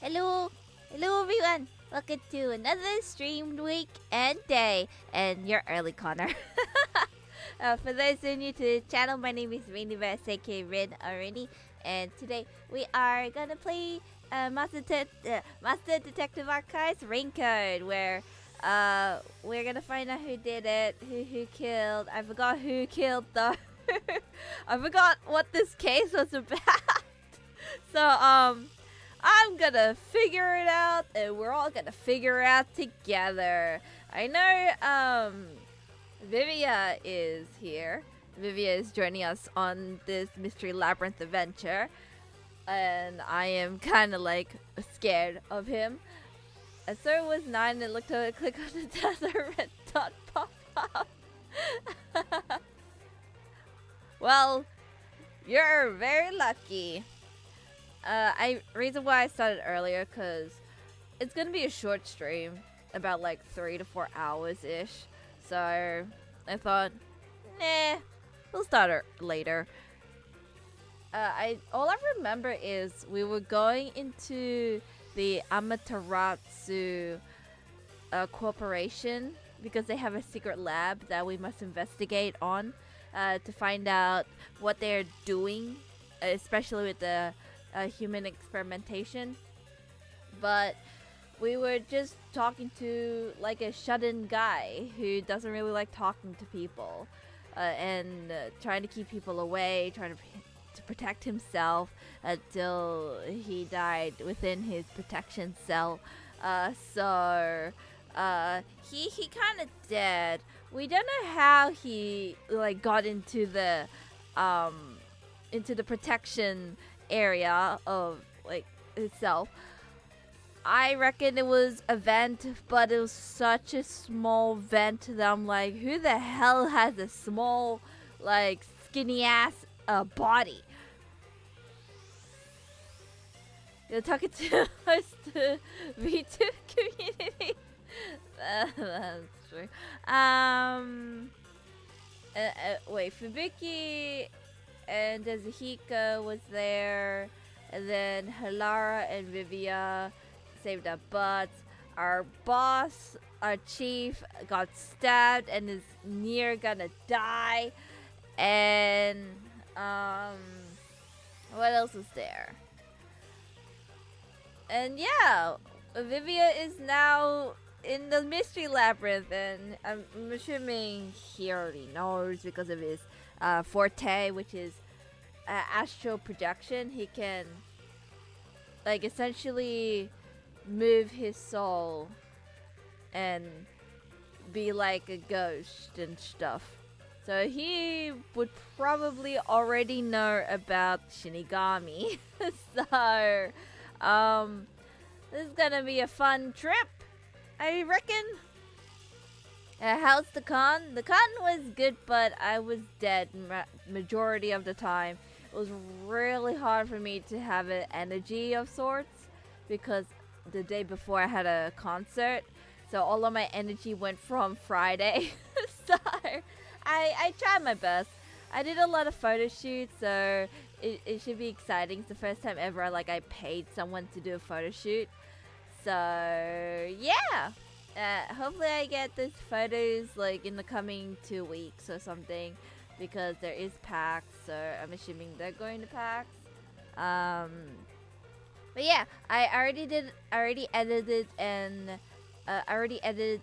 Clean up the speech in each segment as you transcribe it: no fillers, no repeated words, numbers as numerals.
Hello, hello everyone. Welcome to another streamed week and day, and you're early, Connor. For those who are new to the channel, my name is Vivia, aka Rin already, and today we are gonna play Master Detective Archives RainCode, where we're gonna find out who did it, who killed. I forgot who killed though. I forgot what this case was about. So I'm gonna figure it out, and we're all gonna figure it out together. I know, Vivia is here. Vivia is joining us on this Mystery Labyrinth adventure, and I am kind of like scared of him. So was 9 and looked over, click on the other red dot pop up. Well, you're very lucky. Reason why I started earlier, cause it's gonna be a short stream, about like 3 to 4 hours ish. So I thought, nah, we'll start later. All I remember is we were going into the Amaterasu corporation because they have a secret lab that we must investigate on to find out what they're doing, especially with the human experimentation. But we were just talking to like a shut-in guy who doesn't really like talking to people, and trying to keep people away, trying to protect himself until he died within his protection cell. So he kind of dead. We don't know how he like got into the protection area of like itself. I reckon it was a vent, but it was such a small vent that I'm like, who the hell has a small, like, skinny ass body? You're talking to us, to V2 community. That's true. Wait, Fubuki and Kazuhika was there, and then Halara and Vivia saved our butts. Our boss, our chief, got stabbed and is near gonna die. And what else is there? And yeah, Vivia is now in the Mystery Labyrinth, and I'm assuming he already knows because of his forte, which is astral projection. He can like essentially move his soul and be like a ghost and stuff. So he would probably already know about Shinigami. So this is gonna be a fun trip, I reckon. How's the con? The con was good, but I was dead majority of the time. It was really hard for me to have an energy of sorts because the day before I had a concert, so all of my energy went from Friday. So I tried my best. I did a lot of photo shoots, so it should be exciting. It's the first time ever I paid someone to do a photo shoot. So yeah. Hopefully I get these photos like in the coming 2 weeks or something, because there is PAX, so I'm assuming they're going to PAX. But yeah, I already edited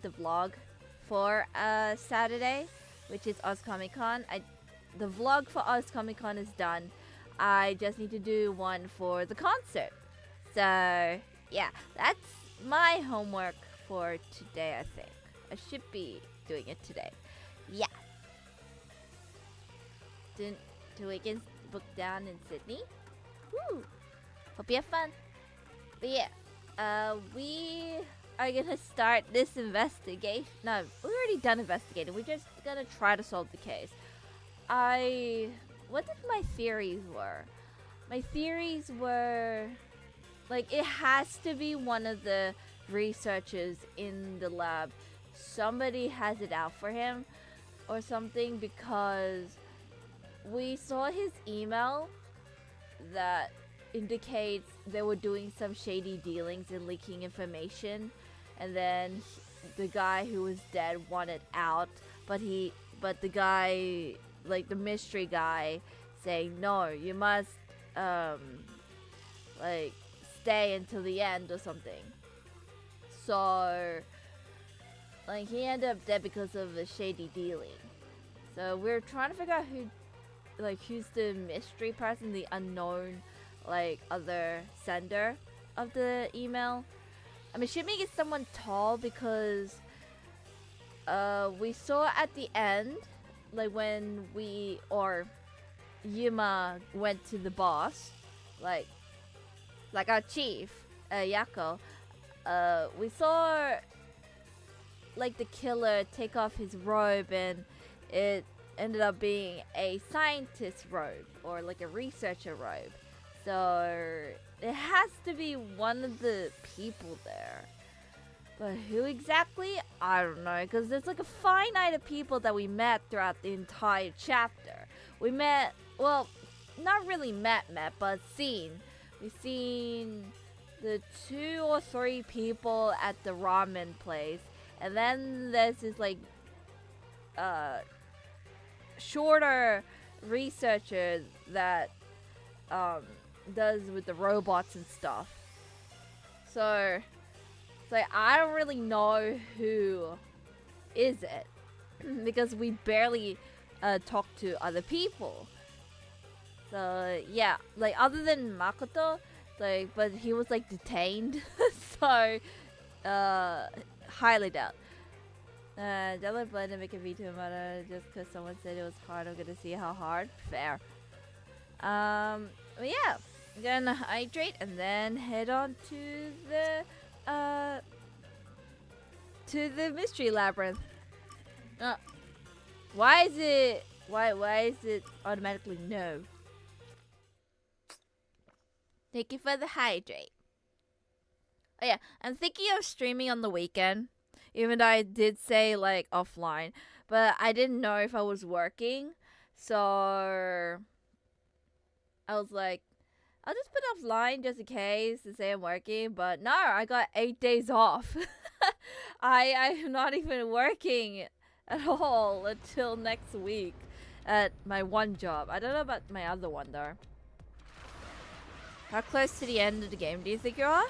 the vlog for Saturday, which is Oz Comic Con. The vlog for Oz Comic Con is done. I just need to do one for the concert. So yeah, that's my homework for today. I think I should be doing it today. Yeah. 2 weekends booked down in Sydney. Woo! Hope you have fun. But yeah, we are gonna start this investigation. No, we've already done investigating. We're just gonna try to solve the case. What did my theories were? My theories were like it has to be one of the researchers in the lab. Somebody has it out for him or something, because we saw his email that indicates they were doing some shady dealings and leaking information, and then the guy who was dead wanted out, but the guy, like the mystery guy, saying no, you must like stay until the end or something. So like he ended up dead because of a shady dealing. So we're trying to figure out who's the mystery person, the unknown like other sender of the email. I'm assuming it's someone tall because we saw at the end, like when Yuma went to the boss, like our chief, Yako, we saw like the killer take off his robe, and it ended up being a scientist robe or like a researcher robe. So it has to be one of the people there. But who exactly? I don't know, because there's like a finite of people that we met throughout the entire chapter. We met, well, not really met, but seen. We've seen the 2 or 3 people at the ramen place. And then there's this like shorter researcher that does with the robots and stuff. So it's like I don't really know who is it because we barely talk to other people. So yeah, like other than Makoto, like, but he was like detained. So highly doubt. Don't plan to make a V2 matter just because someone said it was hard. I'm gonna see how hard. Fair. But yeah, I'm gonna hydrate and then head on to the Mystery Labyrinth. Why is it automatically no? Thank you for the hydrate. Oh yeah, I'm thinking of streaming on the weekend, even though I did say like offline, but I didn't know if I was working, so I was like, I'll just put offline just in case to say I'm working. But no, I got 8 days off. I'm not even working at all until next week at my one job. I don't know about my other one though. How close to the end of the game do you think you are?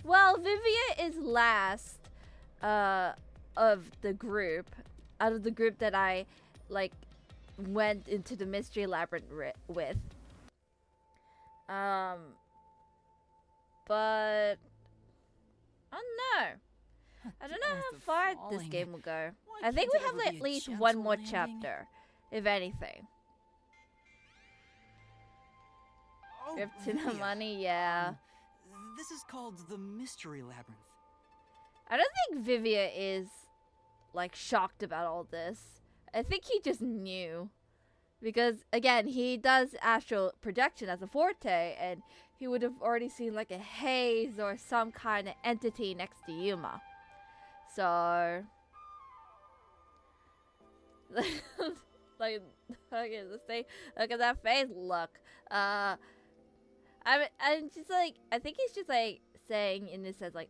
Well, Vivia is last of the group. Out of the group that I like went into the Mystery Labyrinth with. But I don't know. I don't know how far this game will go. I think we have at least one more chapter, if anything. We have to the money, yeah. This is called the Mystery Labyrinth. I don't think Vivia is like shocked about all this. I think he just knew. Because again, he does astral projection as a forte, and he would have already seen like a haze or some kind of entity next to Yuma. So like okay, let's say look at that face look. I'm just like, I think he's just like saying in this sense like,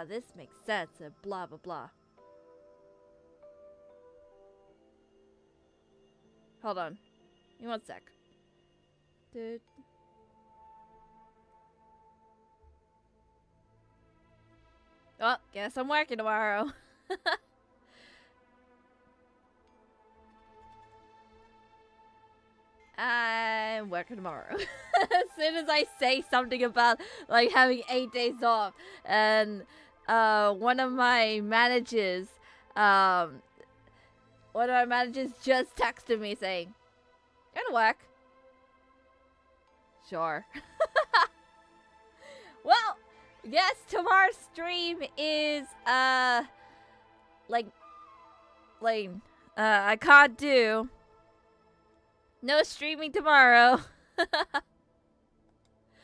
this makes sense, blah blah blah. Hold on. Give me 1 sec. Dude. Oh, guess I'm working tomorrow. I'm working tomorrow. As soon as I say something about like having 8 days off, and one of my managers just texted me saying, "Gonna work." Sure. Well, yes, tomorrow's stream is I can't do. No streaming tomorrow.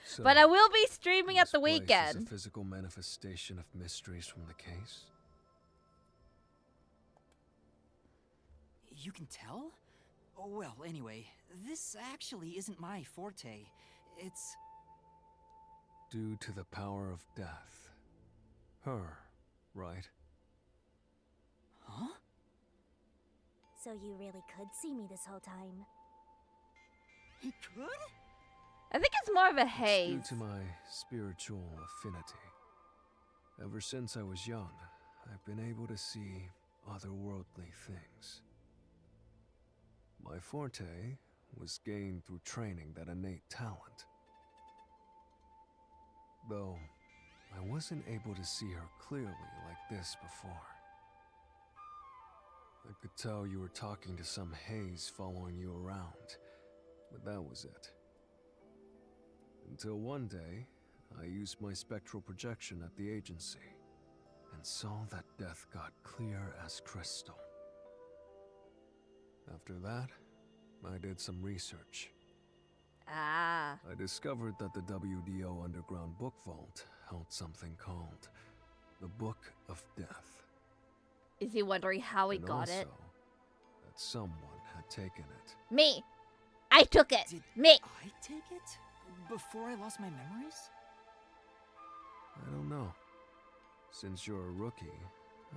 So, but I will be streaming at the this place weekend. is a physical manifestation of mysteries from the case? You can tell? Oh, well, anyway, this actually isn't my forte. It's... Due to the power of death. Her, right? Huh? So you really could see me this whole time. He could? I think it's more of a It's haze. due to my spiritual affinity. Ever since I was young, I've been able to see otherworldly things. My forte was gained through training that innate talent. Though, I wasn't able to see her clearly like this before. I could tell you were talking to some haze following you around, but that was it. Until one day, I used my spectral projection at the agency, and saw that death got clear as crystal. After that, I did some research. Ah. I discovered that the WDO Underground Book Vault held something called the Book of Death. Is he wondering how he And got also, it? that someone had taken it. Me. I took it. Did Me. I take it? Before I lost my memories? I don't know. Since you're a rookie,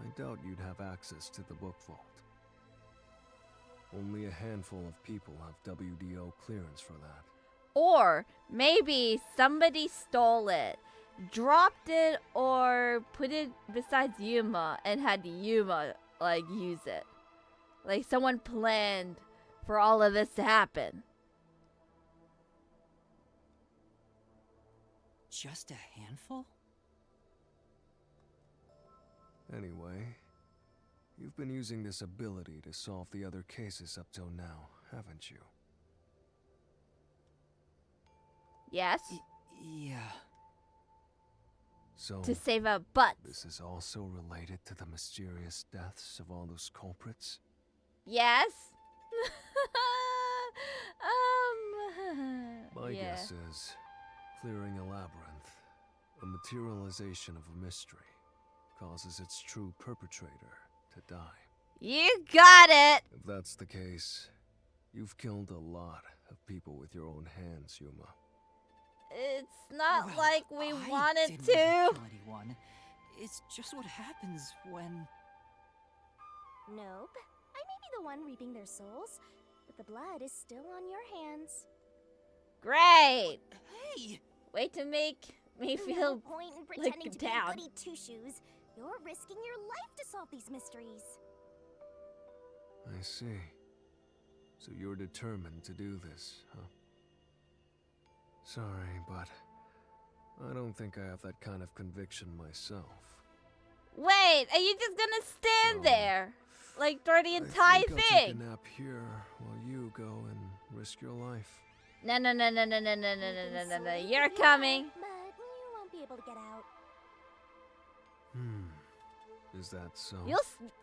I doubt you'd have access to the book vault. Only a handful of people have WDO clearance for that. Or maybe somebody stole it, dropped it, or put it besides Yuma and had Yuma, like, use it. Like, someone planned for all of this to happen. Just a handful? Anyway, you've been using this ability to solve the other cases up till now, haven't you? Yes? Yeah. So, To save a butt. this is also related to the mysterious deaths of all those culprits? Yes? My yeah. guess is, clearing a labyrinth, a materialization of a mystery, causes its true perpetrator to die. You got it! If that's the case, you've killed a lot of people with your own hands, Yuma. It's not Well, like we I wanted didn't to. kill anyone. It's just what happens when... Nope. I may be the one reaping their souls, but the blood is still on your hands. Great! Hey! Way to make me No feel point in like pretending to be down. a goody two-shoes. You're risking your life to solve these mysteries. I see. So you're determined to do this, huh? Sorry, but I don't think I have that kind of conviction myself. Wait, are you just gonna stand So, there? Like through the I entire think I'll take thing? a nap here while you go and risk your life. No, no, no, no, no, no, no, no, no, no, no, no. You're coming. But you won't be able to get out. Is that so?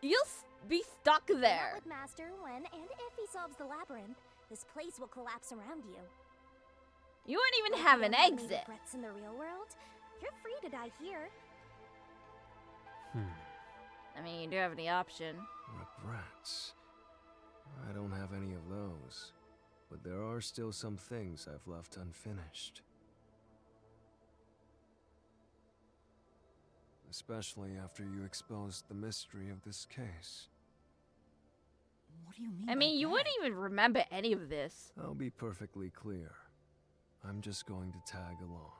You'll be stuck Not there. with Master when and if he solves the labyrinth, this place will collapse around you. You won't even If have you an don't any exit. regrets in the real world, you're free to die here. I mean, you do have the option. Regrets. I don't have any of those. But there are still some things I've left unfinished. Especially after you exposed the mystery of this case. What do you mean I mean, by you that? wouldn't even remember any of this. I'll be perfectly clear. I'm just going to tag along.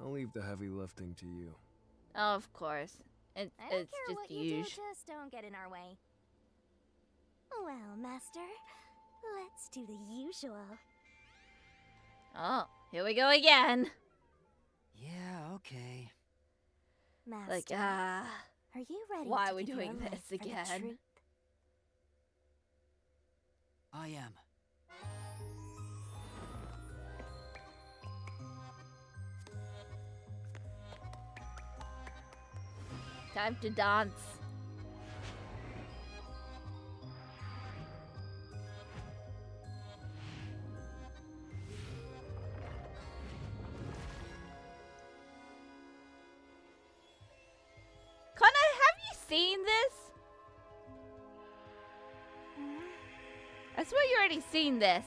I'll leave the heavy lifting to you. Oh, of course. It's I don't it's care just what you do, huge. just don't get in our way. Well, Master, let's do the usual. Oh, here we go again. Yeah, okay. Master, Like, are you ready why to are we give doing your life this for the again? truth? I am. time to dance. Kana, have you seen this? I swear you already seen this.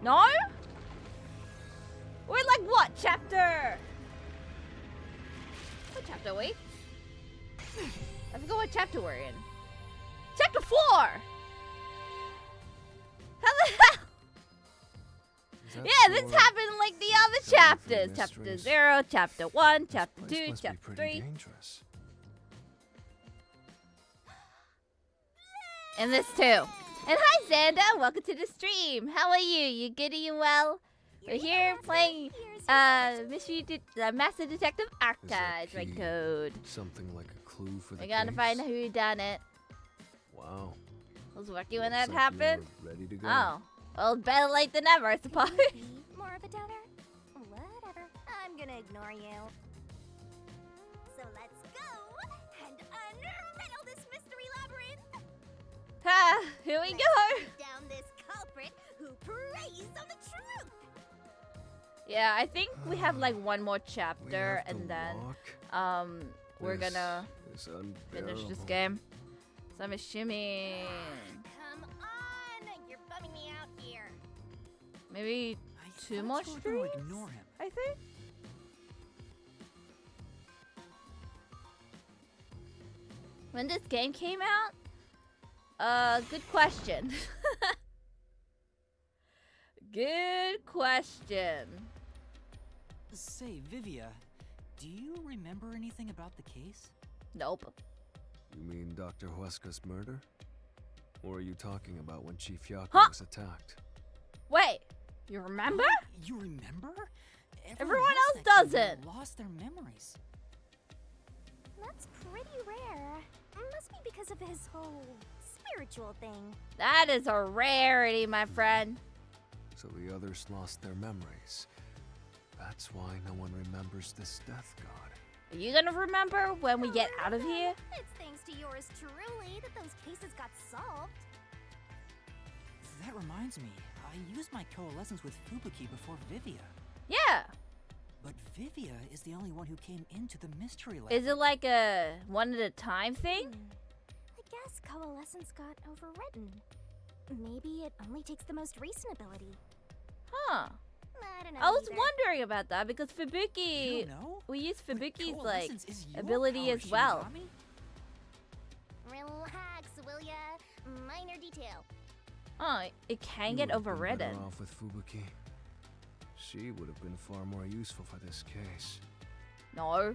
No? We're like what chapter? What chapter are we? I forgot what chapter we're in. Chapter 4! How the hell? Yeah, this happened like the other chapters. Chapter 0, chapter 1, chapter 2, chapter 3. Dangerous. And this too. And hi Xander, welcome to the stream. How are you? You good? Are you well? We're here playing Master Detective Archives RainCode. Something like a clue for the We gotta case? find out who done it. Wow. I was working when Looks that like happened. you're ready to go. Oh. Well, better late than never, I suppose. More of a doubter? Whatever. I'm gonna ignore you. So let's go and unriddle this mystery labyrinth. Ha! Here we Let's go. hunt down this culprit who preys on the truth. Yeah, I think we have like one more We chapter have to and then walk. we're This gonna is finish this unbearable. game. So I'm assuming Come on, you're bumming me out here. maybe I 2 thought more you were streams. gonna ignore him. I think. When this game came out? Good question. Good question. Say, Vivia, do you remember anything about the case? Nope. You mean Dr. Huesca's murder? Or are you talking about when Chief Yaku Huh? was attacked? Wait, you remember? You remember? Everyone else that came doesn't. here lost their memories. That's pretty rare. Must be because of his whole spiritual thing. That is a rarity, my friend. So the others lost their memories. That's why no one remembers this death god. Are you gonna remember when we get out of here? It's thanks to yours truly that those cases got solved. That reminds me, I used my coalescence with Fubuki before Vivia. Yeah. But Vivia is the only one who came into the mystery lab. Is it like a one at a time thing? I guess coalescence got overwritten. Maybe it only takes the most recent ability. Huh. I don't know. I was either. wondering about that because You Fubuki, don't know? we use But Fubuki's like coalescence is your ability power, as well. Shinigami. Relax, will ya? Minor detail. Oh, it can You get would have been overridden. better off with Fubuki. She would have been far more useful for this case. No.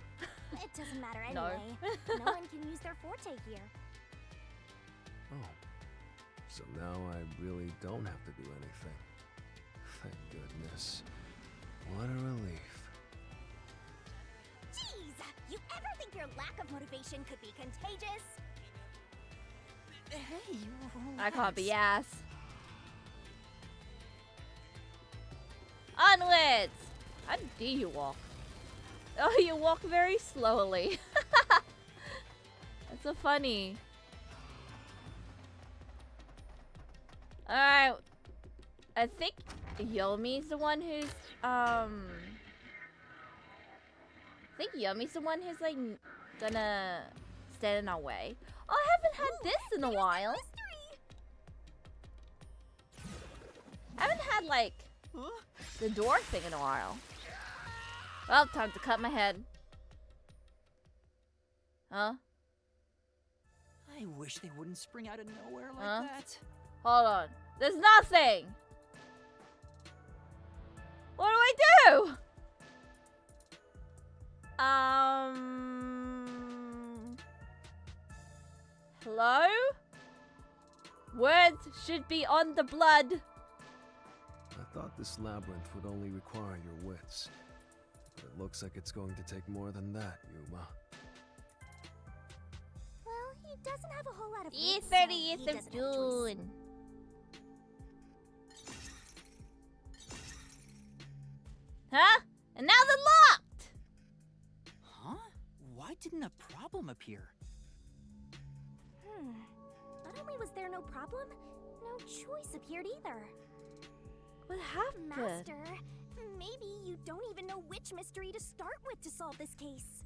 It doesn't matter No. anyway. No one can use their forte here. Oh. So now I really don't have to do anything. Thank goodness. What a relief. Jeez! You ever think your lack of motivation could be contagious? Hey, I can't be relax. ass. Onwards! How do you walk? Oh, you walk very slowly. That's so funny. Alright. I think Yomi's the one who's, I think Yomi's the one who's, like, gonna stand in our way. Oh, I haven't had this in a while. I haven't had, like, the door thing in a while. Well, time to cut my head. Huh? I wish they wouldn't spring out of nowhere like Huh? that. Hold on. There's nothing! What do I do? Hello? Words should be on the blood. I thought this labyrinth would only require your wits. But it looks like it's going to take more than that, Yuma. Well, he doesn't have a whole lot of It's wits, so 30th he of doesn't have a choice. June. Huh? And now they're locked! Huh? Why didn't a problem appear? Not only was there no problem, no choice appeared either. What happened? Master, maybe you don't even know which mystery to start with to solve this case.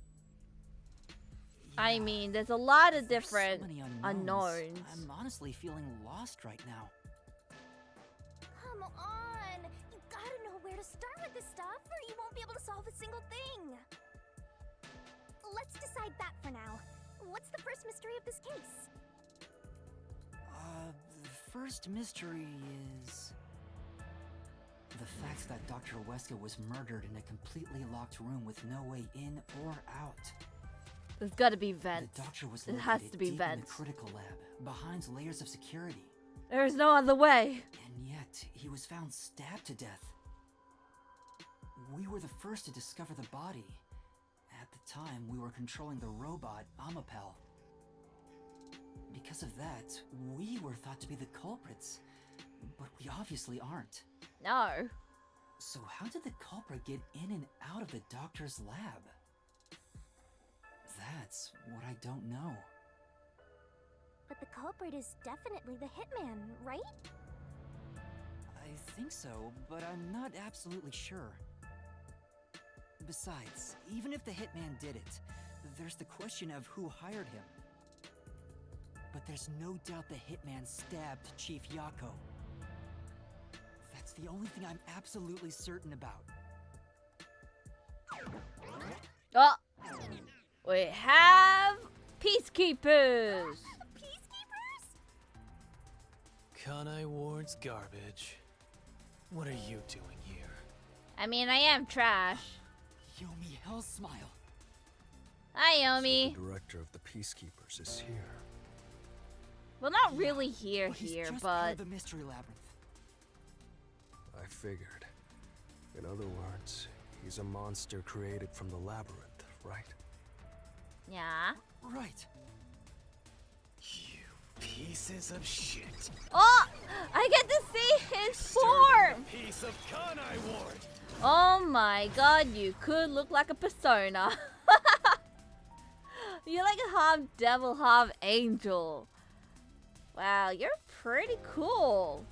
I mean, there's a lot of There's different so many unknowns. I'm honestly feeling lost right now. Come on! You gotta know where to start with this stuff, or you won't be able to solve a single thing! Let's decide that for now. What's the first mystery of this case? The first mystery is the fact that Dr. Weska was murdered in a completely locked room with no way in or out. There's gotta be vents. The doctor was It has located to be deep in vents. the critical lab, behind layers of security. There's no other way. And yet, he was found stabbed to death. We were the first to discover the body. At the time, we were controlling the robot, Amapel. Because of that, we were thought to be the culprits. But we obviously aren't. No. So how did the culprit get in and out of the doctor's lab? That's what I don't know. But the culprit is definitely the hitman, right? I think so, but I'm not absolutely sure. Besides, even if the hitman did it, there's the question of who hired him. But there's no doubt the hitman stabbed Chief Yako. That's the only thing I'm absolutely certain about. Oh, we have peacekeepers. Peacekeepers? Kanai Ward's garbage. What are you doing here? I mean, I am trash. Yomi Hell Smile. Hi, So Yomi. the director of the Peacekeepers is here. Well, not really here, But he's here, just part but of the Mystery Labyrinth. I figured. In other words, he's a monster created from the labyrinth, right? yeah. Right. You pieces of shit. Oh, I get to see his form. Piece of Kanai Ward. Oh my god, you could look like a persona. You're like a half devil, half angel. Wow, you're pretty cool.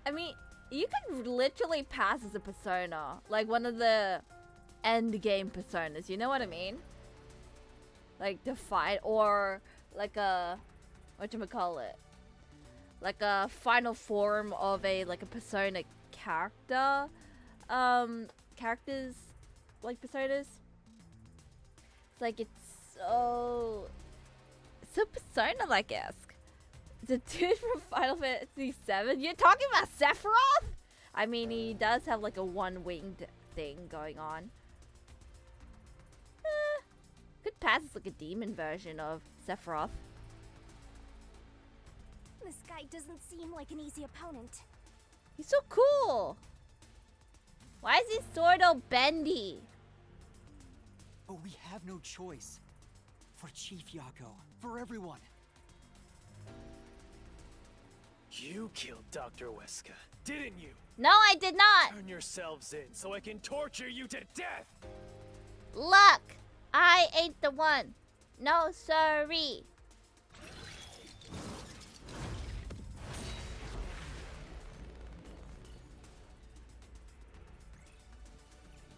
I mean, you could literally pass as a persona. Like one of the end game personas, you know what I mean? Like the fight, or like a, whatchamacallit? Like a final form of a persona character. Characters like personas. It's like it's so persona-like-esque. The dude from Final Fantasy VII. You're talking about Sephiroth? I mean, he does have like a one-winged thing going on. Could pass as like a demon version of Sephiroth. This guy doesn't seem like an easy opponent. He's so cool. Why is his sword all bendy? But we have no choice. For Chief Yako. For everyone. You killed Dr. Weska, didn't you? No, I did not. Turn yourselves in so I can torture you to death. Look, I ain't the one. No, sorry.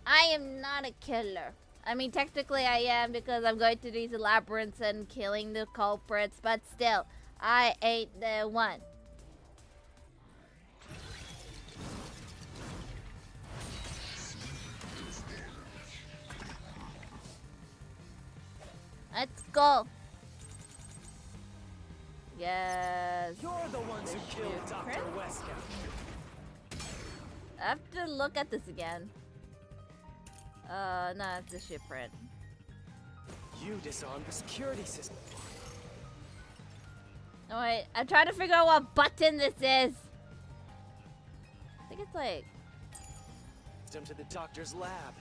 I am not a killer. I mean, technically I am because I'm going to these labyrinths and killing the culprits, but still, I ain't the one. Let's go. Yes. You're the ones who killed Dr. Weska. I have to look at this again. No, it's a ship print. You disarmed the security system. Oh wait, I'm trying to figure out what button this is. I think it's like... Them to the doctor's lab.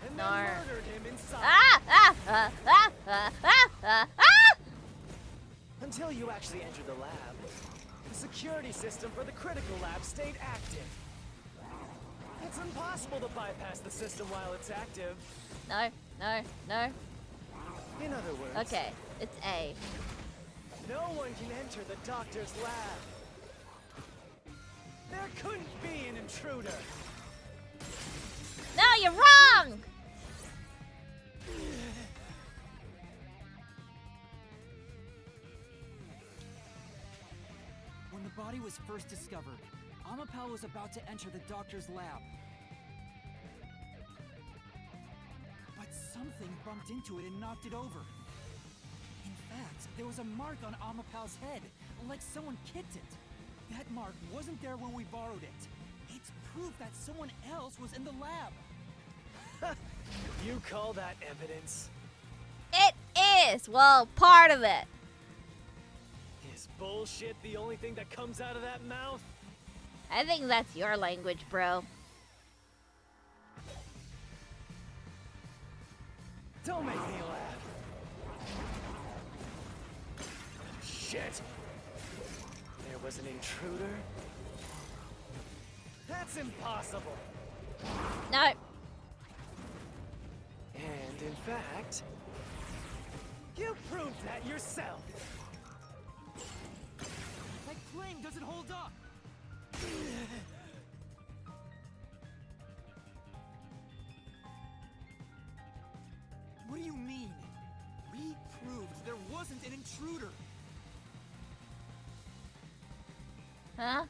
And then Nar. murdered him inside. Ah! Until you actually entered the lab, the security system for the critical lab stayed active. It's impossible to bypass the system while it's active. No, no, no. In other words, Okay, it's A. no one can enter the doctor's lab. There couldn't be an intruder. No, you're wrong! body was first discovered, Amapal was about to enter the doctor's lab. But something bumped into it and knocked it over. In fact, there was a mark on Amapal's head, like someone kicked it. That mark wasn't there when we borrowed it. It's proof that someone else was in the lab. You call that evidence? It is! Well, part of it. Is bullshit the only thing that comes out of that mouth? I think that's your language, bro. Don't make me laugh. Shit. There was an intruder? That's impossible. No. And in fact, you proved that yourself. My claim doesn't hold up. What do you mean? We proved there wasn't an intruder. Huh?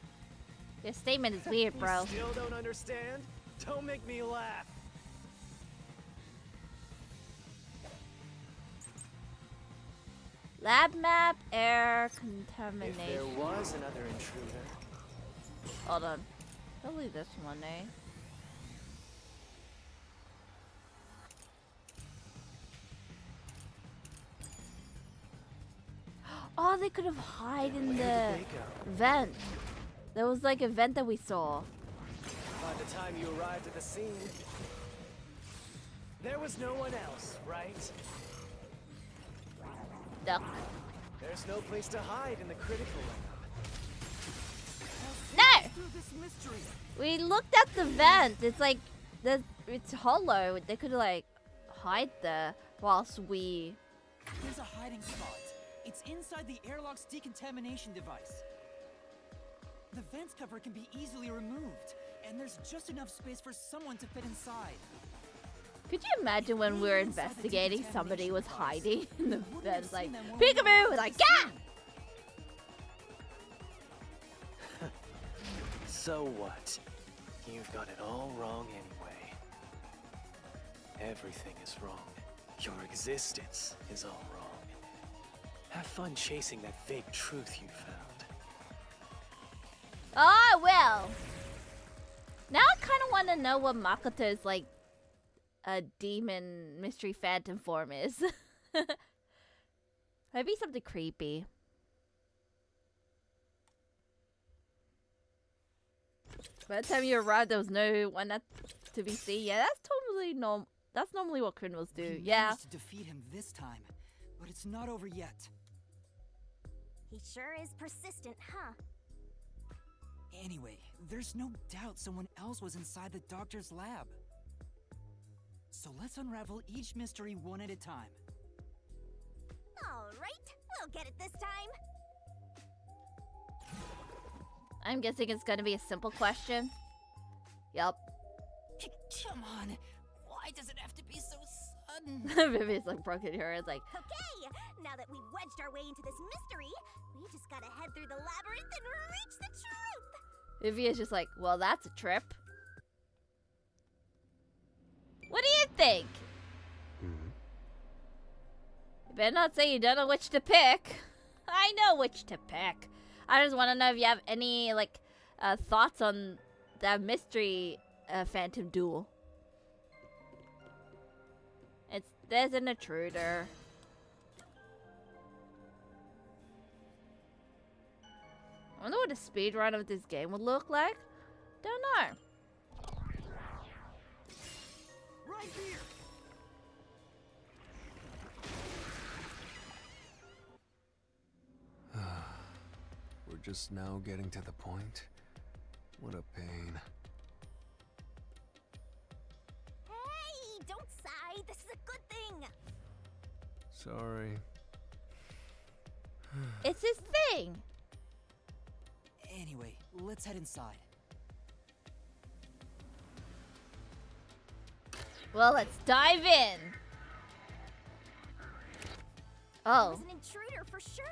Your statement is weird, bro. You still don't understand? Don't make me laugh. Lab map, air contamination. If there was another intruder. Hold on. Probably this one, eh? Oh, they could have hide in Where the did they go? vent. There was like a vent that we saw. By the time you arrived at the scene, there was no one else, right? Duck. There's no place to hide in the critical lab. No! Through this mystery. We looked at the vent. It's like it's hollow. They could like hide there whilst we. There's a hiding spot. It's inside the airlock's decontamination device. The vent cover can be easily removed, and there's just enough space for someone to fit inside. Could you imagine when we were investigating, somebody was hiding in the vent, like peekaboo, like yeah. So what? You've got it all wrong anyway. Everything is wrong. Your existence is all wrong. Have fun chasing that fake truth you found. Oh well. Now I kind of want to know what Makoto's like a demon mystery phantom form is. Maybe something creepy. By the time you arrived, there was no one to be seen. Yeah, that's totally normal. That's normally what criminals do. We Yeah. managed to defeat him this time, but it's not over yet. He sure is persistent, huh? Anyway, there's no doubt someone else was inside the doctor's lab. So let's unravel each mystery one at a time. All right, we'll get it this time. I'm guessing it's gonna be a simple question. Yup. Come on, why does it have to be so sudden? Vivia's like broken her. It's like, Okay, now that we've wedged our way into this mystery, we just gotta head through the labyrinth and reach the truth. Vivia's just like, well, that's a trip. What do you think? You better not say you don't know which to pick. I know which to pick. I just want to know if you have any like thoughts on that mystery phantom duel. There's an intruder. I wonder what a speedrun of this game would look like. Don't know. Right here! We're just now getting to the point. What a pain. Hey, don't sigh. This is a good thing. Sorry. It's his thing. Anyway, let's head inside. Well, let's dive in. There Oh. was an intruder for sure.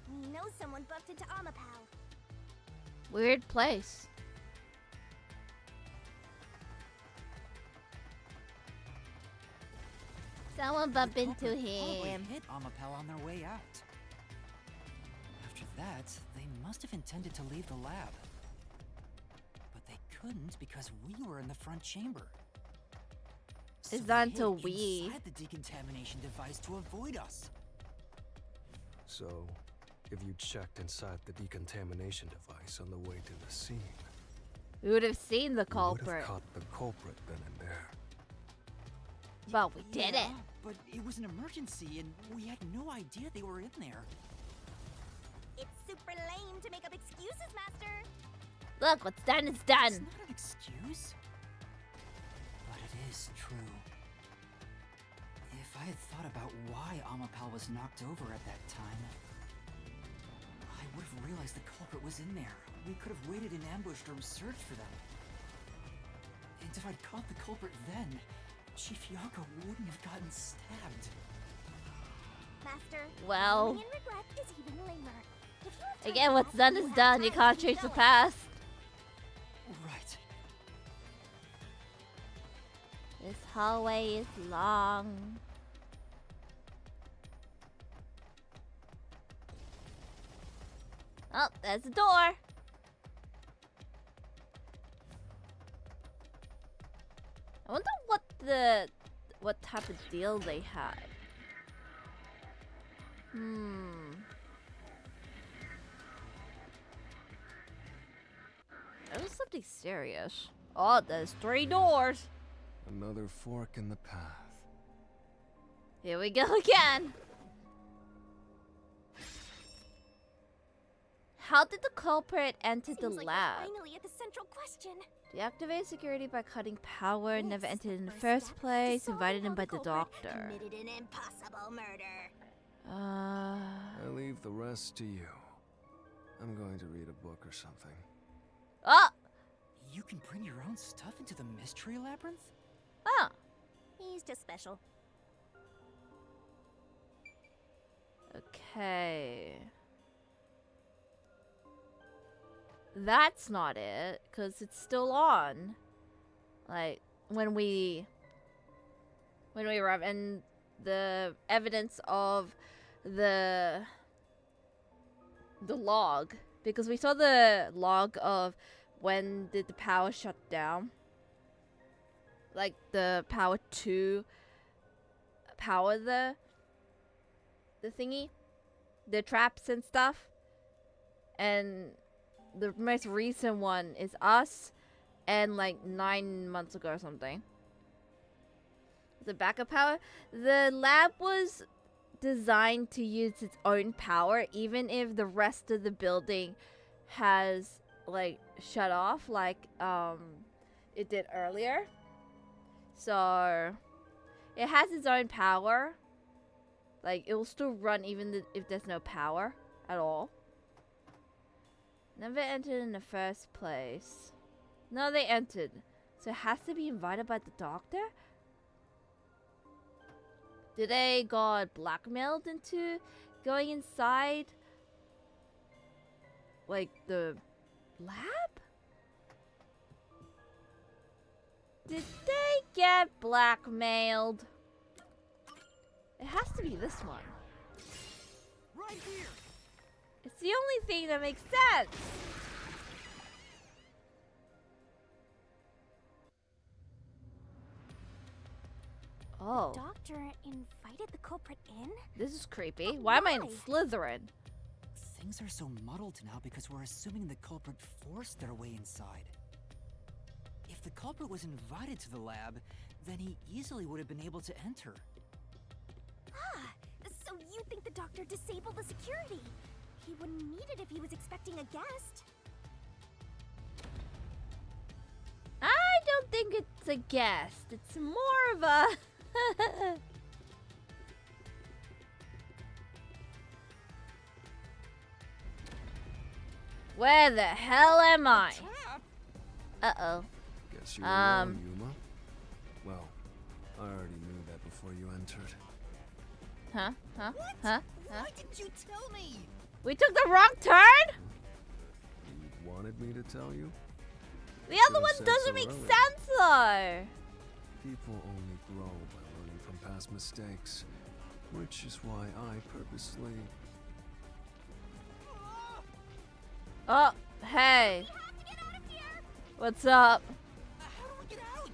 We know someone bumped into Amapal. Weird place. Someone bump The into culprit probably him. hit Amapel on their way out. After that, they must have intended to leave the lab. But they couldn't because we were in the front chamber. So It's they not hid until we. inside the decontamination device to avoid us. So, if you checked inside the decontamination device on the way to the scene, We would have seen the you would culprit, have caught the culprit then and there. but we didn't. Yeah, but it was an emergency and we had no idea they were in there. It's super lame to make up excuses, Master. Look, what's done is It's done. not an excuse. But it is true. If I had thought about why Amapel was knocked over at that time, I would have realized the culprit was in there. We could have waited in ambush or searched for them. And if I'd caught the culprit then, Chief Yako wouldn't have gotten stabbed. Master, Well. living in regret is even lamer. If you have time Again, for what's that, done you is have done. You time can't to change the know it. past. Right. This hallway is long. Oh, there's the door. I wonder what type of deal they had. It was something serious. Oh, there's 3 doors. Another fork in the path. Here we go again. How did the culprit enter the Seems like lab? we're finally at the central question. Deactivate security by cutting power, never Yes, entered in the first first step, place, solving invited how in by the culprit doctor. Committed an impossible murder. I leave the rest to you. I'm going to read a book or something. Oh! You can bring your own stuff into the Mystery Labyrinth? Oh! He's just special. Okay. That's not it, because it's still on. Like, when we arrive, and the evidence of the log, because we saw the log of when did the power shut down, like the power to power the thingy, the traps and stuff, and the most recent one is us and like 9 months ago or something. The backup power, the lab was designed to use its own power even if the rest of the building has like shut off like it did earlier. So it has its own power. Like it will still run even if there's no power at all. Never entered in the first place. No, they entered. So it has to be invited by the doctor? Did they got blackmailed into going inside? Like the lab? Did they get blackmailed? It has to be this one. Right here! It's the only thing that makes sense. Oh, Doctor invited the culprit in? this is creepy. But Why am I in why? Slytherin? Things are so muddled now because we're assuming the culprit forced their way inside. If the culprit was invited to the lab, then he easily would have been able to enter. Ah, so you think the doctor disabled the security? He wouldn't need it if he was expecting a guest. I don't think it's a guest. It's more of a... Where the hell am I? Trap? Uh-oh. Guess you were wrong, Um. Yuma. Well, I already knew that before you entered. Huh? Huh? What? Huh? Huh? Why didn't you tell me? We took the wrong turn? You wanted me to tell you? The other one Should've said doesn't so make earlier. sense though. People only grow by learning from past mistakes, which is why I purposely... Oh, hey. We have to get out of here! What's up? How do we get out?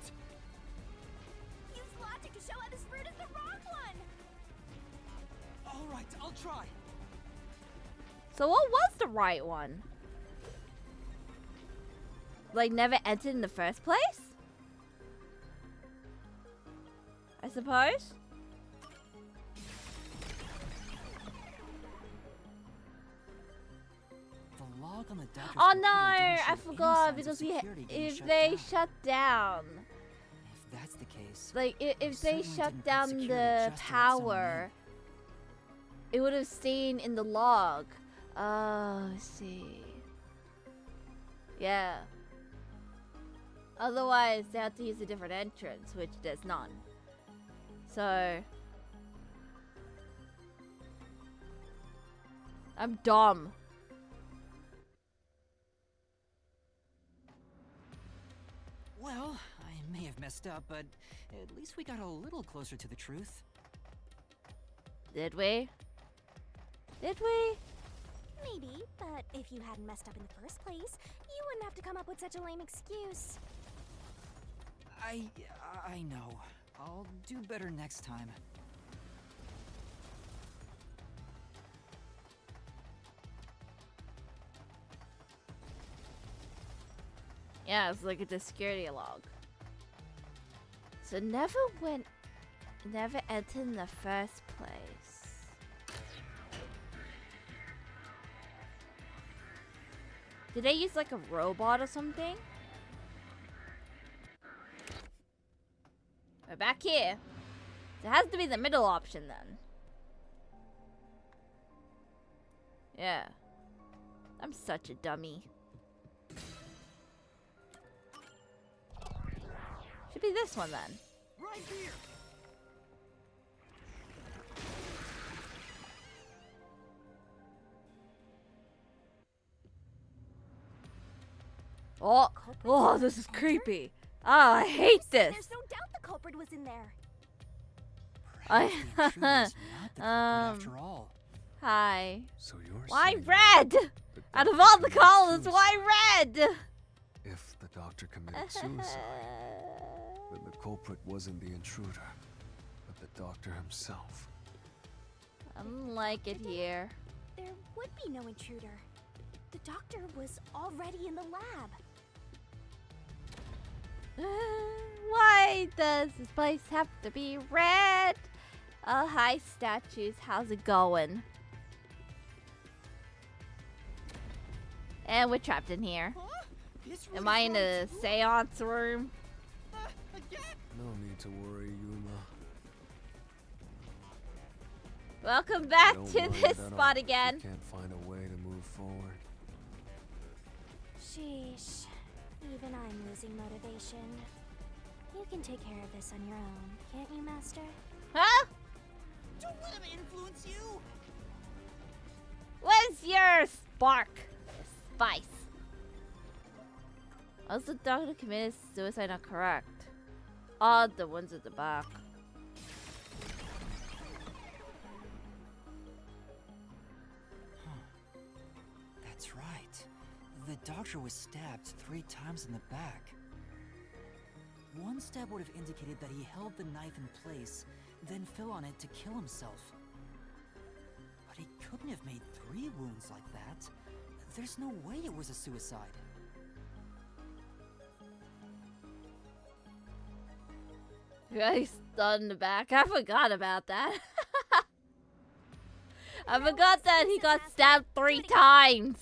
Use logic to show how this route is the wrong one! All right, I'll try. So what was the right one? Like never entered in the first place? I suppose? The log on the doctor's Oh computer no, didn't show I any forgot signs of because security getting if shut they down. shut down, If that's the case, like if they certainly shut didn't put down security the just to let someone power, it would have stayed in the log. Oh, I see. Yeah. Otherwise, they have to use a different entrance, which there's none. So I'm dumb. Well, I may have messed up, but at least we got a little closer to the truth. Did we? Did we? Maybe, but if you hadn't messed up in the first place, you wouldn't have to come up with such a lame excuse. I know. I'll do better next time. Yeah, it's like a security log. So never entered in the first place. Did they use like a robot or something? We're back here. So it has to be the middle option then. Yeah. I'm such a dummy. Should be this one then. Right here. Oh, this is creepy. Ah, I hate this. There's no doubt the culprit was in there. I Perhaps the intruder is not the culprit after all. Hi. So you're Why saying red? the Out of doctor all the committed colors, suicide. why red? If the doctor committed suicide, then the culprit wasn't the intruder, but the doctor himself. I don't like it here. There would be no intruder. The doctor was already in the lab. Why does this place have to be red? Oh, hi, statues. How's it going? And we're trapped in here. Huh? This route Am I is in wrong a too? seance room? Again? No need to worry, Yuma. Welcome back Don't to mind this at all spot if again. You can't find a way to move forward. Sheesh. Even I'm losing motivation. You can take care of this on your own, can't you, Master? Huh? Don't let him influence you. Where's your spark? Spice. Was the doctor committed suicide not correct? Oh, the ones at the back. That's right. The doctor was stabbed 3 times in the back. One stab would have indicated that he held the knife in place, then fell on it to kill himself. But he couldn't have made 3 wounds like that. There's no way it was a suicide. Yeah, he's stunned in the back. I forgot about that. I forgot that he got stabbed 3 times.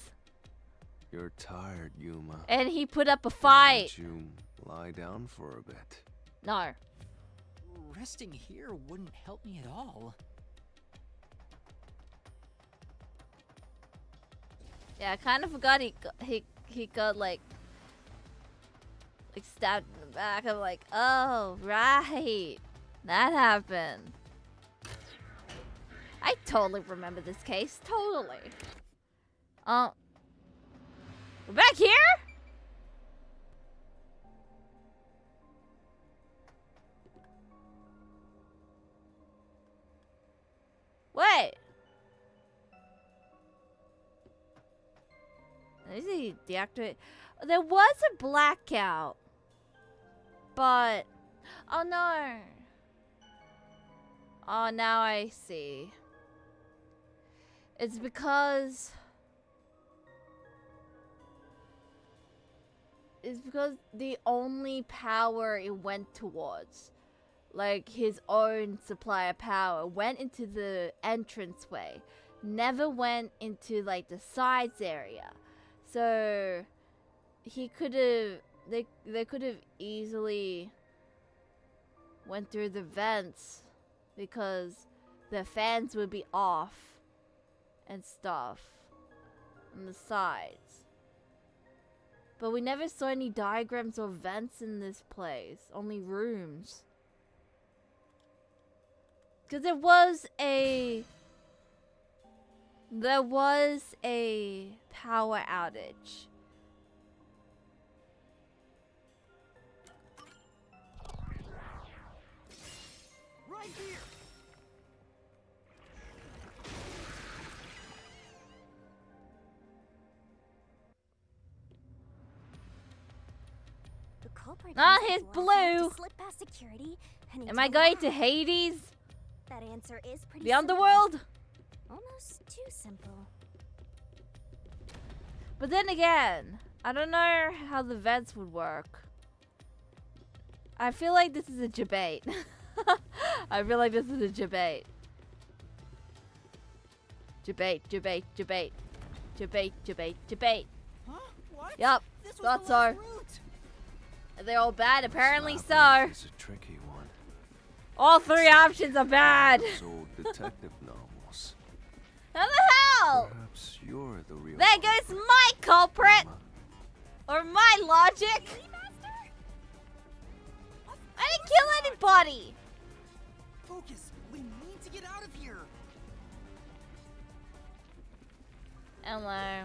You're tired, Yuma. And he put up a Why fight. don't you lie down for a bit? No. Resting here wouldn't help me at all. Yeah, I kind of forgot he got like stabbed in the back. I'm like, oh right, that happened. I totally remember this case. Totally. Oh. We're back here? Wait. Is he deactivate? There was a blackout. But oh no. Oh, now I see. It's because the only power it went towards, like his own supply of power, went into the entranceway, never went into like the sides area. So he could have, they could have easily went through the vents because the fans would be off and stuff on the sides. But we never saw any diagrams or vents in this place, only rooms. Because there was a power outage. Right here. The culprit Ah, used here's the blackout Blue. to slip past security and Am into I the going lab. to Hades? That answer is pretty The simple. underworld? Almost too simple. But then again, I don't know how the vents would work. I feel like this is a debate. I feel like this is a debate. Debate. Huh? What? Yup, This was thought the so. last route. Are they all bad? Apparently This so. labyrinth is a tricky one. All three options are bad. Those old detective novels. How the hell? Perhaps you're the real There goes my culprit! Or my logic! I didn't kill anybody! Focus. We need to get out of here. Hello.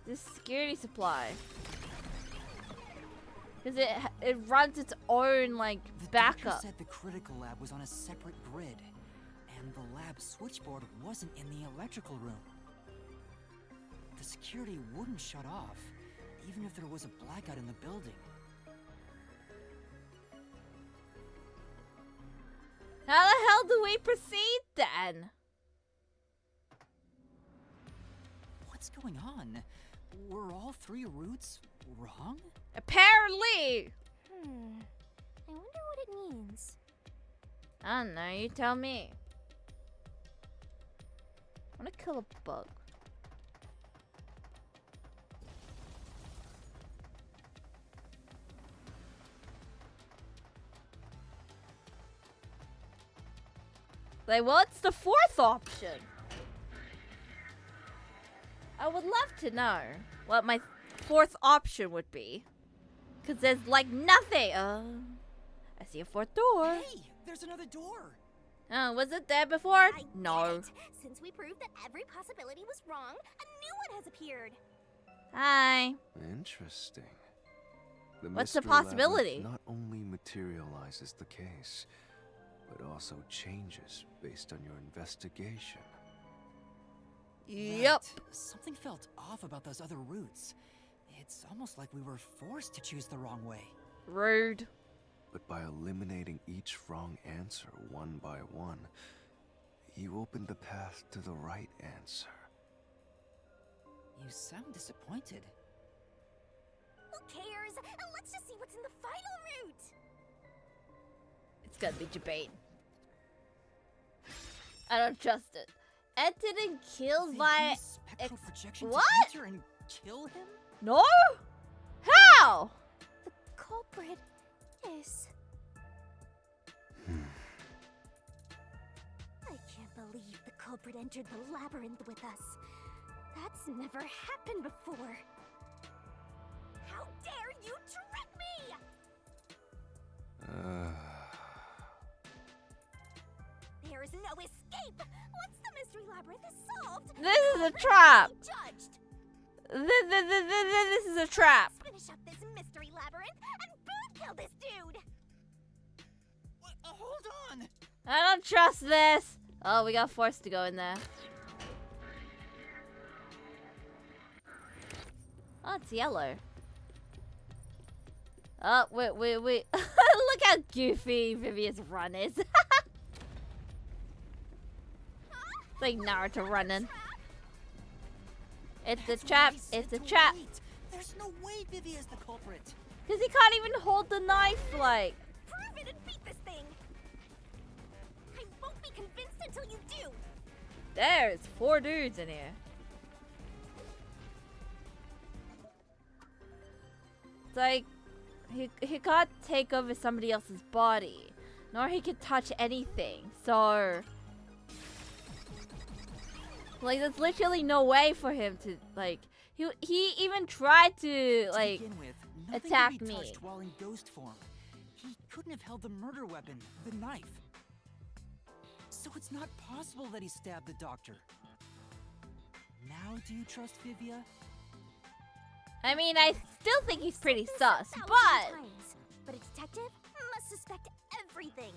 This security supply. Because it runs its own, like, The backup. doctor said the critical lab was on a separate grid, and the lab switchboard wasn't in the electrical room. The security wouldn't shut off, even if there was a blackout in the building. How the hell do we proceed then? What's going on? Were all three routes wrong? Apparently! I wonder what it means. I don't know, you tell me. I want to kill a bug. Like, what's the fourth option? I would love to know what my fourth option would be. Because there's, like, nothing. I see a fourth door. Hey, there's another door. Oh, was it there before? I get No. it. Since we proved that every possibility was wrong, a new one has appeared. Hi. Interesting. What's the Mystery possibility? Labyrinth not only materializes the case, but also changes based on your investigation. Yep. Right. Something felt off about those other routes. It's almost like we were forced to choose the wrong way. Rude. But by eliminating each wrong answer one by one, you opened the path to the right answer. You sound disappointed. Who cares? Let's just see what's in the final route. It's gonna be debate. I don't trust it. Entered and killed They by... used spectral projection What? to enter and kill him? No? How? The culprit is... I can't believe the culprit entered the labyrinth with us. That's never happened before. How dare you trick me! There is no escape! What's the Mystery Labyrinth is solved. This is a trap. Judged. This is a trap. Let's finish up this Mystery Labyrinth and both kill this dude. What? Hold on! I don't trust this. Oh, we got forced to go in there. Oh, it's yellow. Oh, wait. Look how goofy Vivia's run is. It's like Naruto running. It's a trap. It's a trap. Wait. There's no way Vivia's the culprit. Because he can't even hold the knife, like. Prove it and beat this thing. I won't be convinced until you do. There's 4 dudes in here. It's like, he can't take over somebody else's body. Nor he can touch anything. So, like, there's literally no way for him to, like, he even tried to, like, begin with, nothing attack could be me. touched while in ghost form. He couldn't have held the murder weapon, the knife. So it's not possible that he stabbed the doctor. Now do you trust Vivia? I mean, I still think he's pretty sus, 1,000 but... times. But a detective must suspect everything.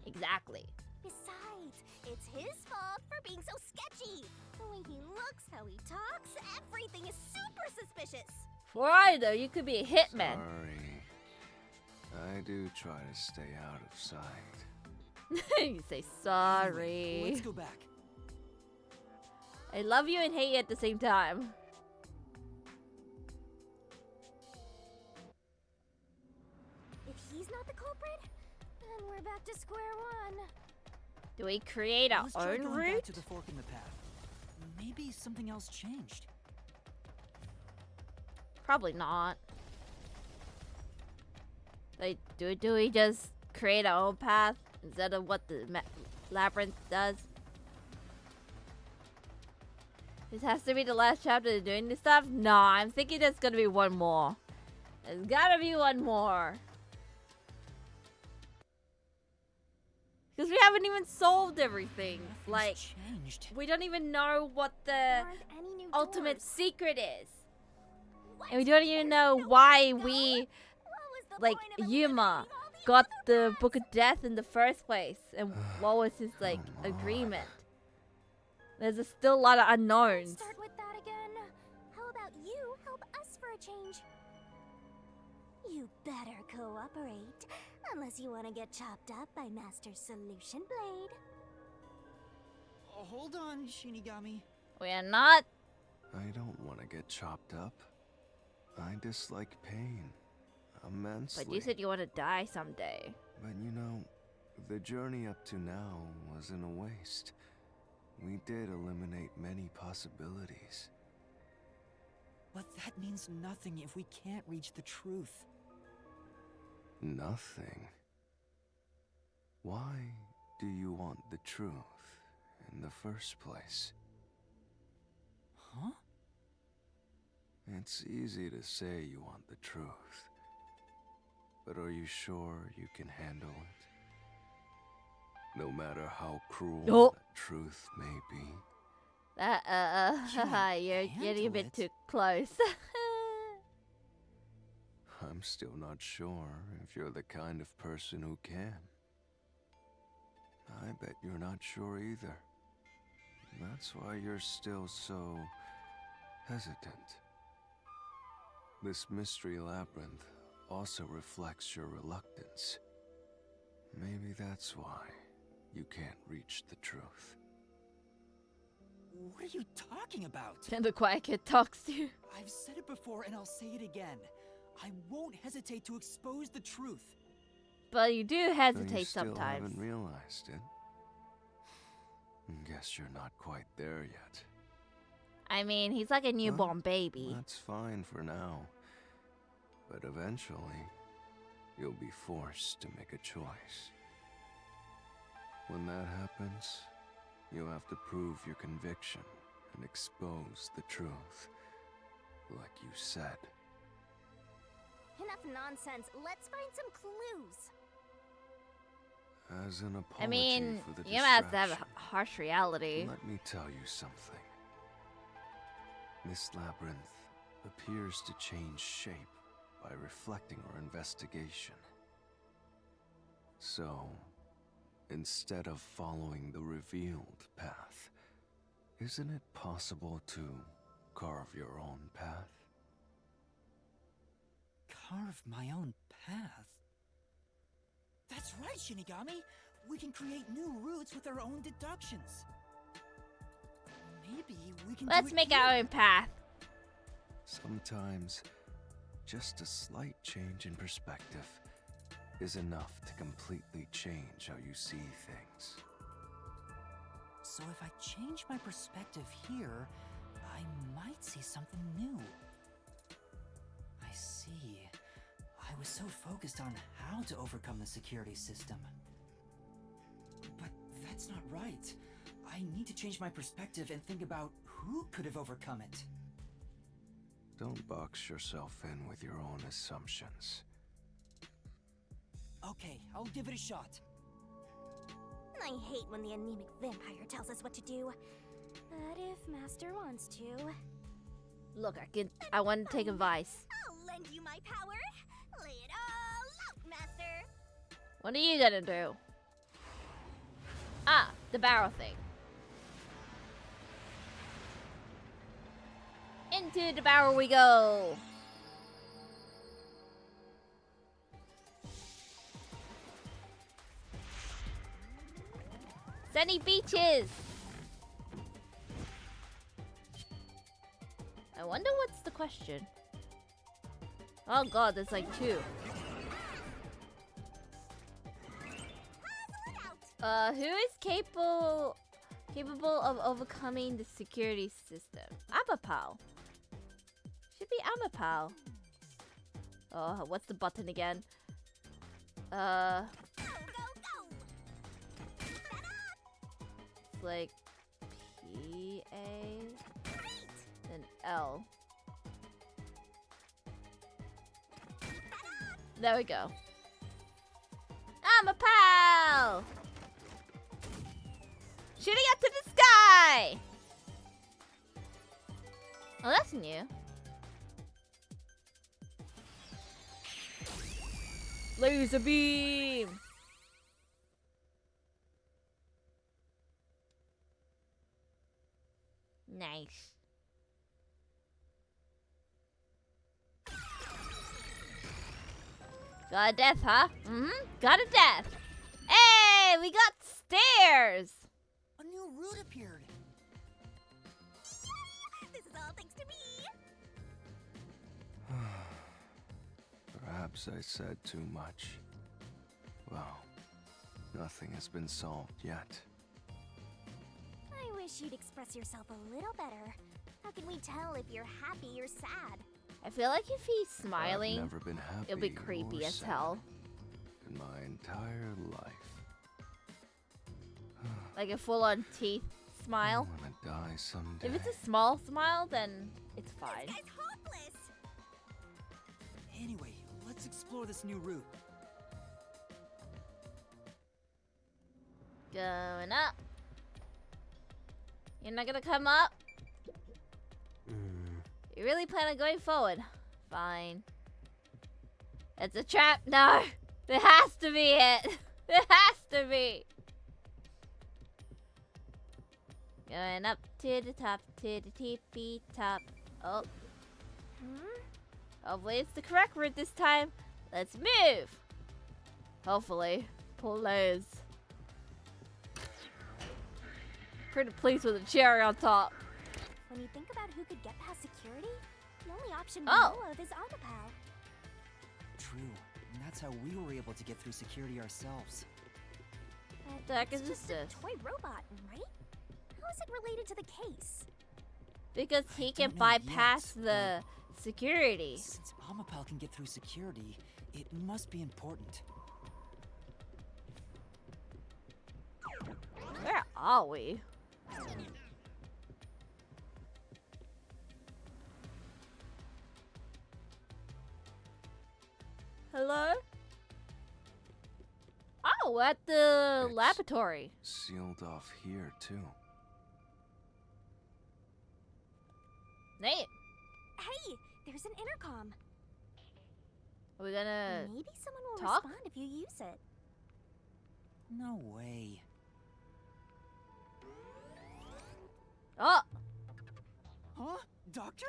Exactly. Besides, it's his fault for being so sketchy. The way he looks, how he talks, everything is super suspicious. For all though, you could be a hitman. Sorry. I do try to stay out of sight. You say Anyway, sorry. let's go back. I love you and hate you at the same time. If he's not the culprit, then we're back to square one. Do we create our Let's try own going back route? to the fork in the path. Maybe something else changed. Probably not. Like, do we just create our own path instead of what the labyrinth does? This has to be the last chapter of doing this stuff? Nah, I'm thinking there's gonna be one more. There's gotta be one more. Because we haven't even solved everything. Nothing's Like, changed. we don't even know what the There aren't any new ultimate doors. secret is. What? And we don't even know Nowhere why to go? we, What was the like, point of Yuma eliminating all the got other the paths? Book of Death in the first place. And what was his, like, Come on. agreement? There's still a lot of unknowns. Start with that again. How about you help us for a change? You better cooperate, unless you want to get chopped up by Master Solution Blade. Oh, hold on, Shinigami. We are not. I don't want to get chopped up. I dislike pain immensely. But you said you want to die someday. But you know, the journey up to now wasn't a waste. We did eliminate many possibilities. But that means nothing if we can't reach the truth. Nothing. Why do you want the truth in the first place? Huh? It's easy to say you want the truth. But are you sure you can handle it? No matter how cruel Oh. that truth may be. You're getting a bit handle too it? close. I'm still not sure if you're the kind of person who can. I bet you're not sure either. That's why you're still so hesitant. This Mystery Labyrinth also reflects your reluctance. Maybe that's why you can't reach the truth. What are you talking about? And the quiet kid talks to you. I've said it before and I'll say it again. I won't hesitate to expose the truth. But you do So you hesitate still sometimes. haven't realized it. Guess you're not quite there yet. I mean, he's like a newborn baby. That's fine for now. But eventually, you'll be forced to make a choice. When that happens, you'll have to prove your conviction and expose the truth, like you said. Enough nonsense. Let's find some clues. As an apology I mean, for the you have to have a distraction, harsh reality. let me tell you something. This labyrinth appears to change shape by reflecting our investigation. So, instead of following the revealed path, isn't it possible to carve your own path? Carve my own path? That's right, Shinigami! We can create new routes with our own deductions. Maybe we can Let's do it make here. our own path. Sometimes, just a slight change in perspective is enough to completely change how you see things. So if I change my perspective here, I might see something new. I see. I was so focused on how to overcome the security system. But that's not right. I need to change my perspective and think about who could have overcome it. Don't box yourself in with your own assumptions. Okay, I'll give it a shot. I hate when the anemic vampire tells us what to do. But if Master wants to, Look, I want to take advice. I'll lend you my power. Lay it all out, Master. What are you gonna do? Ah, the barrel thing. Into the barrel we go. Sunny beaches. I wonder what's the question. Oh god, there's like two. Who is capable of overcoming the security system? Amapal. Should be Amapal. Oh, what's the button again? Go, go, go. It's like P-A, then L. There we go. Amapal! Shooting up to the sky! Oh, that's new. Laser beam! Nice. Got a death, huh? Mm-hmm. Got a death. Hey, we got stairs! A new route appeared. This is all thanks to me. Perhaps I said too much. Well, nothing has been solved yet. I wish you'd express yourself a little better. How can we tell if you're happy or sad? I feel like if he's I've smiling, never been happy it'll be or creepy as sad hell. in my entire life. Like a full-on teeth smile. I'm gonna die someday. If it's a small smile, then it's fine. This guy's hopeless. Anyway, let's explore this new route. Going up. You're not gonna come up? You really plan on going forward? Fine. It's a trap? No! There has to be it! There has to be! Going up to the top, to the tippy top. Oh. Hopefully it's the correct route this time. Let's move! Hopefully. Please. Pretty pleased with the cherry on top. When you think about who could get past security, the only option we Oh. know of is Amapal. True, and that's how we were able to get through security ourselves. The heck is It's this just a this? toy robot, right? How is it related to the case? Because he can don't know yet, bypass the security. Since Amapal can get through security, it must be important. Where are we? Hello? Oh, we're at the It's laboratory. sealed off here, too. Nate, Hey, there's an intercom. are we gonna Maybe someone will talk? respond if you use it. No way. Oh, Huh? Doctor?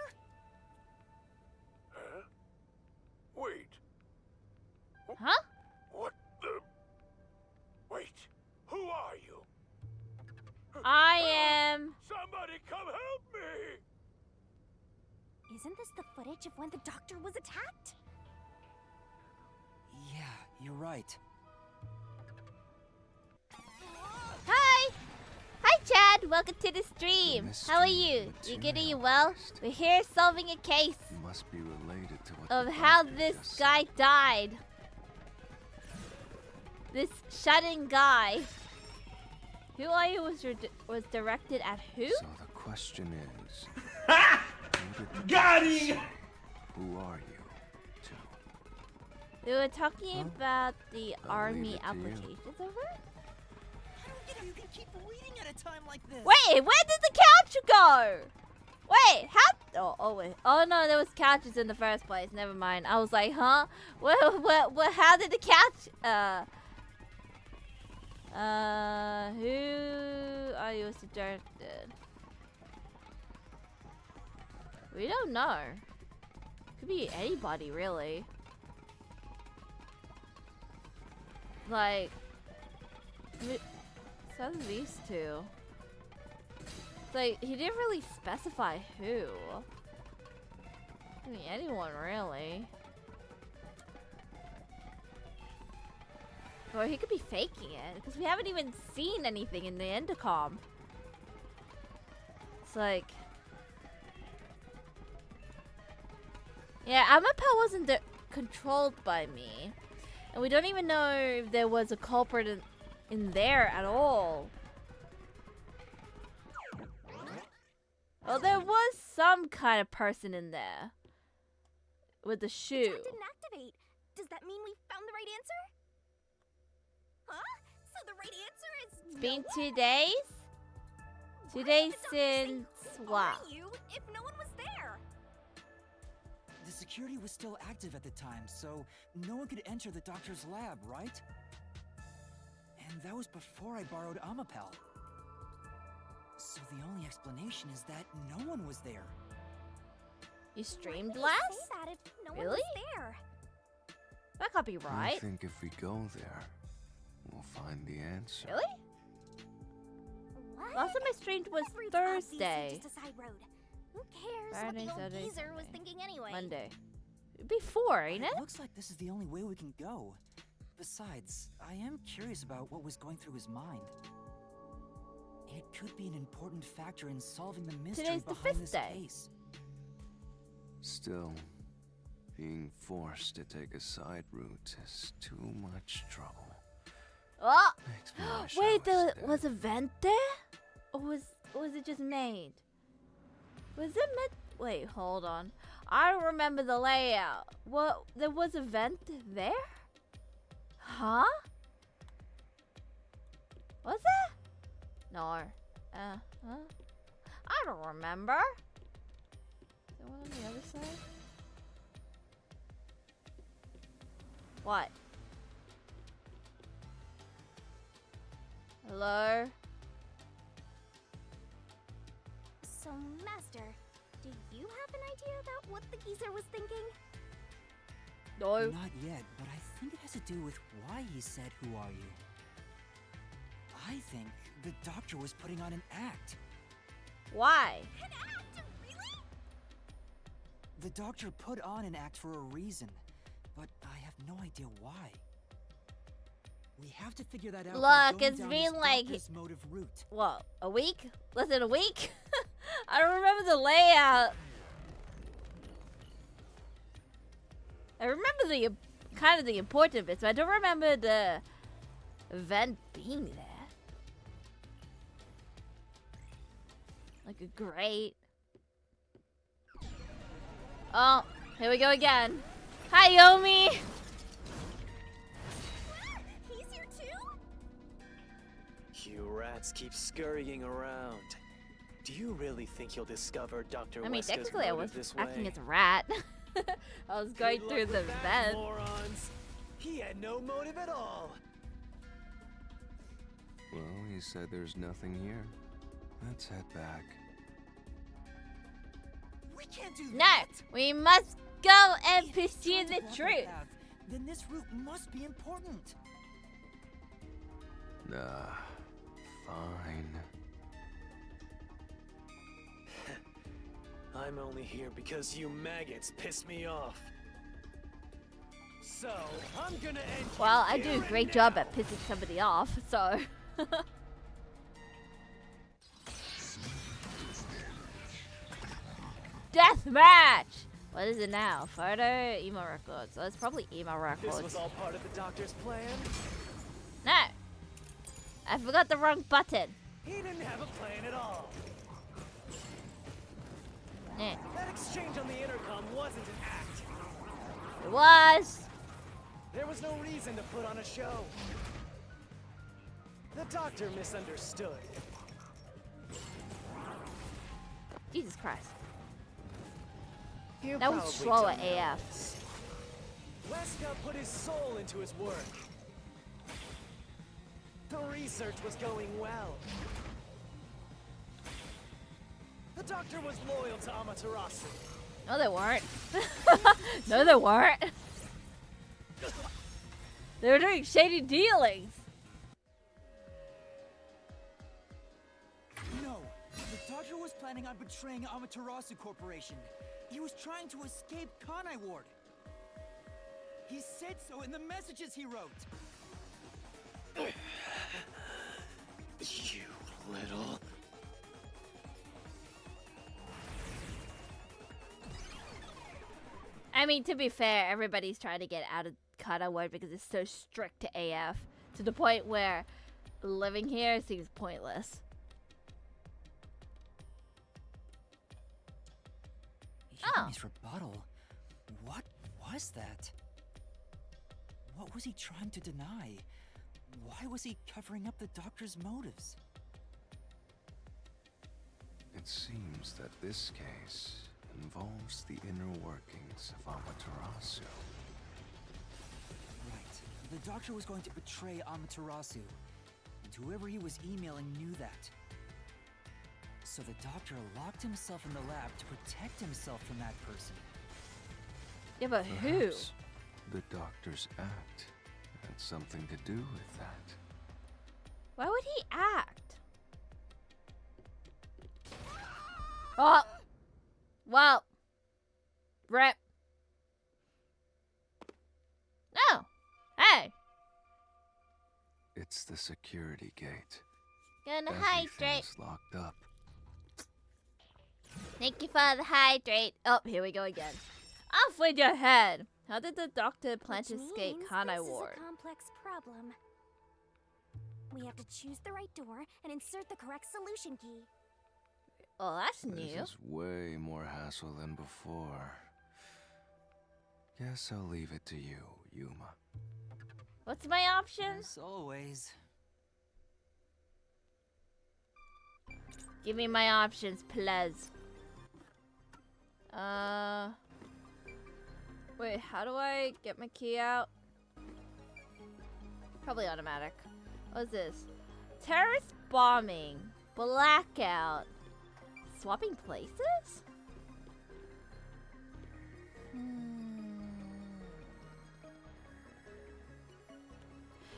Huh? Wait. huh? What the? Wait. Who are you? I am. Somebody come help me! Isn't this the footage of when the doctor was attacked? Yeah, you're right. Hi! Hi, Chad! Welcome to the stream! How are Mystery you? You good? Are you well? materialized. We're here solving a case Must be related to what of the how doctor this just guy said. died. This shut-in guy. Who Are You was directed at who? So the question is... who did the Got doctor him! say, Who are you? To? They were talking Huh? about the I'll army leave it to you. applications over? I don't get how you can keep reading at a time like this. Wait, where did the couch go? Wait, how? Oh, wait. Oh no, there was couches in the first place. Never mind. I was like, huh? How did the couch? Who are you suggested? We don't know. Could be anybody, really. Like, some of these two. Like, he didn't really specify who. I mean, anyone, really. Or he could be faking it, because we haven't even seen anything in the intercom. It's like... Yeah, Amapel wasn't controlled by me. And we don't even know if there was a culprit in there at all. Well, there was some kind of person in there. With the The shoe. chat didn't activate. Does that mean we found the right answer? Huh? So the right answer is It's been no 2 days? one? 2 Why days did the doctor say, since "Who what? are you?" if no one was there? The security was still active at the time, so no one could enter the doctor's lab, right? And that was before I borrowed Amapel. So the only explanation is that no one was there. You streamed Why would last? you say that if no one Really? was there? That can't be I right. think if we go there, we'll find the answer. Really? What? Last time I streamed was Labyrinth's obviously Thursday. just a side road. Who cares Saturday, what the Saturday, old geezer was Sunday. thinking anyway? Monday. Before, ain't it? It looks like this is the only way we can go. Besides, I am curious about what was going through his mind. It could be an important factor in solving the mystery Today's the behind 5th this day. case. Still, being forced to take a side route is too much trouble. Oh! Makes me wish I Wait, there dead. was a vent there? Or was it just made? Was it meant? Wait, hold on. I don't remember the layout. What? There was a vent there? Huh? Was it? No. Huh? I don't remember. Is there one on the other side? What? Hello? So, Master, do you have an idea about what the geezer was thinking? No. Not yet, but I think it has to do with why he said, "Who are you?" I think the doctor was putting on an act. Why? An act? Really? The doctor put on an act for a reason, but I have no idea why. We have to figure that out. by Look, going it's down been this like- doctor's motive route. What? A week? Less than a week? I don't remember the layout. I remember the kind of the important bits, but I don't remember the event being there. Like a great. Oh, here we go again. Hi, Yomi. He's here too? rats keep scurrying around. Do you really think you'll discover Dr. I mean, Weska's technically I was motive this acting way? as a rat. I was going Good through luck the with that, vent. morons. He had no motive at all. Well, you said there's nothing here. Let's head back. We can't do No, that! we must go and If it's pursue trying to the block our truth. path, then this route must be important. Nah, fine. I'm only here because you maggots piss me off. So, I'm gonna end you Well, I do here a great and job now. at pissing somebody off, so. Death match! What is it now? Photo, emo records. So it's probably emo This records. was all part of the doctor's plan? No! I forgot the wrong button. He didn't have a plan at all. Nah, That exchange on the intercom wasn't an act. it was. There was no reason to put on a show. The doctor misunderstood. Jesus Christ. You That was probably slow don't know AF. this. Weska put his soul into his work. The research was going well. The doctor was loyal to Amaterasu. No, they weren't. No, they weren't. They were doing shady dealings. No, the doctor was planning on betraying Amaterasu Corporation. He was trying to escape Kanai Ward. He said so in the messages he wrote. You little... I mean, to be fair, everybody's trying to get out of Kata Ward because it's so strict to AF. To the point where living here seems pointless. Oh. Yumi's rebuttal. What was that? What was he trying to deny? Why was he covering up the doctor's motives? It seems that this case involves the inner workings of Amaterasu. Right. The doctor was going to betray Amaterasu, and whoever he was emailing knew that. So the doctor locked himself in the lab to protect himself from that person. Yeah, but who? Perhaps the doctor's act had something to do with that. Why would he act? Oh! Well. Rip. No. Hey. It's the security gate. Gonna hydrate. Everything's locked up. Thank you for the hydrate. Oh, here we go again. Off with your head. How did the doctor plan to escape Kanai Ward? This is a complex problem. We have to choose the right door and insert the correct solution key. Oh, that's This new. is way more hassle than before. Guess I'll leave it to you, Yuma. What's my options? As always. Give me my options, please. Wait, how do I get my key out? Probably automatic. What's this? Terrorist bombing. Blackout. Swapping places?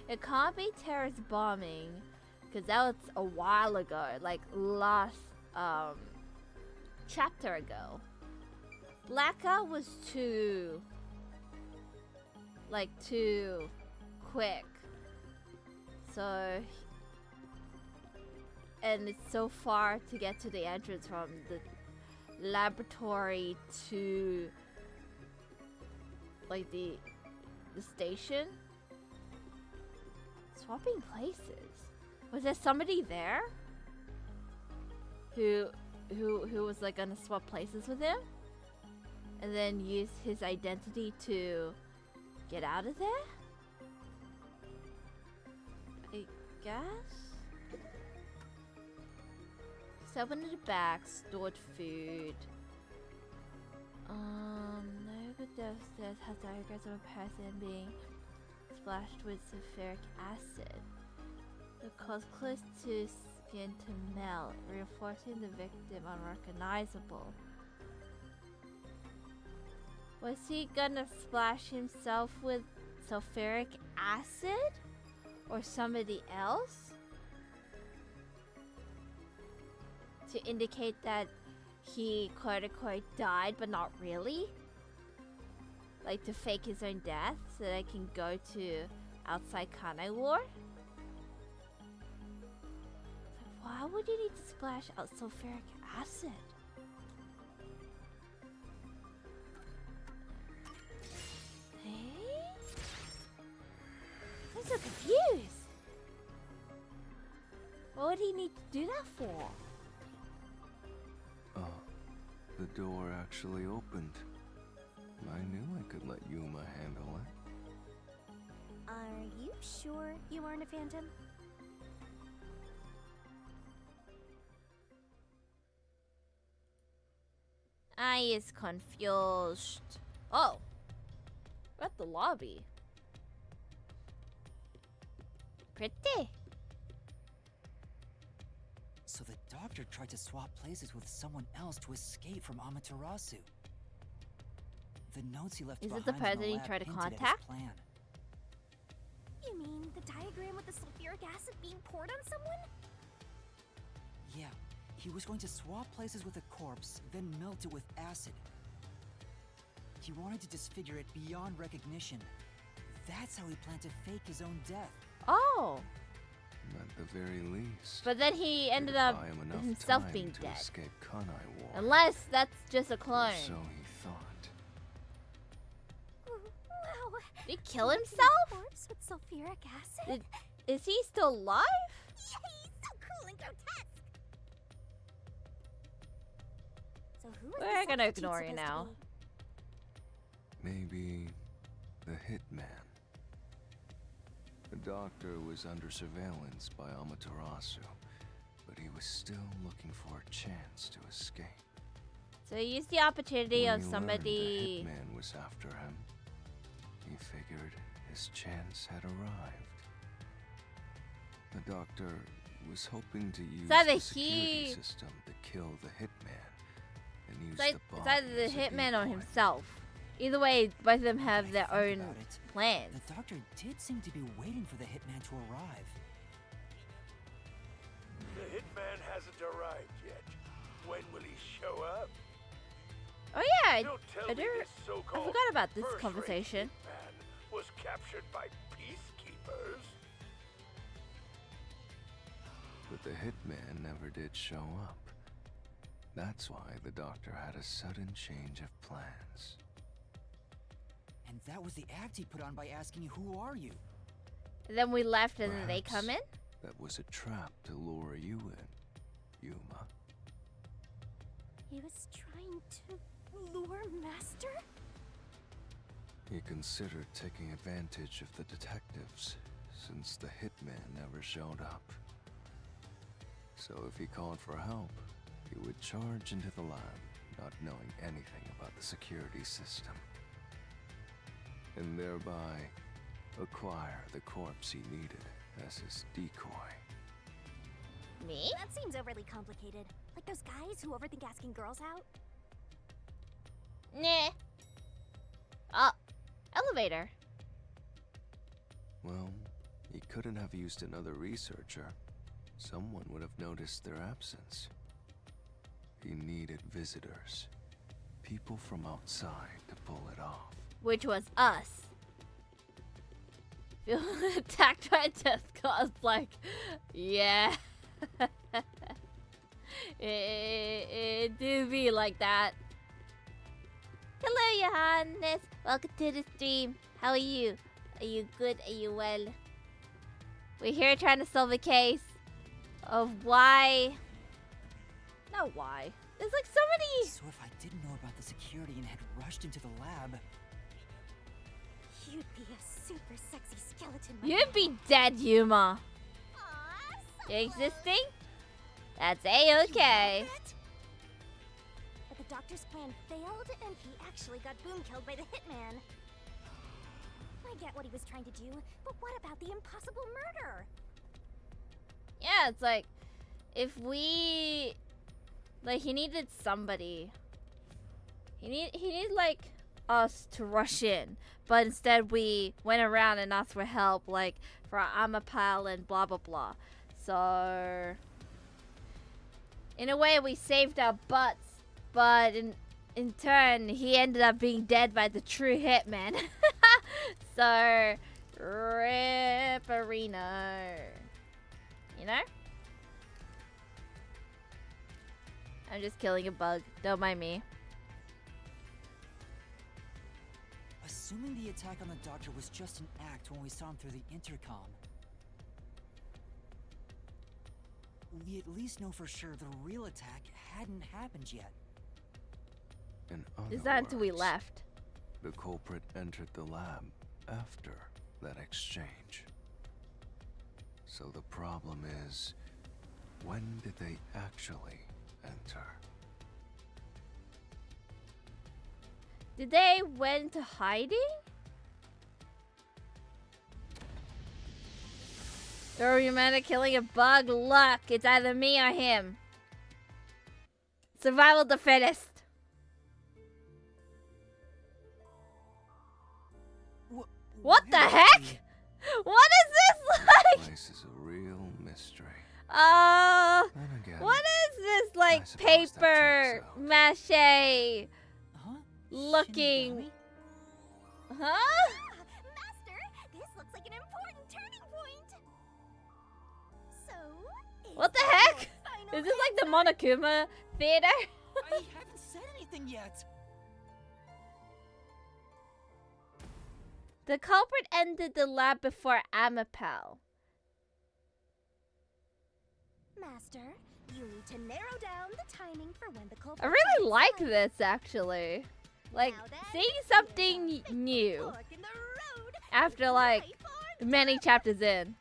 It can't be terrorist bombing because that was a while ago, like last chapter ago. Blackout was too quick. So, and it's so far to get to the entrance from the laboratory to like the station. Swapping places. Was there somebody there who was like gonna swap places with him and then use his identity to get out of there? I guess. So open the back, stored food. No good downstairs has diagrams of a person being splashed with sulfuric acid. It caused close to skin to melt, reinforcing the victim unrecognizable. Was he gonna splash himself with sulfuric acid? Or somebody else? To indicate that he quote-unquote died, but not really? Like to fake his own death so they can go to outside Kane War? Why would you need to splash out sulfuric acid? Hey? I'm so confused. What would he need to do that for? The door actually opened. I knew I could let Yuma handle it. Are you sure you aren't a phantom? I is confused. Oh. We're at the lobby. Pretty. So the doctor tried to swap places with someone else to escape from Amaterasu. The notes he left Is behind it the in person he lab tried to hinted at his contact? plan. You mean the diagram with the sulfuric acid being poured on someone? Yeah, he was going to swap places with a corpse, then melt it with acid. He wanted to disfigure it beyond recognition. That's how he planned to fake his own death. Oh. At the very least. But then he ended it'd up buy him enough himself time being to dead. escape Kanai War. Unless that's just a Or clone. so he thought. Wow. Did he kill Did himself? corpse with sulfuric acid? Is he still alive? Yay, so cool and grotesque. So who is We're the gonna substitute ignore you supposed to now. be? Maybe the hitman. The doctor was under surveillance by Amaterasu, but he was still looking for a chance to escape. So he used the opportunity When of he somebody. learned the hitman was after him, he figured his chance had arrived. The doctor was hoping to use either the security he- system to kill the hitman and use It's the it's body either the as a hitman or decoy. himself. Either way, both of them have When I their think own about it, plans. The doctor did seem to be waiting for the hitman to arrive. The hitman hasn't arrived yet. When will he show up? Oh yeah, Don't tell I me do- this so-called I forgot about this first-rate conversation. hitman was captured by peacekeepers. But the hitman never did show up. That's why the doctor had a sudden change of plans. And that was the act he put on by asking you, "Who are you?" And then we left and then they Perhaps come in. That was a trap to lure you in, Yuma. He was trying to lure Master? He considered taking advantage of the detectives, since the hitman never showed up. So if he called for help, he would charge into the lab, not knowing anything about the security system. And thereby, acquire the corpse he needed as his decoy. Me? That seems overly complicated. Like those guys who overthink asking girls out. Nah. Oh, elevator. Well, he couldn't have used another researcher. Someone would have noticed their absence. He needed visitors. People from outside to pull it off. Which was us. Feel attacked by a death cause like, yeah. it do be like that. Hello, Johannes. Welcome to the stream. How are you? Are you good? Are you well? We're here trying to solve a case of why. Not why. There's like so many. So if I didn't know about the security and had rushed into the lab, You'd be a super sexy skeleton. You'd be dead, Yuma. Aw, so You existing? That's A-okay. But the doctor's plan failed, and he actually got boom killed by the hitman. I get what he was trying to do, but what about the impossible murder? Yeah, it's like, if we... Like, he needed somebody. He needed, like, us to rush in. But instead we went around and asked for help, like, for Amapal and blah blah blah. So... in a way, we saved our butts. But in turn, he ended up being dead by the true hitman. So, Ripperino. You know? I'm just killing a bug. Don't mind me. Assuming the attack on the doctor was just an act when we saw him through the intercom, we at least know for sure the real attack hadn't happened yet. In other It's not until we words, left. the culprit entered the lab after that exchange. So the problem is, when did they actually enter? Did they went into hiding? Or you meant to killing a bug? Luck. It's either me or him. Survival of the fittest. What the heck? What is this like? Place is a real mystery. Then again, What is this I like suppose that paper checks out. mache Huh? looking? Shinigami? Huh? Master, this looks like an important turning point. So, What the that heck? your final Is this like the answer? Monokuma theater? I haven't said anything yet. The culprit entered the lab before Amapel. Master, you need to narrow down the timing for when the culprit. I really takes like flight. this actually. Like Now then, seeing here's something a big new fork in the road. after It's like life or many chapters in.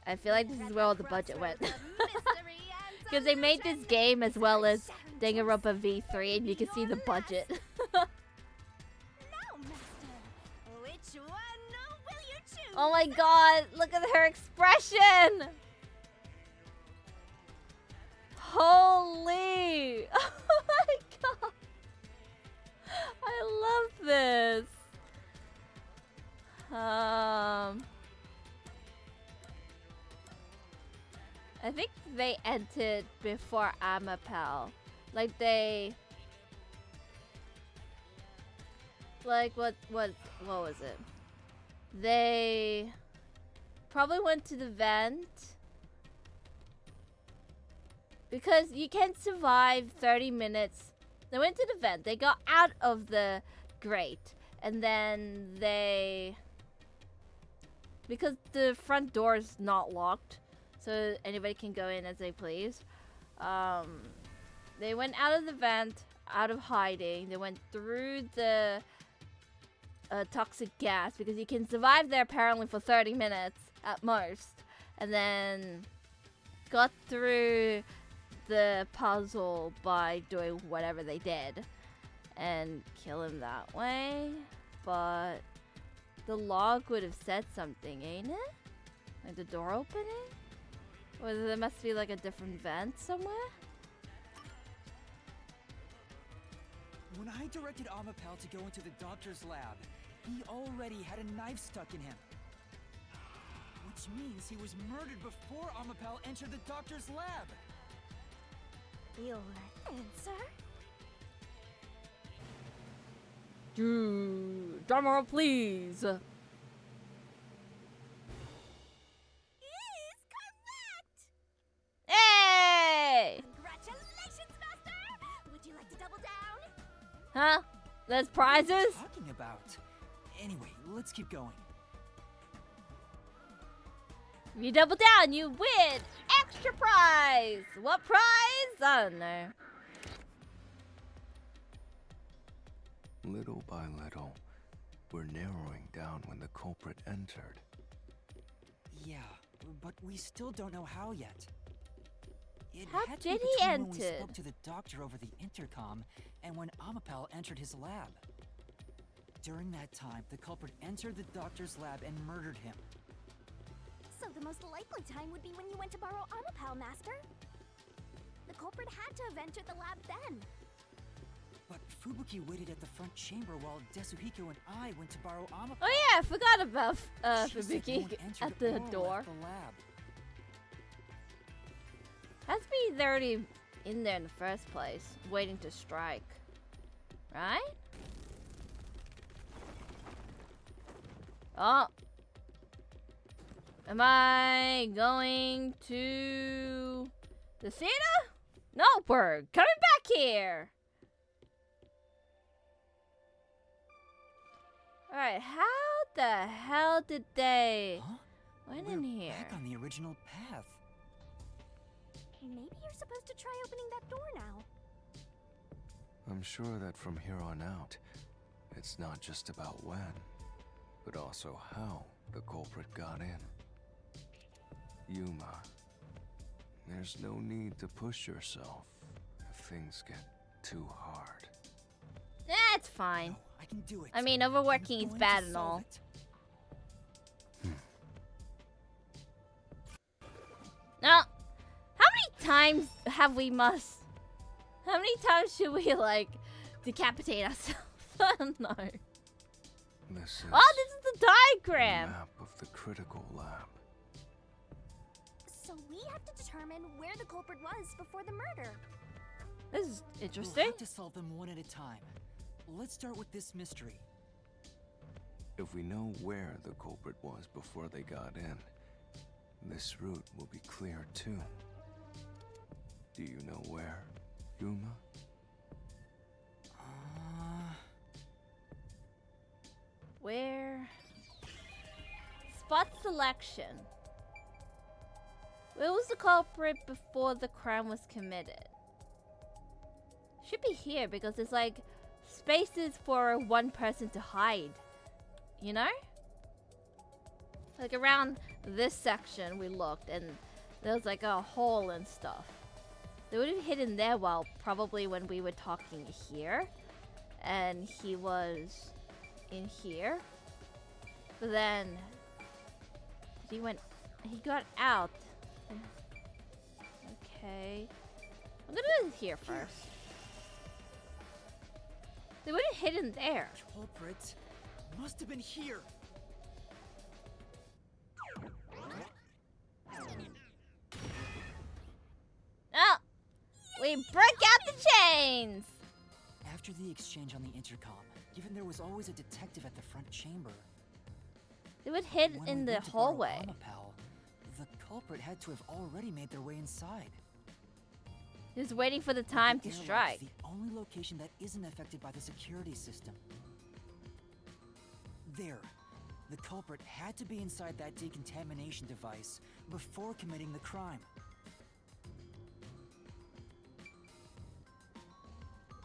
I feel like this is death where all at the budget went. crossroads of mystery and Because they made this solution. game as well as Sharon Jones. Danganronpa V3 and you can see the budget. Now, Master, which one will you choose? Oh my god, look at her expression! Holy! Oh my god! I love this. I think they entered before Amapel. Like they... Like what was it? They probably went to the vent. Because you can't survive 30 minutes. They went to the vent. They got out of the grate. And then they... Because the front door is not locked. So anybody can go in as they please. They went out of the vent. Out of hiding. They went through the... toxic gas. Because you can survive there apparently for 30 minutes. At most. And then... Got through... the puzzle by doing whatever they did and kill him that way, but the log would have said something, ain't it? Like the door opening? Or there must be like a different vent somewhere? When I directed Amapel to go into the doctor's lab, he already had a knife stuck in him. Which means he was murdered before Amapel entered the doctor's lab. Your answer? Drumroll please! Is correct! Hey! Congratulations, Master! Would you like to double down? Huh? There's What are you prizes? talking about? Anyway, let's keep going. If you double down, you win! Extra prize! What prize? I don't know. little by little, we're narrowing down when the culprit entered. Yeah, but we still don't know how yet. It How had to be did he between when we enter? spoke to the doctor over the intercom and when Amapel entered his lab. During that time, the culprit entered the doctor's lab and murdered him. So the most likely time would be when you went to borrow Amapel, Master. The culprit had to have entered the lab then. But Fubuki waited at the front chamber while Desuhiko and I went to borrow Amapel. Oh yeah, I forgot about She said no Fubuki one entered at the or door. left the lab. Has to be already in there in the first place, waiting to strike. Right? Oh. Am I going to the theater? No, we're coming back here. Alright, how the hell did they Huh? went We're in here? back on the original path. Maybe you're supposed to try opening that door now. I'm sure that from here on out, it's not just about when, but also how the culprit got in. Yuma, there's no need to push yourself if things get too hard. That's fine. No, I can do it. I mean, I'm overworking is going bad to and solve all. it. Now, how many times have we must? How many times should we like decapitate ourselves? I don't know. This is Oh, this is the the diagram. map of the critical lab. So we have to determine where the culprit was before the murder. This is We'll interesting. have to solve them one at a time. Let's start with this mystery. If we know where the culprit was before they got in, this route will be clear too. Do you know where, Yuma? Where? Spot selection. Where was the culprit before the crime was committed? Should be here because it's like spaces for one person to hide. You know? Like around this section we looked and there was like a hole and stuff. They would have hidden there while probably when we were talking here. And he was in here. But then he got out. Okay. I'm gonna do it here first. They would have hidden there. Culprit must have been here. Oh! We break out the chains! After the exchange on the intercom, given there was always a detective at the front chamber, They would hid when in we the went to borrow hallway. Amapel, the culprit had to have already made their way inside. He was waiting for the time to The airlock's strike. the only location that isn't affected by the security system. There. The culprit had to be inside that decontamination device before committing the crime.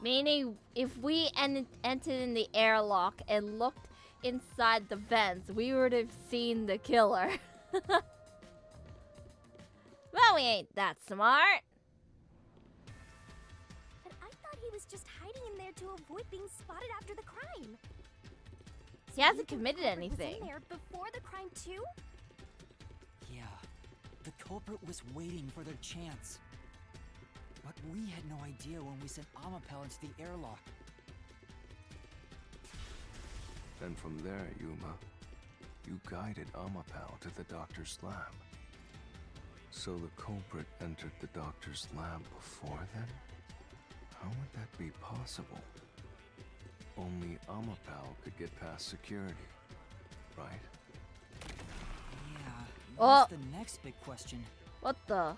Meaning, if we entered in the airlock and looked inside the vents, we would have seen the killer. Well, we ain't that smart. But I thought he was just hiding in there to avoid being spotted after the crime. He hasn't You think committed the culprit was anything. in there before the crime too? Yeah, the culprit was waiting for their chance. But we had no idea when we sent Amapel into the airlock. And from there, Yuma, you guided Amapel to the doctor's lab. So the culprit entered the doctor's lab before then? How would that be possible? Only Amapel could get past security, right? Yeah, Oh. that's the next big question. What the?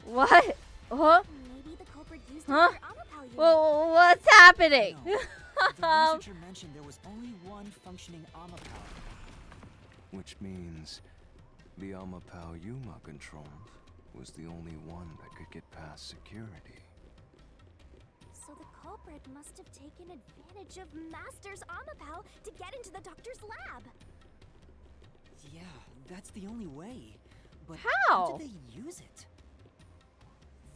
What? Huh? Maybe the culprit used Huh? it for Amapel unit. Well, what's happening? No, the researcher mentioned there was only one functioning Amapel. Which means the Amapel Yuma controlled was the only one that could get past security. So the culprit must have taken advantage of Master's Amapel to get into the doctor's lab. Yeah, that's the only way. But How? how did they use it?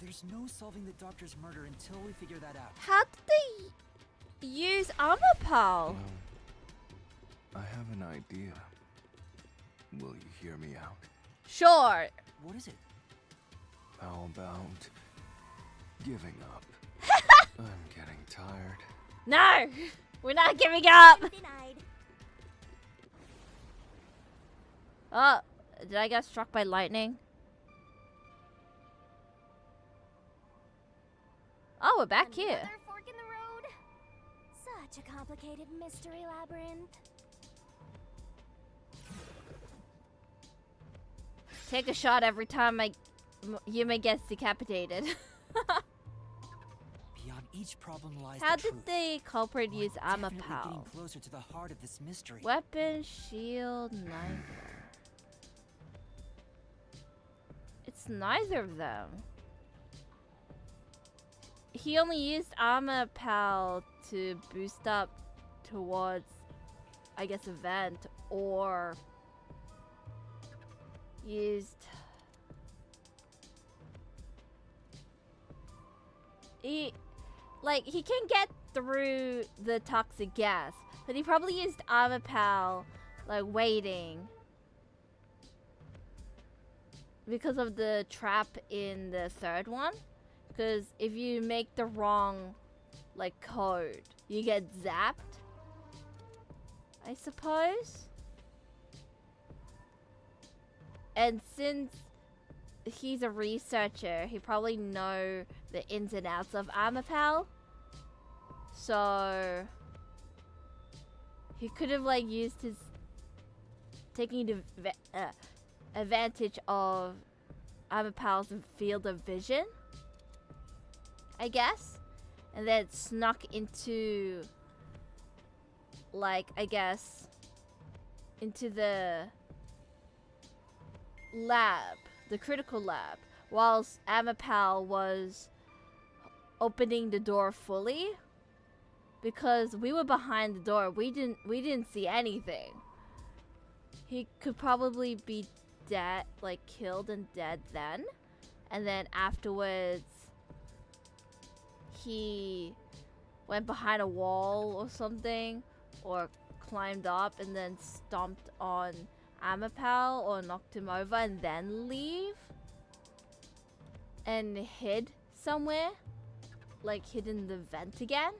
There's no solving the doctor's murder until we figure that out. How did they use armor pal? Well, I have an idea. Will you hear me out? Sure. What is it? How about giving up? I'm getting tired. No, we're not giving up. Denied. Oh, did I get struck by lightning? Oh, we're back here. Another fork in the road. Such a complicated mystery labyrinth. Take a shot every time Yuma gets decapitated. Beyond each problem lies How the did truth. the culprit use We're armor definitely pal? getting closer to the heart of this mystery. Weapon, shield, neither. It's neither of them. He only used armor pal to boost up towards, I guess, a vent, or used. He can get through the toxic gas, but he probably used armor pal, like waiting, because of the trap in the third one. Because if you make the wrong, like, code, you get zapped, I suppose. And since he's a researcher, he probably know the ins and outs of armor pal. So he could have like used his taking advantage of armor pal's field of vision, I guess, and then snuck into, like, I guess, into the lab, the critical lab, whilst Amapal was opening the door fully, because we were behind the door. We didn't see anything. He could probably be dead, like killed and dead then, and then afterwards he went behind a wall or something, or climbed up and then stomped on Amapal or knocked him over and then leave and hid somewhere, like hid in the vent again.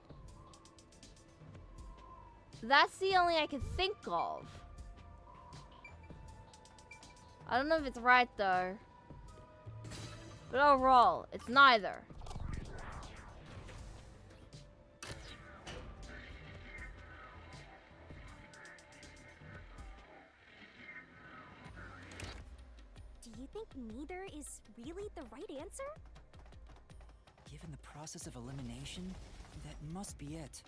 That's the only I can think of. I don't know if it's right though, but overall it's neither. Do you think neither is really the right answer? Given the process of elimination, that must be it.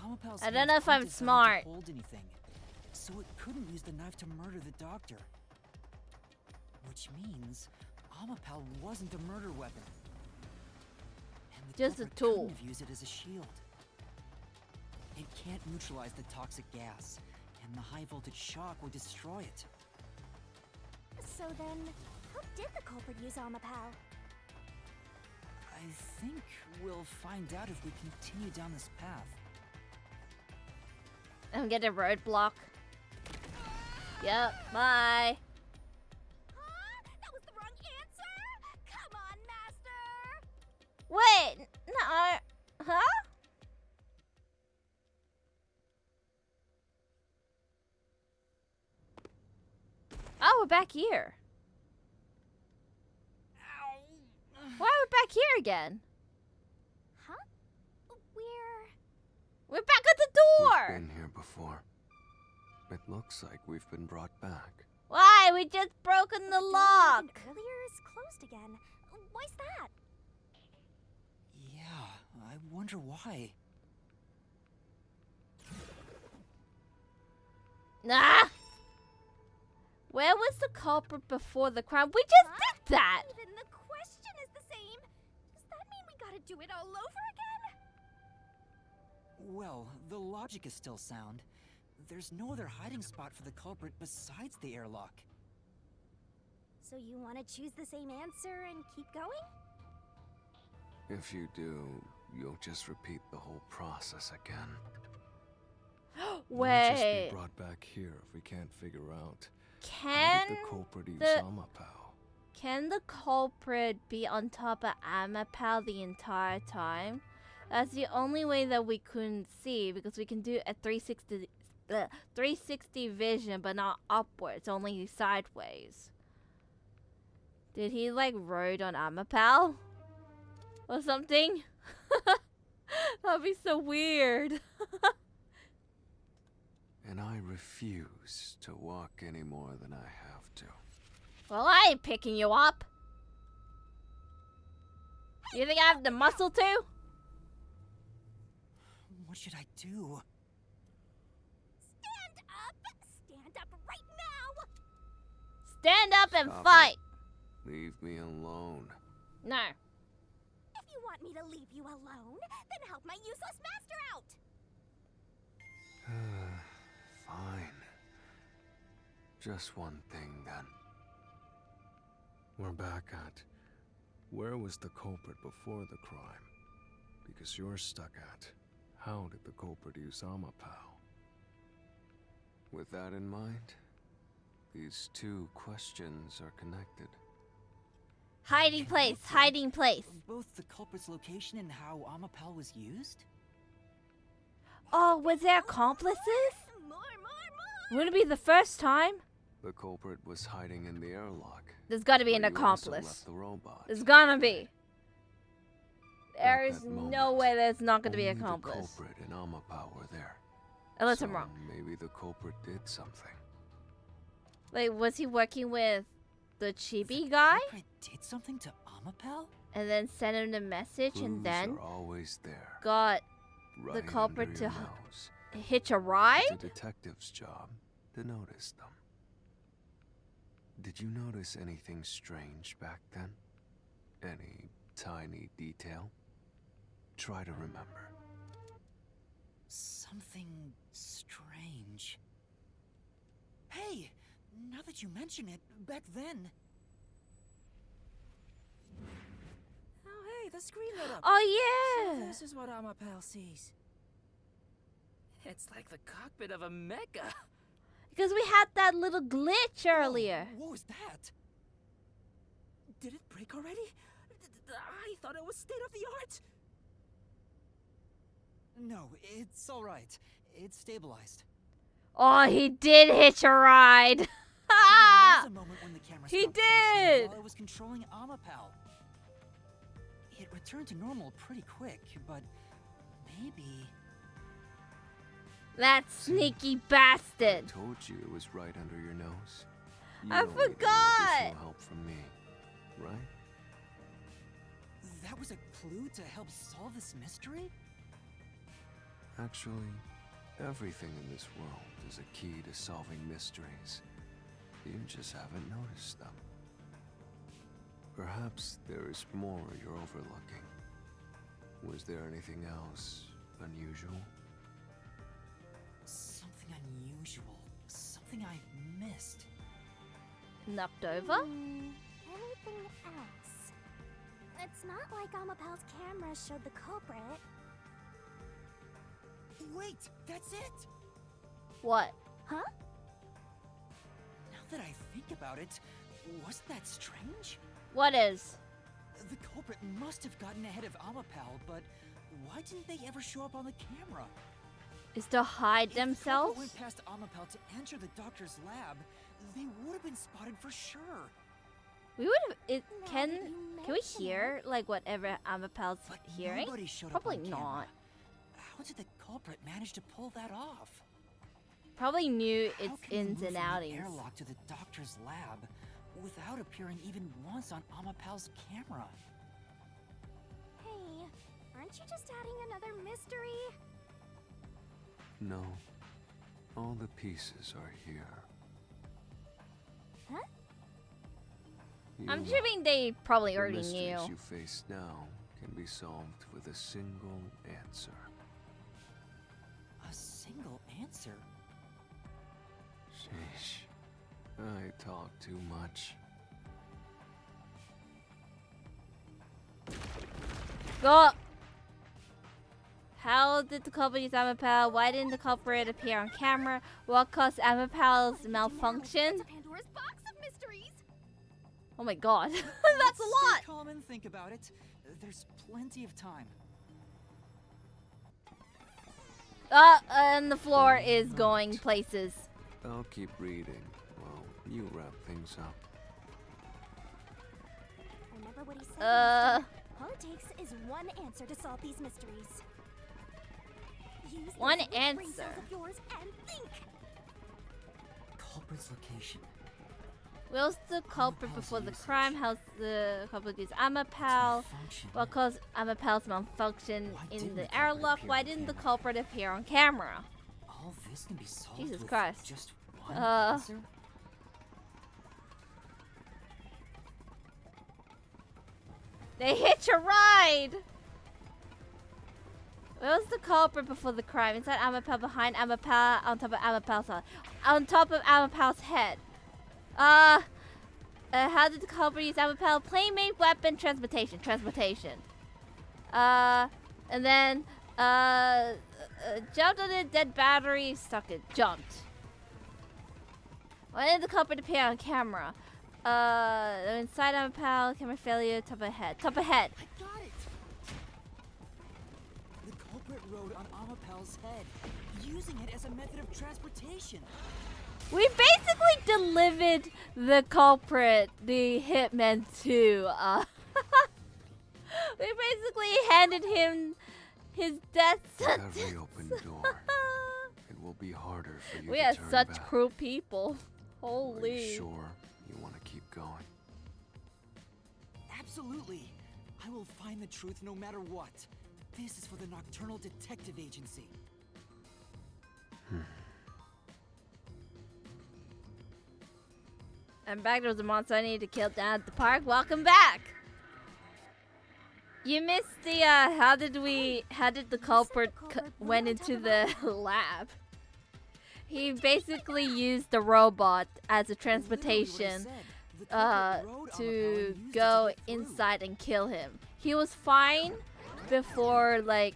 Amapal's I don't know hands if aren't I'm designed to smart. hold anything, so it couldn't use the knife to murder the doctor. Which means Amapal wasn't a murder weapon. And the Just a culprit tool. couldn't have used it as a shield. It can't neutralize the toxic gas, and the high voltage shock would destroy it. So then, how did the culprit use Amapal? I think we'll find out if we continue down this path. I'm getting a roadblock. Yep, bye. Huh? That was the wrong answer? Come on, Master! Wait, no, huh? Oh, we're back here. Why are we back here again? Huh? We're back at the We've door. been here before. It looks like we've been brought back. Why? We just broken the lock. Earlier is closed again. Why's that? Yeah, I wonder why. Nah. Where was the culprit before the crime? We just did that. Even the question is the same. Does that mean we gotta do it all over again? Well, the logic is still sound. There's no other hiding spot for the culprit besides the airlock. So you want to choose the same answer and keep going? If you do, you'll just repeat the whole process again. We'll just Wait. be brought back here if we can't figure out how Can did the culprit use the- Amapao. Can the culprit be on top of Amapao the entire time? That's the only way that we couldn't see, because we can do a 360 vision, but not upwards, only sideways. Did he like rode on Amapao or something? That'd be so weird. And I refuse to walk any more than I have to. Well, I ain't picking you up. You think I have the muscle to? What should I do? Stand up! Stand up right now! Stand up and Stop it. fight. Leave me alone. No. If you want me to leave you alone, then help my useless master out! Fine. Just one thing then. We're back at where was the culprit before the crime? Because you're stuck at how did the culprit use Amapao? With that in mind, these two questions are connected. Hiding place, hiding place. Both the culprit's location and how Amapao was used? Oh, was there accomplices? More! Wouldn't it be the first time? The culprit was hiding in the airlock. There's gotta be an where you also accomplice. left the robot. There's gonna be. There At is that no moment, way there's not gonna be only an accomplice. The culprit and Amapao were there. Unless So I'm wrong. Maybe the culprit did something. Like, was he working with the chibi guy? Culprit did something to Amapao? And then sent him the message Clues and then are always there. got Right culprit under to your nose. hitch a It's ride? a detective's job to notice them. Did you notice anything strange back then? Any tiny detail? Try to remember. Something strange. Hey! Now that you mention it, back then... Oh, hey, the screen lit up. Oh So yeah! this is what Amapao sees. It's like the cockpit of a mecha. Because we had that little glitch earlier. What was that? Did it break already? I thought it was state of the art. No, it's alright. It's stabilized. Oh, he did hitch a ride. There Ah! was a moment when the camera He stopped functioning did! while I was controlling Amapao. It returned to normal pretty quick, but maybe... That sneaky I bastard. told you it was right under your nose. You I don't need any forgot! additional help from me, right? That was a clue to help solve this mystery? Actually, everything in this world is a key to solving mysteries. You just haven't noticed them. Perhaps there is more you're overlooking. Was there anything else unusual? Something unusual. Something I missed. Knocked over? Anything else? It's not like Amapao's camera showed the culprit. Wait, that's it! What? Huh? Now that I think about it, wasn't that strange? What is? The culprit must have gotten ahead of Amapao, but why didn't they ever show up on the camera? Is to hide If the culprit themselves? went past Amapao to enter the doctor's lab, they would have been spotted for sure. We would have. It Now can. that you Can we mention hear like whatever Amapal's But hearing? nobody showed Probably up on not. camera. How did the culprit manage to pull that off? Probably knew How its can you ins move and from the outings. airlock to the doctor's lab without appearing even once on Amapal's camera? Hey, aren't you just adding another mystery? No. All the pieces are here. Huh? I'm You- assuming they probably the already mysteries knew. you face now can be solved with a single answer. A single answer? Sheesh. I talk too much. Go! How did the culprit use Amapel? Why didn't the culprit appear on camera? What caused Amapel's malfunction? It's a Pandora's box of mysteries. Oh my god. That's Let's a stay lot! calm and think about it. There's plenty of time. And the floor is going places. I'll keep reading while you wrap things up. Remember what he said, Master? All it takes is one answer to solve these mysteries. Use those One little brain answer. cells of yours and think. Culprit's location. Will's the culprit before the crime. How's the culprit use Amapel? Function. What caused Amapel's malfunction Why in didn't the the culprit airlock? appear Why on didn't the camera? culprit appear on camera? All this can be solved Jesus with Christ. just one Uh. answer? They hitch a ride! Where was the culprit before the crime? Inside Amapel, behind Amapel, on top of Amapel's head. On top of Amapel's head. How did the culprit use Amapel? Playmate, weapon, transportation. Transportation. And then, jumped on a dead battery, stuck it, jumped. Why did the culprit appear on camera? Inside Amapel, camera failure, top of head. Top of head. I got it! The culprit rode on Amapel's head, using it as a method of transportation. We basically delivered the culprit, the hitman, to, we basically handed him his death With sentence. every open door, it will be harder for you We to are turn such back. cruel people. Are Holy. you sure you want to keep going? Absolutely. I will find the truth no matter what. This is for the Nocturnal Detective Agency. I'm back. There was a monster I needed to kill down at the park. Welcome back. You missed the, how did the culprit went into the lab? He basically used the robot as a transportation to go inside and kill him. He was fine before, like,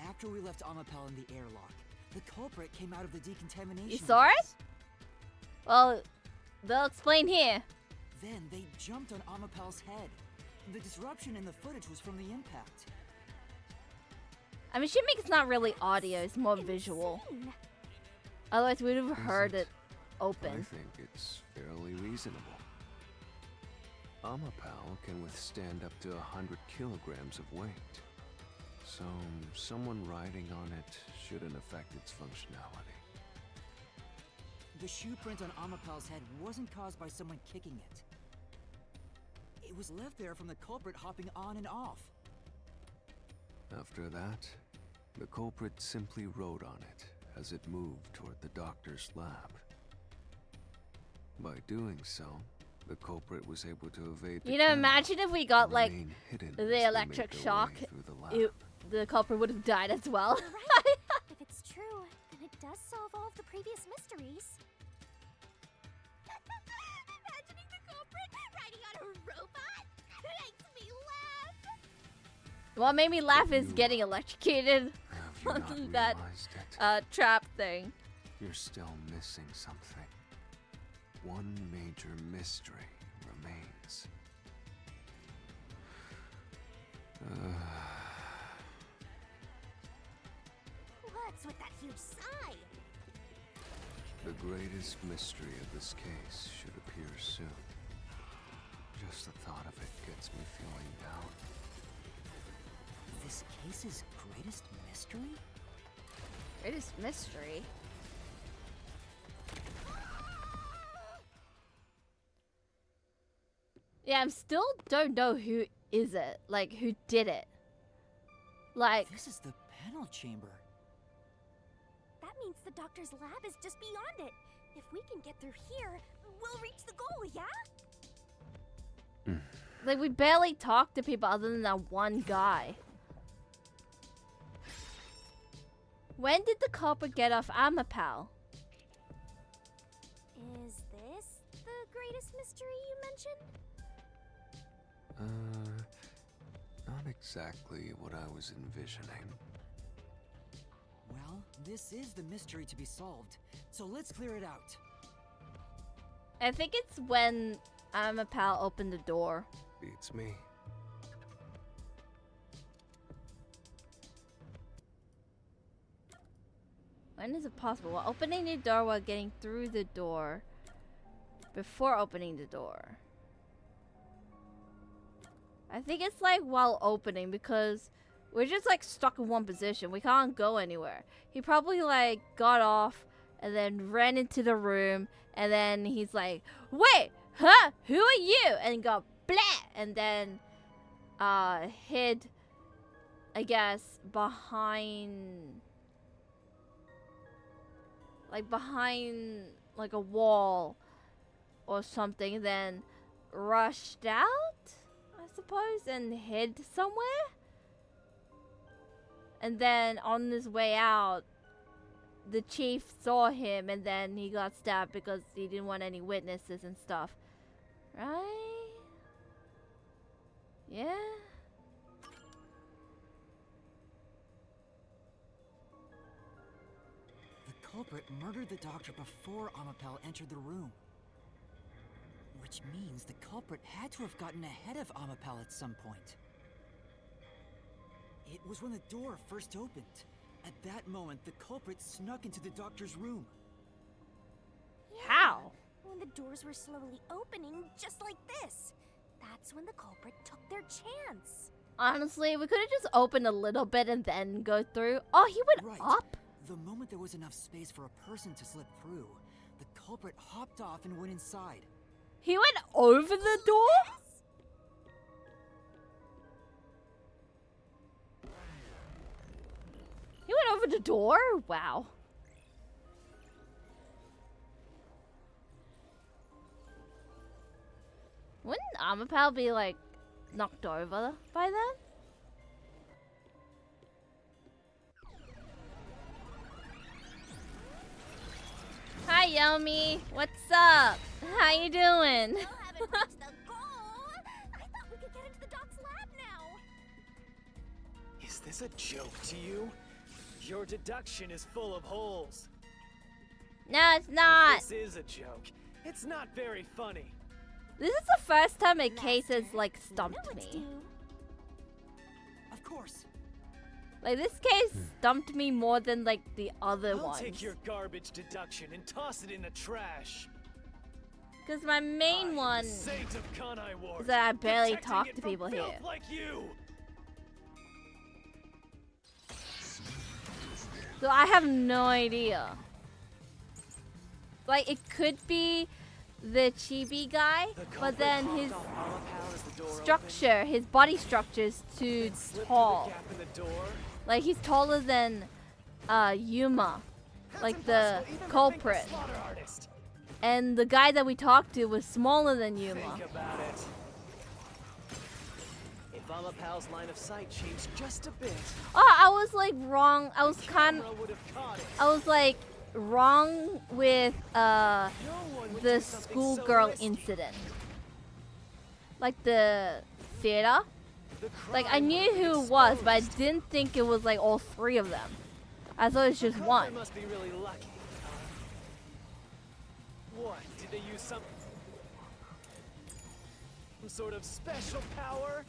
After we left Amapel in the airlock, the culprit came out of the decontamination. you saw it? device. Well, they'll explain here. Then they jumped on Amapel's head. The disruption in the footage was from the impact. I'm assuming it's not really audio, it's more visual. Insane. Otherwise, we'd have heard it? it open. I think it's fairly reasonable. Amapel can withstand up to 100 kilograms of weight. So, someone riding on it shouldn't affect its functionality. The shoe print on Amapel's head wasn't caused by someone kicking it. It was left there from the culprit hopping on and off. After that, the culprit simply rode on it as it moved toward the doctor's lab. By doing so, the culprit was able to evade the You know, camera imagine if we got, and like, remain hidden as the they electric made their shock. way through the lab. The culprit would have died as well. You're right. If it's true, then it does solve all of the previous mysteries. Imagining the culprit riding on a robot makes me laugh. What made me laugh is You- getting electrocuted Have you not on that realized it? trap thing. You're still missing something. One major mystery remains. What's with that huge sigh? The greatest mystery of this case should appear soon. Just the thought of it gets me feeling down. This case's greatest mystery? Greatest mystery. Yeah, I'm still don't know who is it. Like, who did it. Like, This is the panel chamber. That means the doctor's lab is just beyond it. If we can get through here, we'll reach the goal, yeah? like we barely talked to people other than that one guy. When did the culprit get off Amapel? Is this the greatest mystery you mentioned? Not exactly what I was envisioning. Well, this is the mystery to be solved, so let's clear it out. I think it's when Amapal opened the door. Beats me. When is it possible? While opening the door, while getting through the door. Before opening the door. I think it's like while opening because we're just like stuck in one position. We can't go anywhere. He probably like got off and then ran into the room and then he's like, wait, huh? Who are you? And got blah and then hid, I guess, behind like a wall or something, then rushed out, I suppose, and hid somewhere. And then on his way out, the chief saw him and then he got stabbed because he didn't want any witnesses and stuff. Right? Yeah? The culprit murdered the doctor before Amapel entered the room. Which means the culprit had to have gotten ahead of Amapel at some point. It was when the door first opened. At that moment, the culprit snuck into the doctor's room. How? When the doors were slowly opening, just like this. That's when the culprit took their chance. Honestly, we could have just opened a little bit and then go through. Oh, he went Right. up? The moment there was enough space for a person to slip through, the culprit hopped off and went inside. He went over the door? He went over the door? Wow. Wouldn't Amapal be like knocked over by then? Hi Yomi, what's up? How you doing? Still haven't reached the goal. I thought we could get into the doc's lab now. Is this a joke to you? Your deduction is full of holes. No, it's not. This is a joke. It's not very funny. This is the first time a case has like You know stumped what to me. do. Of course. Like this case stumped me more than like the other I'll ones. take your garbage deduction and toss it in the trash. Because my main one Saint of Kanai Wars, is that I barely protecting talk it to from people filth here. like you. So I have no idea. Like it could be the chibi guy, The but culprit then hopped his off Amapal as the door structure, his body structure is too opened, slipped through the tall. gap in the door. Like he's taller than Yuma, That's like the impossible, even to culprit. think the slaughter artist. And the guy that we talked to was smaller than Yuma. Think about it. If Amapal's line of sight changed just a bit, Oh, I was like wrong. I was camera would have caught it. I was like wrong with No one would the do something so schoolgirl risky. incident. Like the theater. The Like I crime knew would be who it was, but I exposed. didn't think it was like all three of them. I thought it was just The one. culprit must be really lucky. What? Did they use some sort of special power?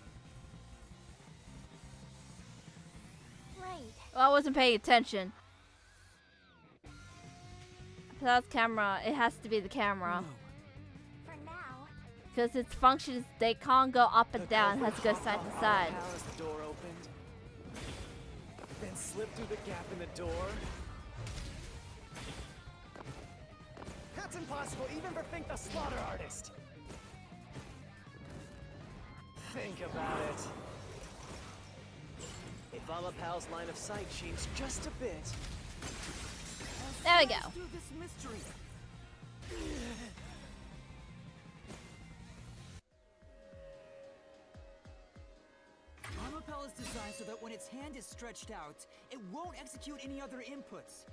Right. Well, I wasn't paying attention. That's camera. It has to be the camera. No. For now. Because its function is they can't go up and The down. It has culprit to go hopped side off to side. Amapal as the door opened, then slipped through the gap in the door. That's impossible, even for Think the Slaughter Artist. Think about it. If Amapal's line of sight changed just a bit, There we go. Let's do this mystery. Amapel is designed so that when its hand is stretched out, it won't execute any other inputs.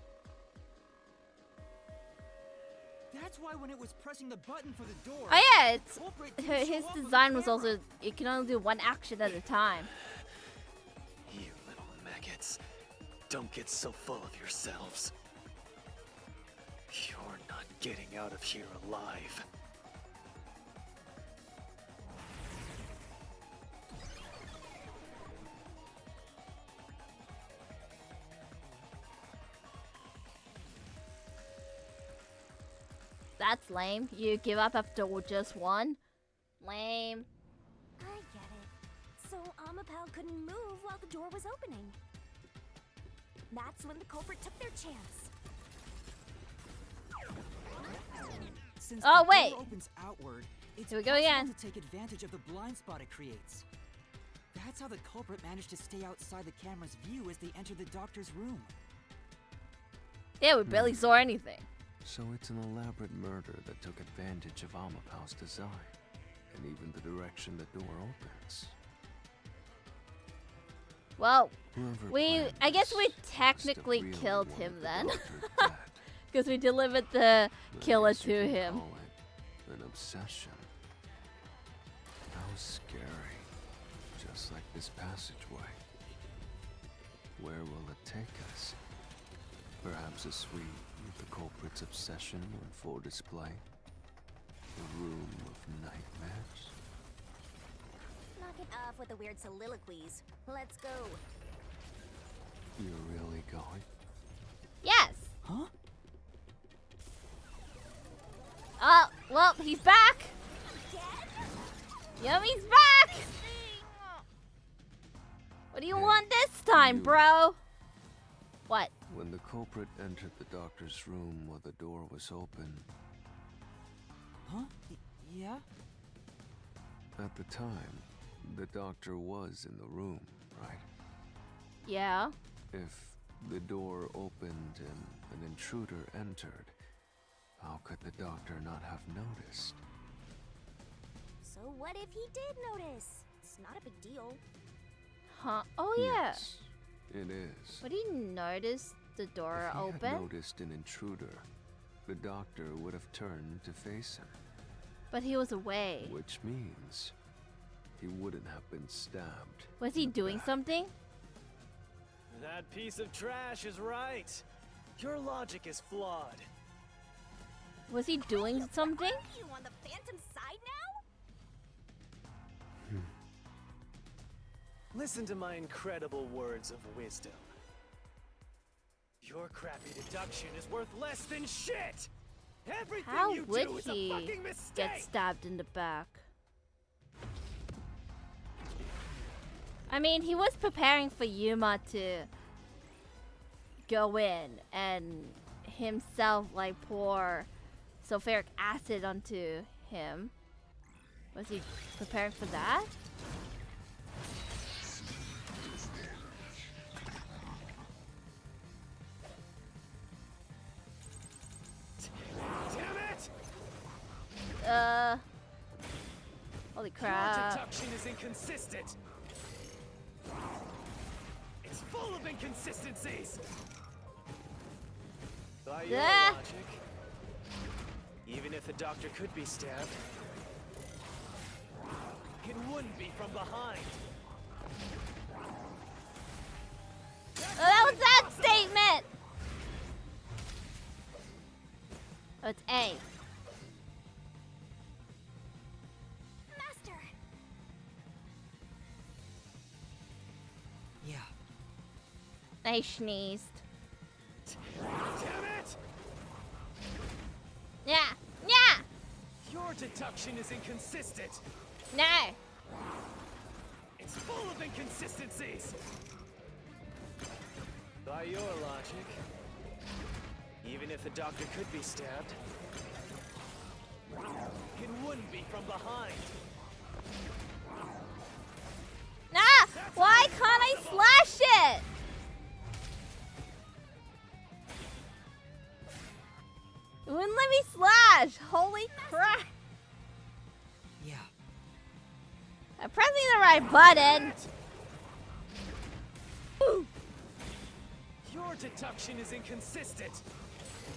That's why when it was pressing the button for the door, Oh yeah, the it's culprit didn't his show up on the design was camera. also you can only do one action at a time. Don't get so full of yourselves. You're not getting out of here alive. That's lame. You give up after just one? Lame. I get it. So Amapel couldn't move while the door was opening. That's when the culprit took their chance. Since Oh, the wait. door opens outward, it's Here we go possible again. to take advantage of the blind spot it creates. That's how the culprit managed to stay outside the camera's view as they entered the doctor's room. Yeah, we barely saw anything. So it's an elaborate murder that took advantage of Amapau's design, and even the direction the door opens. Well, Whoever I guess planned we this technically must have killed really him wanted then. the doctor dead. Because we delivered the But I killer guess you to can him. call it an obsession. How scary. Just like this passageway. Where will it take us? Perhaps a suite with the culprit's obsession on full display? The room of nightmares? Knock it off with the weird soliloquies. Let's go. You're really going? Yes. Huh? Oh, well, he's back. Yummy's back. What do you want this time, bro? What? When the culprit entered the doctor's room while the door was open, Huh? Yeah? at the time, the doctor was in the room, right? Yeah. If the door opened and an intruder entered, how could the doctor not have noticed? So what if he did notice? It's not a big deal. Huh? Oh, yeah. Yes, it is. What do you notice? The door If he open? had noticed an intruder, the doctor would have turned to face him, But he was away. which means he wouldn't have been stabbed. Was he in the doing back. something? That piece of trash is right. Your logic is flawed. Was he doing something? Are you on the Phantom side now? Listen to my incredible words of wisdom. Your crappy deduction is worth less than shit! Everything How you would do is a he fucking mistake! get stabbed in the back? I mean, he was preparing for Yuma to go in and himself like pour sulfuric acid onto him. Was he preparing for that? Damn it! Holy Your crap. deduction is inconsistent. It's full of inconsistencies. By your Ah. logic, even if the doctor could be stabbed, it wouldn't be from behind. Oh, that was that statement! Oh, it's A. Master! Yeah. I sneezed. Damn it! Yeah! Yeah! Your deduction is inconsistent. No! It's full of inconsistencies. By your logic, even if the doctor could be stabbed, it wouldn't be from behind. Ah! Why can't I slash it? It wouldn't let me slash! Holy crap! Yeah. I'm pressing the right button! Ooh. Your deduction is inconsistent.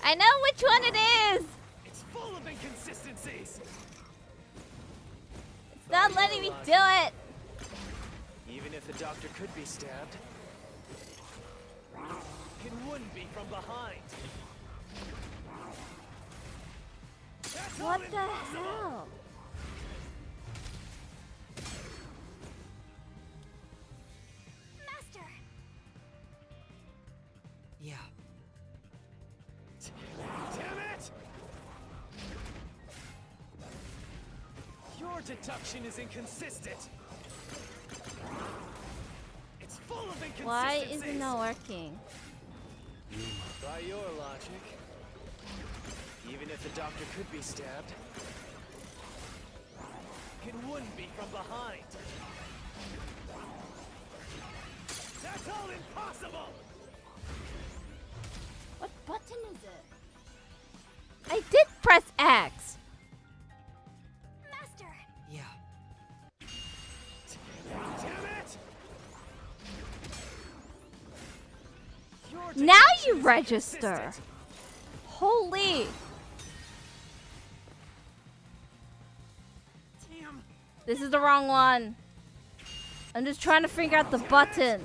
I know which one it is! It's full of inconsistencies. It's not letting me do it! Even if the doctor could be stabbed, It wouldn't be from behind. That's all What the impossible. hell? Master! Yeah. Damn it! Your deduction is inconsistent. It's full of inconsistencies. Why is it not working? By your logic, even if the doctor could be stabbed, it wouldn't be from behind. That's all impossible! What button is it? I did press X. Master! Yeah. Damn it! Your Now deduction you is register. inconsistent. Holy. Damn. This is the wrong one. I'm just trying to figure out the button.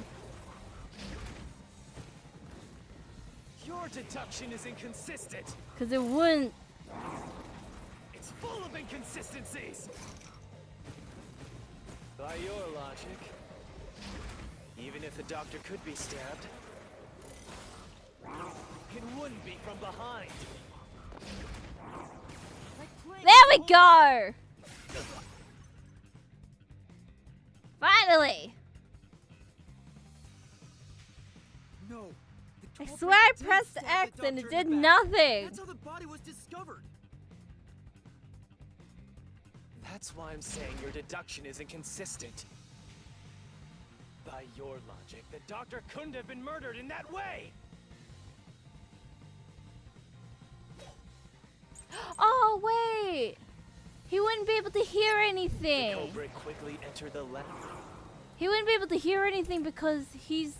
Your deduction is inconsistent. Because it wouldn't. It's full of inconsistencies. By your logic, even if the doctor could be stabbed, it wouldn't be from behind. There we go. Finally. No. The I culprit swear I did pressed stab X the and it doctor in did the back. nothing. That's how the body was discovered. That's why I'm saying your deduction is inconsistent. By your logic, the doctor couldn't have been murdered in that way! Oh, wait. He wouldn't be able to hear The anything. culprit quickly entered the lab. He wouldn't be able to hear anything because he's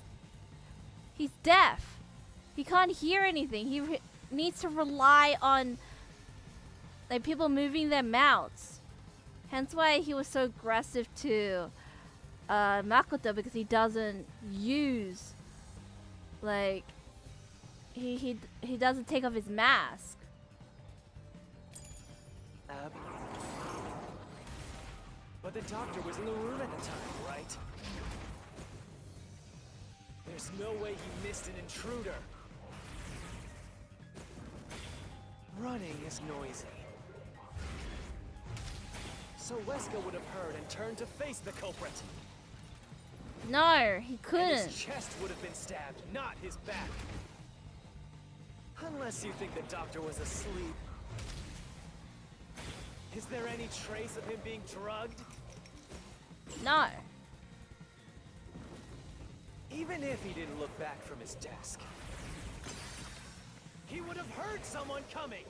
deaf. He can't hear anything. He needs to rely on like people moving their mouths. Hence why he was so aggressive to Makoto, because he doesn't use like he doesn't take off his mask. But the doctor was in the room at the time, right? There's no way he missed an intruder. Running is noisy. So Wesker would have heard and turned to face the culprit. No, he And couldn't. his chest would have been stabbed, not his back. Unless you think the doctor was asleep. Is there any trace of him being drugged? No. Even if he didn't look back from his desk, he would have heard someone coming.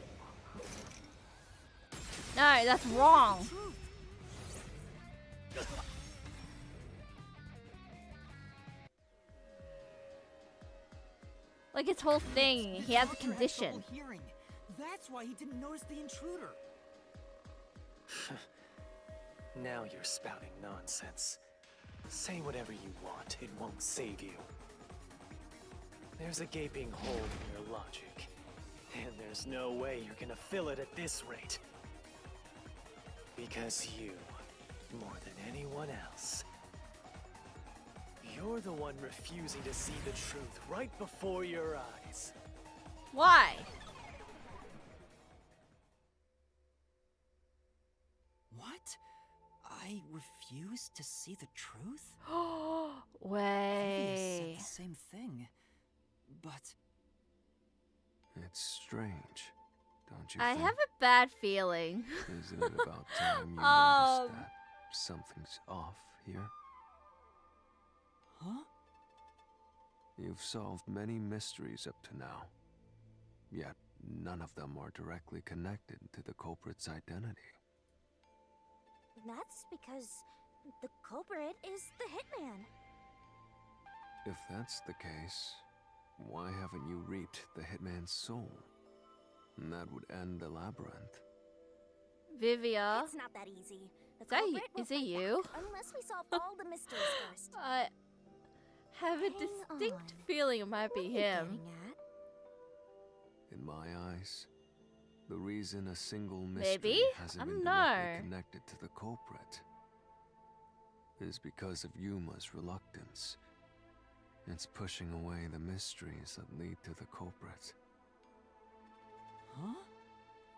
No, that's wrong. Like his whole thing, he has a Doctor had condition. trouble hearing. That's why he didn't notice the intruder. Now you're spouting nonsense. Say whatever you want, it won't save you. There's a gaping hole in your logic, and there's no way you're gonna fill it at this rate. Because you, more than anyone else, you're the one refusing to see the truth right before your eyes. Why? What? I refuse to see the truth? Vivia said Way. the same thing. But It's strange, don't you I think? have a bad feeling. Isn't it about time you Um. noticed that something's off here? huh? You've solved many mysteries up to now, yet none of them are directly connected to the culprit's identity. That's because the culprit is the hitman. If that's the case, why haven't you reaped the hitman's soul? And that would end the labyrinth. Vivia. It's not that easy. The Is that culprit will is it fight you? back unless we solve all the mysteries first. have a Hang distinct on. feeling it might What be are you him. getting at? In my eyes, the reason a single mystery Maybe? hasn't I been don't directly know. connected to the culprit is because of Yuma's reluctance. It's pushing away the mysteries that lead to the culprit. Huh?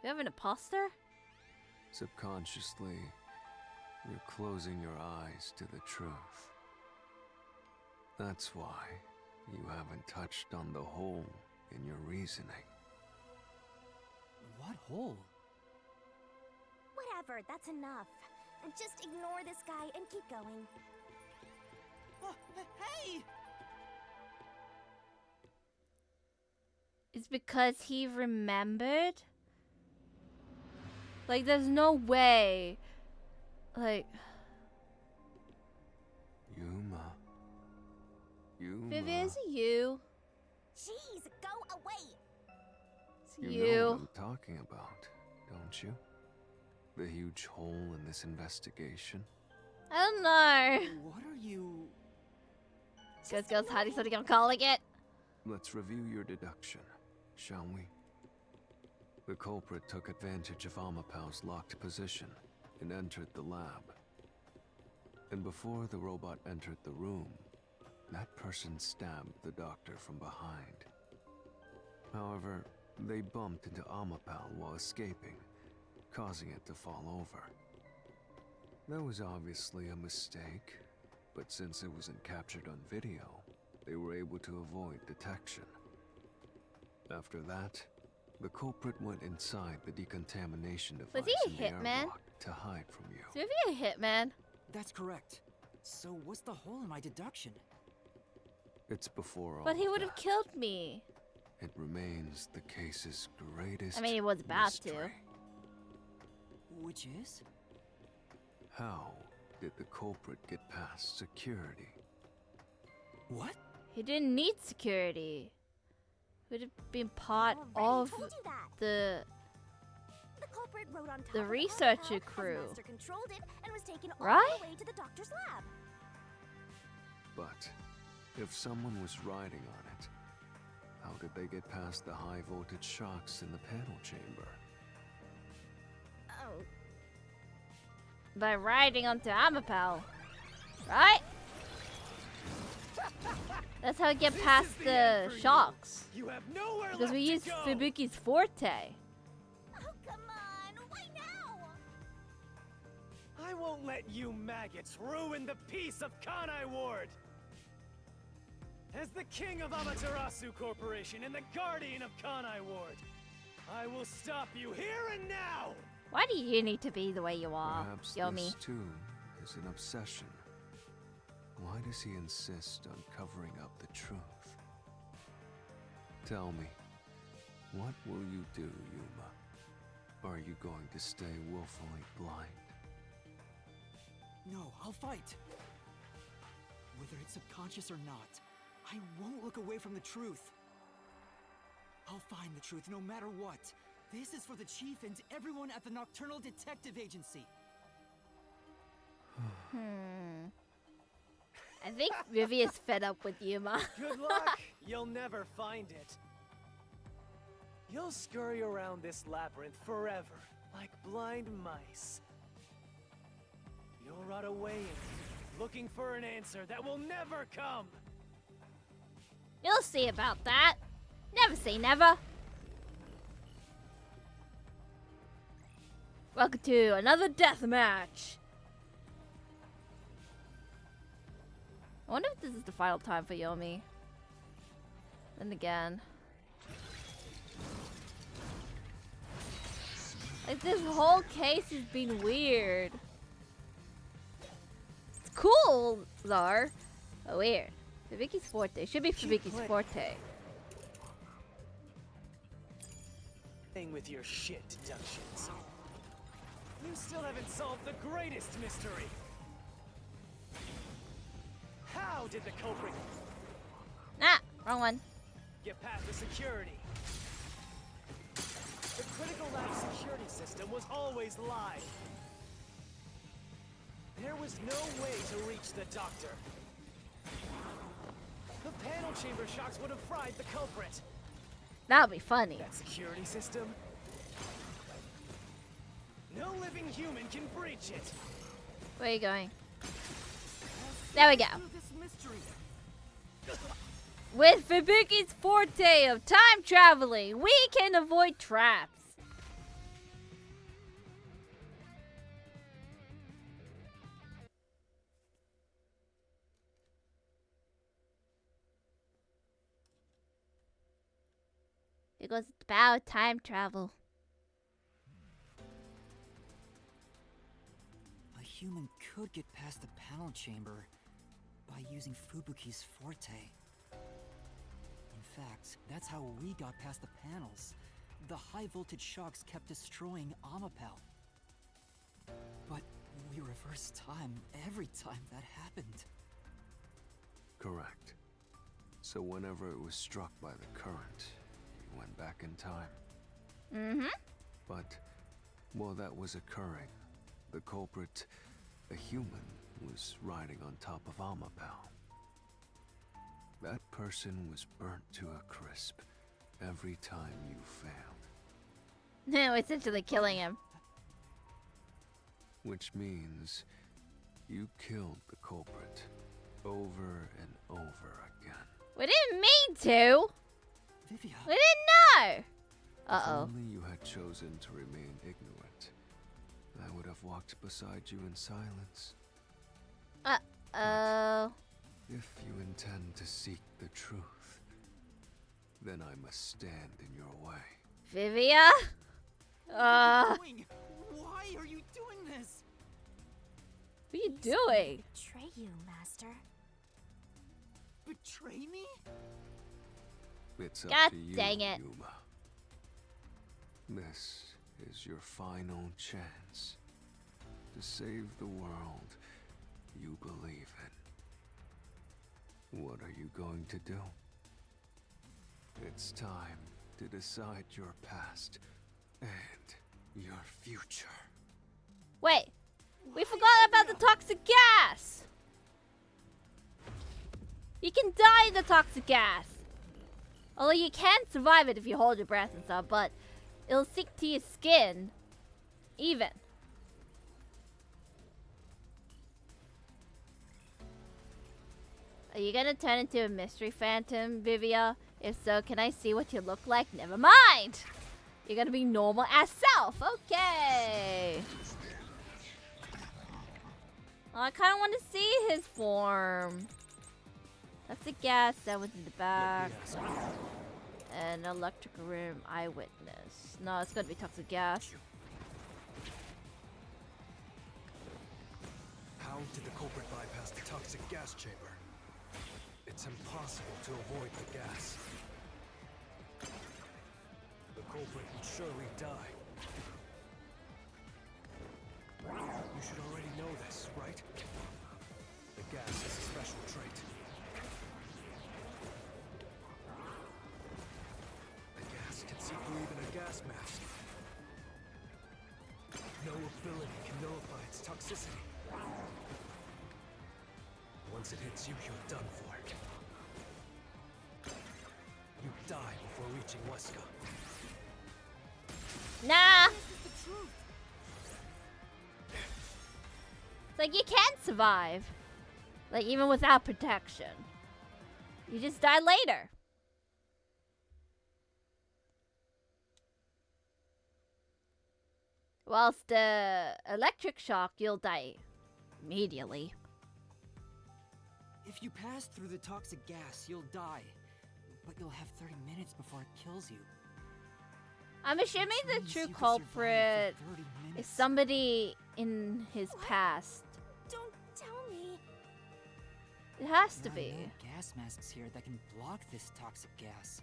You have an imposter? Subconsciously, you're closing your eyes to the truth. That's why you haven't touched on the hole in your reasoning. What hole? Whatever, that's enough. Just ignore this guy and keep going. Hey! It's because he remembered? Like, there's no way. Like, Yuma. Vivia, is it you? Jeez, go away! It's You know what you. I'm talking about, don't you? The huge hole in this investigation. I don't know. What are you... Goes, how do you think I'm calling it? Let's review your deduction, shall we? The culprit took advantage of Amapau's locked position and entered the lab. And before the robot entered the room, that person stabbed the doctor from behind. However, they bumped into Amapau while escaping, causing it to fall over. That was obviously a mistake, but since it wasn't captured on video, they were able to avoid detection. After that, the culprit went inside the decontamination device Was he a in the hitman? airlock to hide from you. Is Vivia a hitman? That's correct. So what's the hole in my deduction? It's before all But he of would have that. killed me. It remains the case's greatest I mean, he was about mystery. to. Which is? How did the culprit get past security? What? He didn't need security. Would have been part Already of told you that. the. The culprit rode on top The of researcher Amapau, crew. His master controlled it and was taken all Right? the way to the doctor's lab. But if someone was riding on it, how did they get past the high voltage shocks in the panel chamber? Oh, By riding onto Amapau. Right? That's how I get past is the the end for you. shocks. You have nowhere Because left we to used go. Fubuki's forte. oh, come on! Why now? I won't let you maggots ruin the peace of Kanai Ward! As the king of Amaterasu Corporation and the guardian of Kanai Ward, I will stop you here and now! Why do you need to be the way you are, Perhaps Yomi? this too is an obsession. Why does he insist on covering up the truth? Tell me, what will you do, Yuma? Are you going to stay willfully blind? No, I'll fight. Whether it's subconscious or not, I won't look away from the truth. I'll find the truth no matter what. This is for the chief and everyone at the Nocturnal Detective Agency. I think Vivia's fed up with Yuma. Good luck! You'll never find it. You'll scurry around this labyrinth forever, like blind mice. You'll rot away in it, looking for an answer that will never come! You'll see about that. Never say never. Welcome to another death match. I wonder if this is the final time for Yomi. Then again. Like, this whole case has been weird. It's cool, though. But weird. Fubuki's forte. Should be Fubuki's forte. Thing with your shit deductions. You still haven't solved the greatest mystery. How did the culprit Ah, wrong one. get past the security? The critical lab security system was always live. There was no way to reach the doctor. The panel chamber shocks would have fried the culprit. That would be funny. That security system? No living human can breach it. Where are you going? There we go. With Fubuki's forte of time traveling, we can avoid traps. Because it's about time travel. A human could get past the panel chamber by using Fubuki's forte. In fact, that's how we got past the panels. The high voltage shocks kept destroying Amapel. But we reversed time every time that happened. Correct. So whenever it was struck by the current, you went back in time. Mm-hmm. But while that was occurring, the culprit, a human, was riding on top of Amapel. That person was burnt to a crisp every time you failed. No, essentially killing him. Which means you killed the culprit over and over again. We didn't mean to. Vivia. We didn't know. If Uh-oh. only you had chosen to remain ignorant, I would have walked beside you in silence. Uh-oh. If you intend to seek the truth, then I must stand in your way. Vivia? What Why are you doing this? are you doing? Betray you, Master. Betray me? It's up God to you, dang it. Yuma. This is your final chance to save the world you believe in. What are you going to do? It's time to decide your past and your future. Wait. We forgot about the toxic gas. You can die in the toxic gas. Although you can survive it if you hold your breath and stuff, but it'll stick to your skin. Even. Are you gonna turn into a mystery phantom, Vivia? If so, can I see what you look like? Never mind! You're gonna be normal as self. Okay. Oh, I kind of want to see his form. That's the gas that was in the back. An electric room eyewitness. No, it's gonna be toxic gas. How did the culprit bypass the toxic gas chamber? It's impossible to avoid the gas. The culprit would surely die. You should already know this, right? The gas is a special trait. The gas can see through even a gas mask. No ability can nullify its toxicity. Once it hits you, you're done for. You die before reaching Weska. Nah! It's like you can survive. Like even without protection. You just die later. Whilst the electric shock, you'll die immediately. If you pass through the toxic gas, you'll die. But you'll have 30 minutes before it kills you. I'm assuming Which the means true you could survive for culprit 30 is minutes. somebody in his past. Don't tell me. It has to There are be. no gas masks here that can block this toxic gas,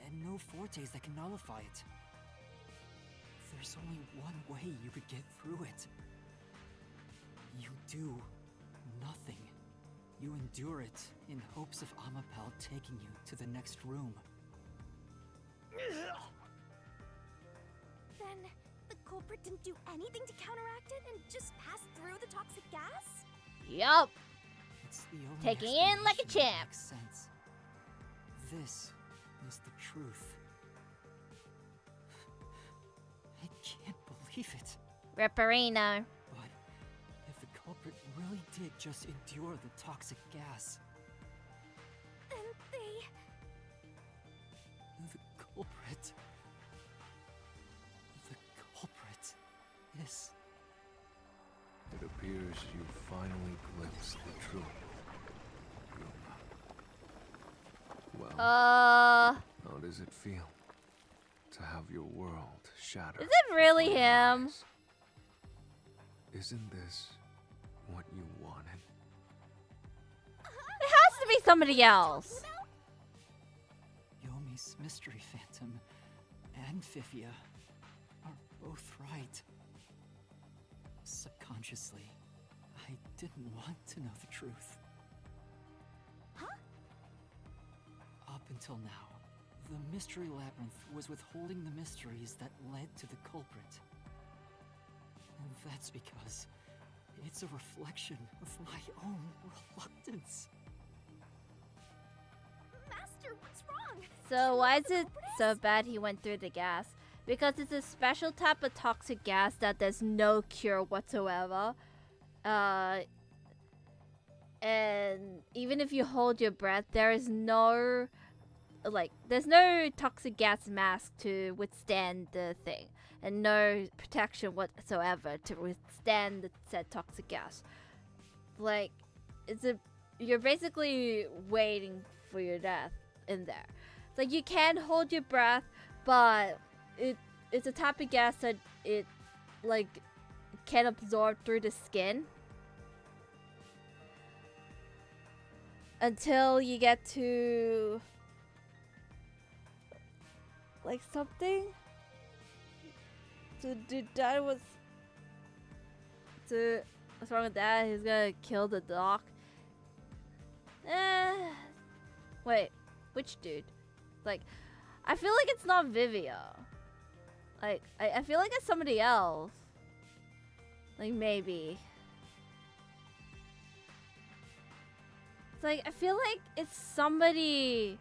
and no fortes that can nullify it. There's only one way you could get through it. You do nothing. You endure it in hopes of Amapel taking you to the next room. Then the culprit didn't do anything to counteract it and just passed through the toxic gas? Yup. It's the only Taking in like a explanation that champ. makes sense. this is the truth. I can't believe it. Ripperino. But if the culprit really did just endure the toxic gas, Then they... the culprit is... It appears you finally glimpsed the truth. Well, how does it feel to have your world shattered? Is it really before your him? eyes? Isn't this what you wanted? It has to be somebody else. Yomi's Mystery Phantom and Vivia are both right. Subconsciously, I didn't want to know the truth. Huh? Up until now, the Mystery Labyrinth was withholding the mysteries that led to the culprit. And that's because it's a reflection of my own reluctance. Master, what's wrong? So why is it so bad he went through the gas? Because it's a special type of toxic gas that there's no cure whatsoever. And even if you hold your breath, there is no there's no toxic gas mask to withstand the thing, and no protection whatsoever to withstand the said toxic gas. Like, you're basically waiting for your death in there. It's like you can hold your breath, but it's a type of gas that it can absorb through the skin until you get to something. So what's wrong with that? He's gonna kill the doc. Wait, which dude? I feel like it's not Vivia. I feel like it's somebody else. Maybe. It's I feel like it's somebody.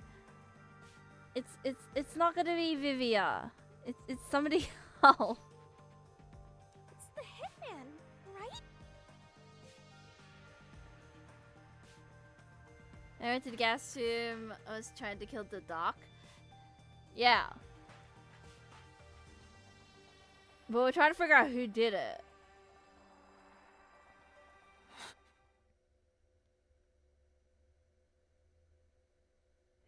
It's not gonna be Vivia. It's somebody else. It's the hitman, right? I went to the gas room. I was trying to kill the doc. Yeah. But we're trying to figure out who did it.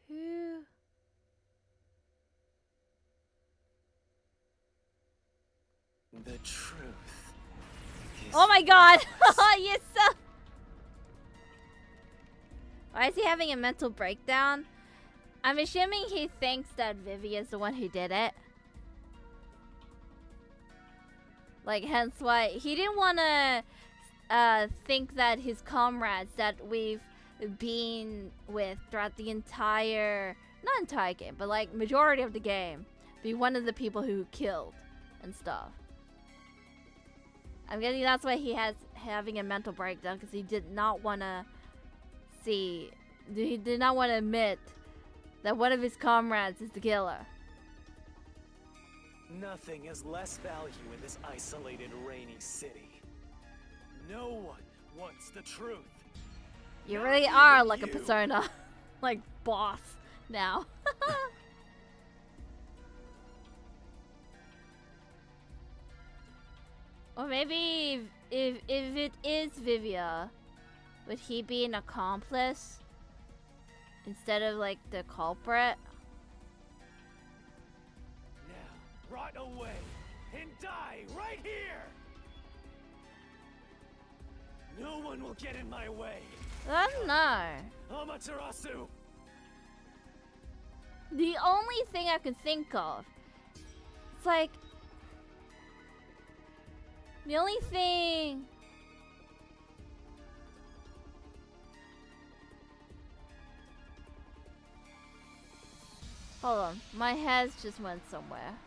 Who? The truth is... Oh my god! Yes, sir! Why is he having a mental breakdown? I'm assuming he thinks that Vivia is the one who did it. Hence why he didn't want to think that his comrades that we've been with throughout the not entire game, but majority of the game, be one of the people who killed and stuff. I'm guessing that's why he has having a mental breakdown, because he did not want to admit that one of his comrades is the killer. Nothing has less value in this isolated, rainy city. No one wants the truth. You really are like a persona, boss now. Or maybe if it is Vivia, would he be an accomplice instead of the culprit? Now, rot away and die right here! No one will get in my way. I don't know. Amaterasu! The only thing I can think of, it's the only thing. Hold on, my head just went somewhere.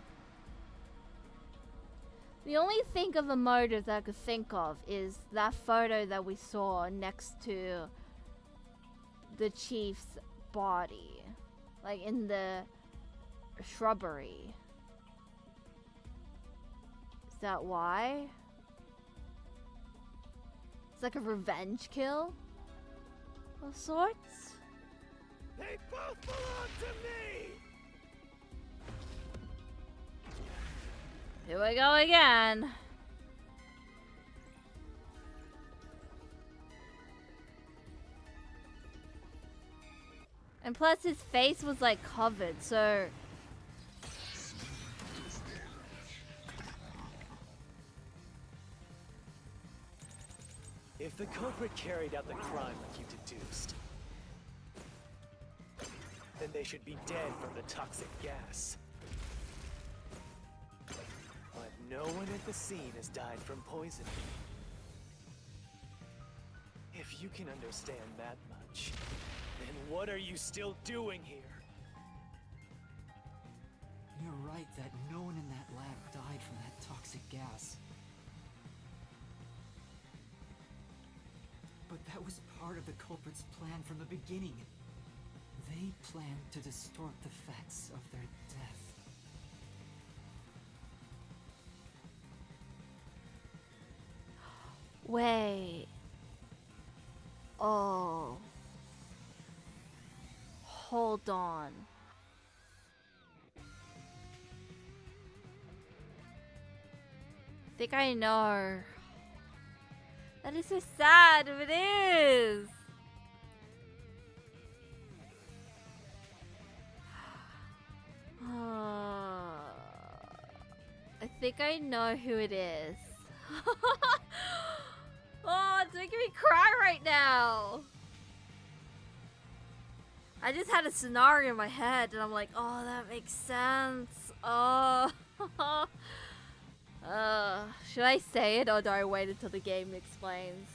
The only thing of a motive that I could think of is that photo that we saw next to the chief's body. Like in the shrubbery. Is that why? It's like a revenge kill of sorts. They both belong to me! Here we go again. And plus his face was like covered, so If the culprit carried out the crime like you deduced, then they should be dead from the toxic gas. But no one at the scene has died from poisoning. If you can understand that much, then what are you still doing here? You're right that no one in that lab died from that toxic gas. But that was part of the culprit's plan from the beginning. They planned to distort the facts of their death. wait. Oh. Hold on. I think I know. That is so sad if it is. I think I know who it is. Oh, it's making me cry right now. I just had a scenario in my head and I'm like, oh, that makes sense. Oh. Should I say it or do I wait until the game explains?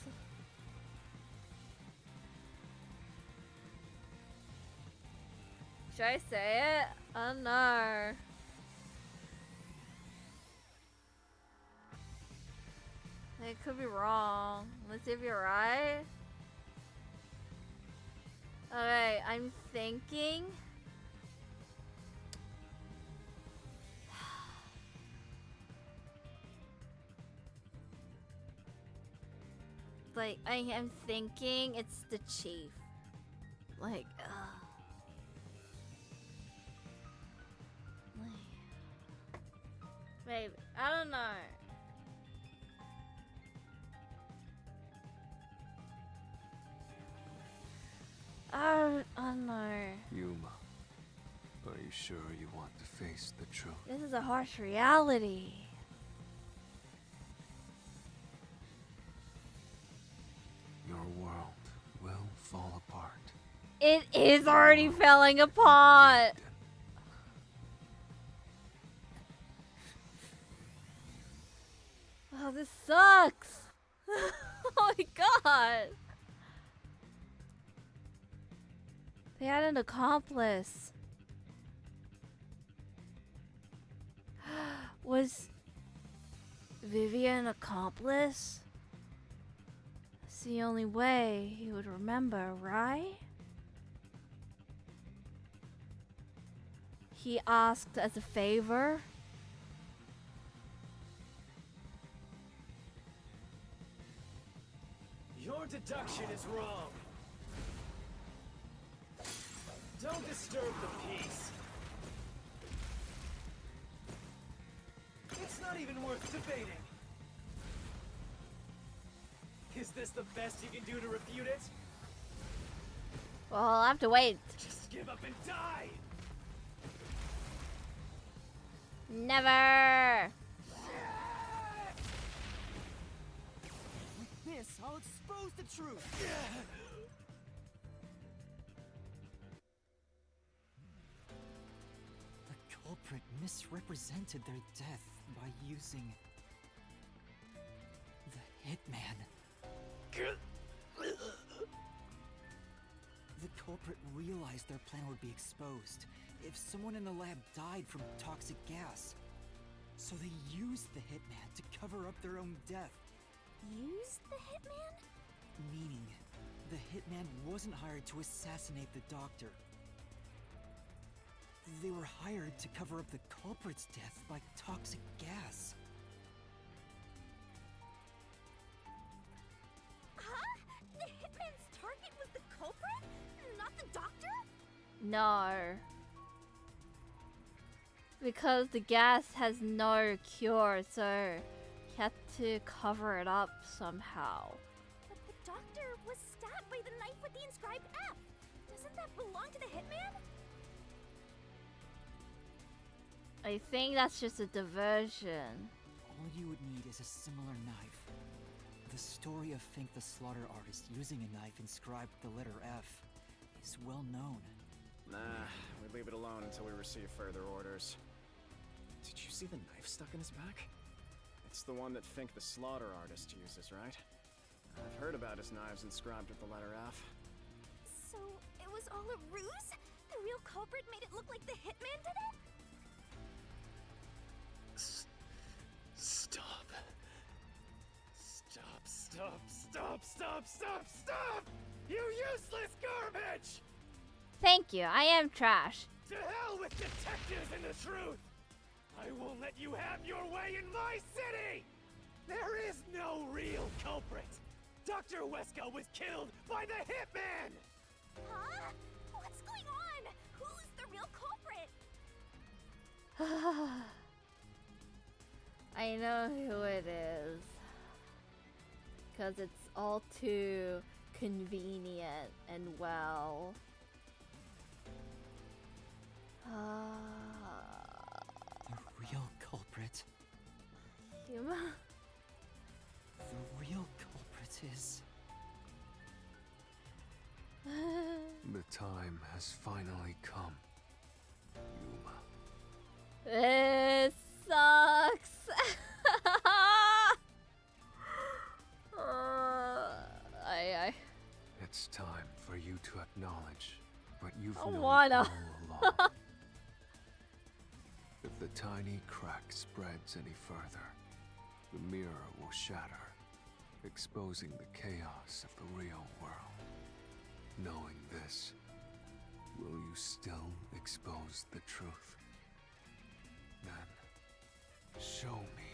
Should I say it? Oh no. It could be wrong. Let's see if you're right. Okay, I'm thinking. Like, I am thinking it's the chief. Like, Maybe. I don't know. I don't know. Yuma, are you sure you want to face the truth? This is a harsh reality. Your world will fall apart. It is already falling apart. Oh, this sucks. Oh my god. They had an accomplice. Was Vivia an accomplice? That's the only way he would remember, right? He asked as a favor. Your deduction is wrong. Don't disturb the peace. It's not even worth debating. Is this the best you can do to refute it? Well, I'll have to wait. Just give up and die! Never. With this, I'll expose the truth. The culprit misrepresented their death by using the hitman. The culprit realized their plan would be exposed if someone in the lab died from toxic gas. So they used the hitman to cover up their own death. Used the hitman? Meaning, the hitman wasn't hired to assassinate the doctor. They were hired to cover up the culprit's death by toxic gas. Huh? The hitman's target was the culprit? Not the doctor? No. Because the gas has no cure, so he had to cover it up somehow. But the doctor was stabbed by the knife with the inscribed F. Doesn't that belong to the hitman? I think that's just a diversion. All you would need is a similar knife. The story of Fink the slaughter artist using a knife inscribed with the letter F is well known. Nah, we leave it alone until we receive further orders. Did you see the knife stuck in his back? It's the one that Fink the slaughter artist uses, right? I've heard about his knives inscribed with the letter F. So, it was all a ruse? The real culprit made it look like the hitman did it? Stop. Stop, stop, stop, stop, stop, stop! You useless garbage! Thank you, I am trash. To hell with detectives and the truth! I won't let you have your way in my city! There is no real culprit! Dr. Weska was killed by the hitman! Huh? What's going on? Who's the real culprit? I know who it is. Because it's all too convenient and well. The real culprit. Yuma. The real culprit is... The time has finally come. Yuma. This sucks. It's time for you to acknowledge what you've I known wanna. all along. If the tiny crack spreads any further, the mirror will shatter, exposing the chaos of the real world. Knowing this, will you still expose the truth? Then, show me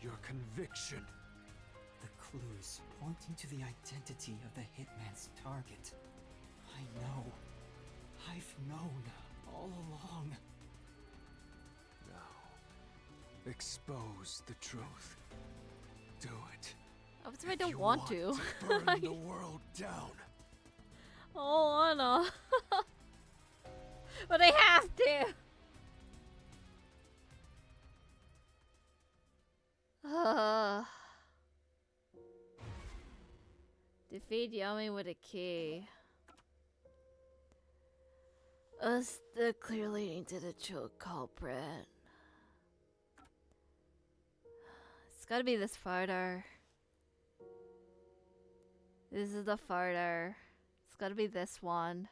your conviction. The clues pointing to the identity of the hitman's target. I know. I've known all along. Now, expose the truth. Do it. I don't want to. Burn the world down. Oh, I know. But I have to. Defeat Yomi with a key. Us the clear leading to the true culprit. It's gotta be this photo. This is the photo. It's gotta be this one.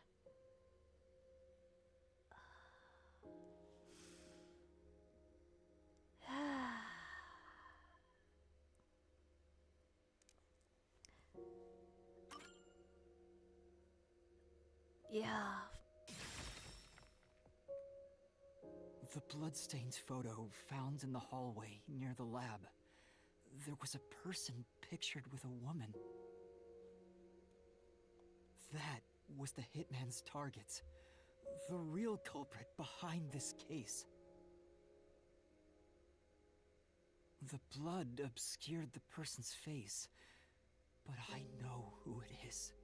Yeah. The bloodstained photo found in the hallway near the lab. There was a person pictured with a woman. That was the hitman's target. The real culprit behind this case. The blood obscured the person's face, but I know who it is.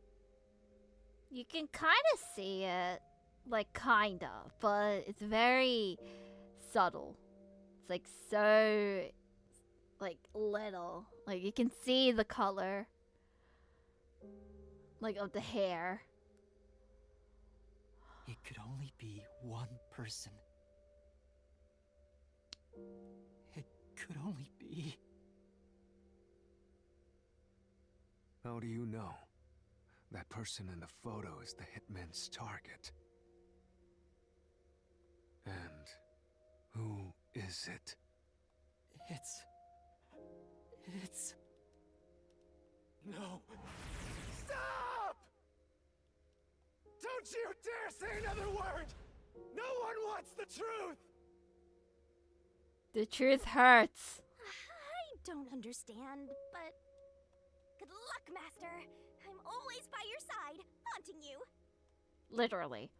You can kind of see it. Like, kind of. But it's very subtle. It's like so... like, little. Like, you can see the color. Like, of the hair. It could only be one person. It could only be... How do you know? That person in the photo is the hitman's target. And who is it? It's... No. Stop! Don't you dare say another word! No one wants the truth! The truth hurts. I don't understand, but good luck, Master. I'm always by your side, haunting you. Literally.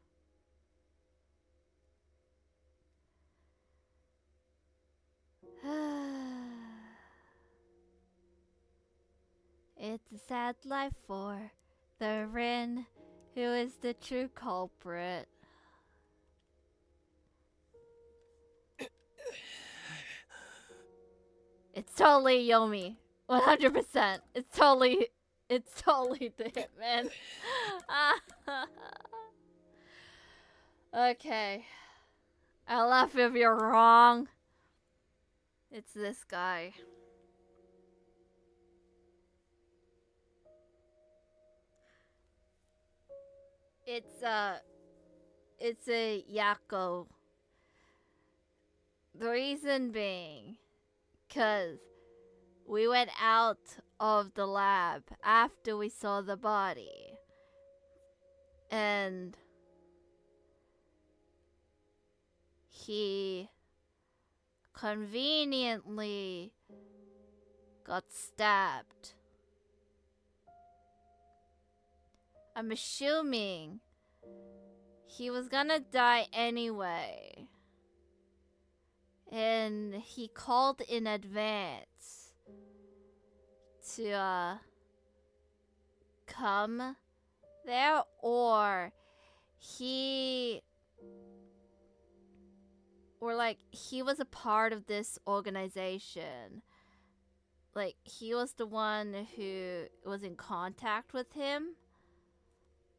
It's a sad life for the Rin, who is the true culprit. It's totally Yomi. 100%. It's totally the Hitman. Okay. I'll laugh if you're wrong. It's this guy. It's a Yako. The reason being, 'cause we went out of the lab after we saw the body. And he conveniently got stabbed. I'm assuming he was gonna die anyway. And he called in advance to come there, or he was a part of this organization. Like, he was the one who was in contact with him,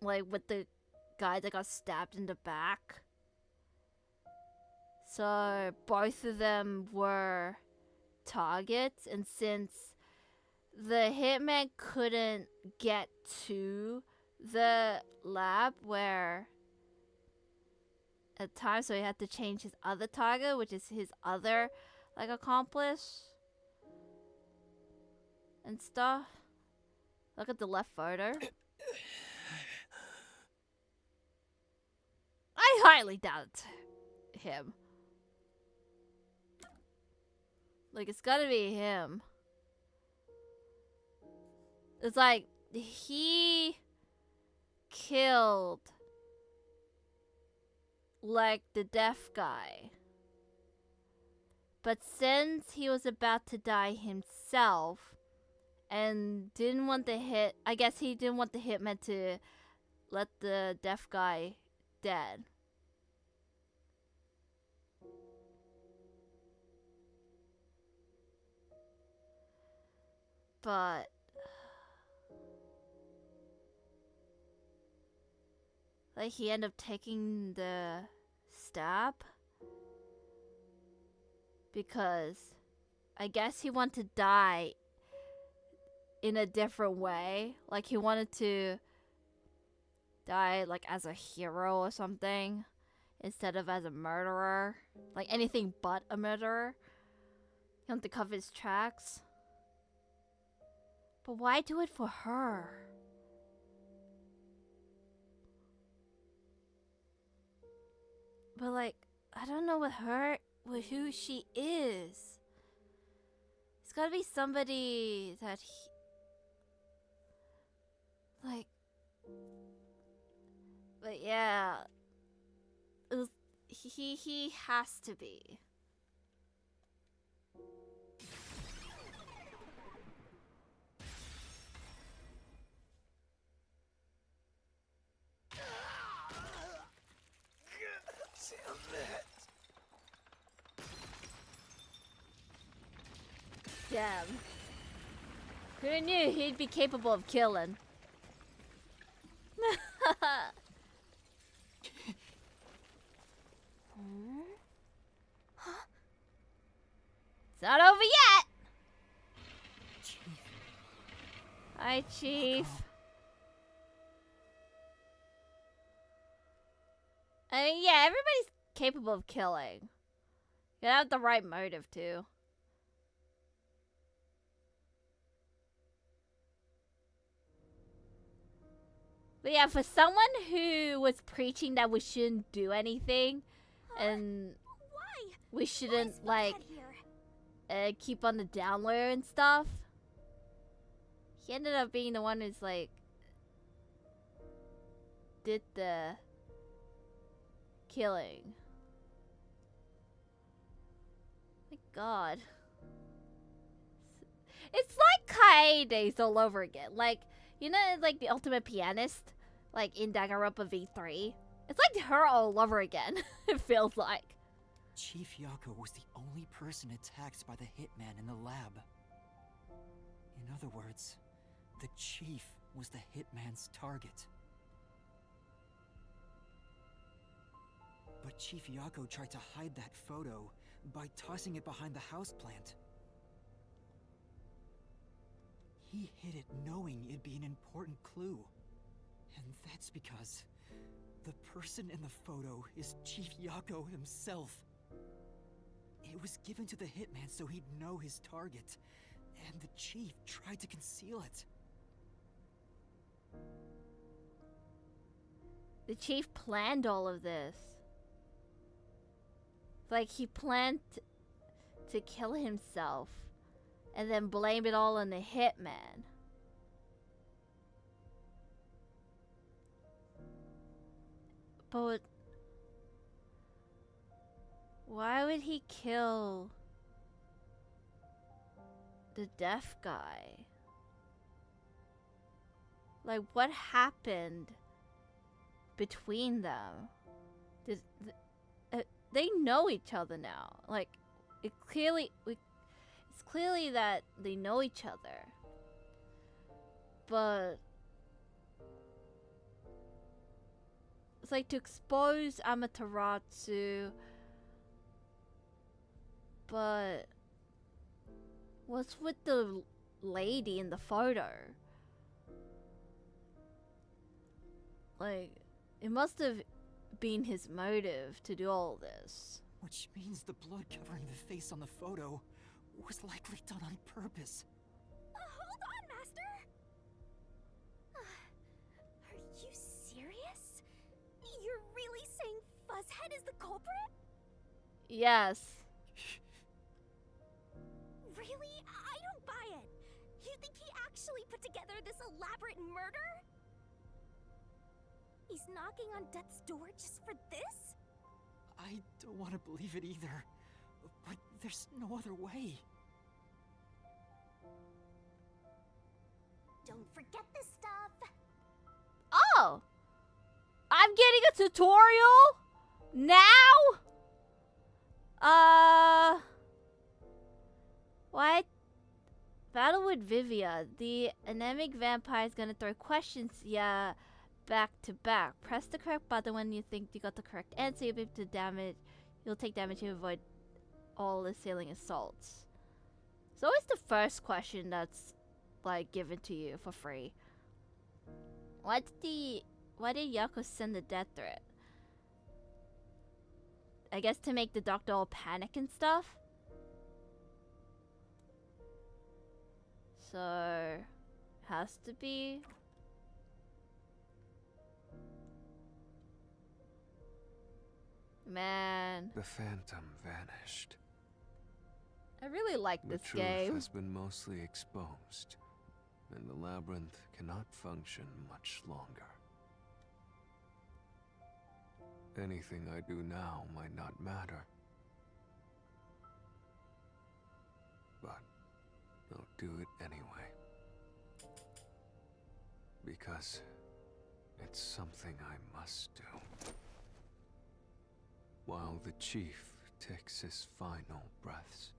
like with the guy that got stabbed in the back. So both of them were targets, and since the hitman couldn't get to the lab where at times, so he had to change his other target, which is his other like accomplice and stuff. Look at the left photo. I highly doubt him. Like, it's gotta be him. It's like, he killed, like, the deaf guy. But since he was about to die himself, and didn't want the I guess he didn't want the hitman to let the deaf guy dead. But like, he ended up taking the stab because I guess he wanted to die in a different way. Like, he wanted to die like as a hero or something instead of as a murderer. Like, anything but a murderer. He wanted to cover his tracks. But why do it for her? But like, I don't know with who she is. It's gotta be somebody that like, but yeah, he has to be. Damn. Who knew he'd be capable of killing? It's not over yet! Chief. Hi, Chief. I mean, yeah, everybody's capable of killing. You have the right motive, too. But yeah, for someone who was preaching that we shouldn't do anything, and Why? we Why is shouldn't like Fuzzhead here? keep on the down low and stuff. He ended up being the one who's like did the killing. My God. It's like Kae days all over again. Like, you know, like the ultimate pianist, like in Danganronpa V3. It's like her all over again. It feels like. Chief Yako was the only person attacked by the hitman in the lab. In other words, the chief was the hitman's target. But Chief Yako tried to hide that photo by tossing it behind the houseplant. He hid it knowing it'd be an important clue. And that's because the person in the photo is Chief Yako himself. It was given to the hitman so he'd know his target, and the chief tried to conceal it. The chief planned all of this. Like, he planned to kill himself and then blame it all on the hitman. But why would he kill the deaf guy? Like, what happened between them? They know each other now. Like, it's clearly that they know each other. But it's like to expose Amaterasu. But what's with the lady in the photo? Like, it must have been his motive to do all this. Which means the blood covering the face on the photo was likely done on purpose. Hold on, Master! Are you serious? You're really saying Fuzzhead is the culprit? Yes. Really? I don't buy it. You think he actually put together this elaborate murder? He's knocking on death's door just for this? I don't want to believe it either, but there's no other way. Don't forget this stuff. Oh! I'm getting a tutorial? Now? What? Battle with Vivia. The anemic vampire is gonna throw questions, yeah, back to back. Press the correct button when you think you got the correct answer. You'll be able to damage. You'll take damage to avoid all assailing assaults. It's always the first question that's like given to you for free. Why did Yako send the death threat? I guess to make the doctor all panic and stuff. So has to be. Man, The phantom vanished. I really like The this truth game. has been mostly exposed, and the labyrinth cannot function much longer. Anything I do now might not matter, but I'll do it anyway. Because it's something I must do. While the chief takes his final breaths.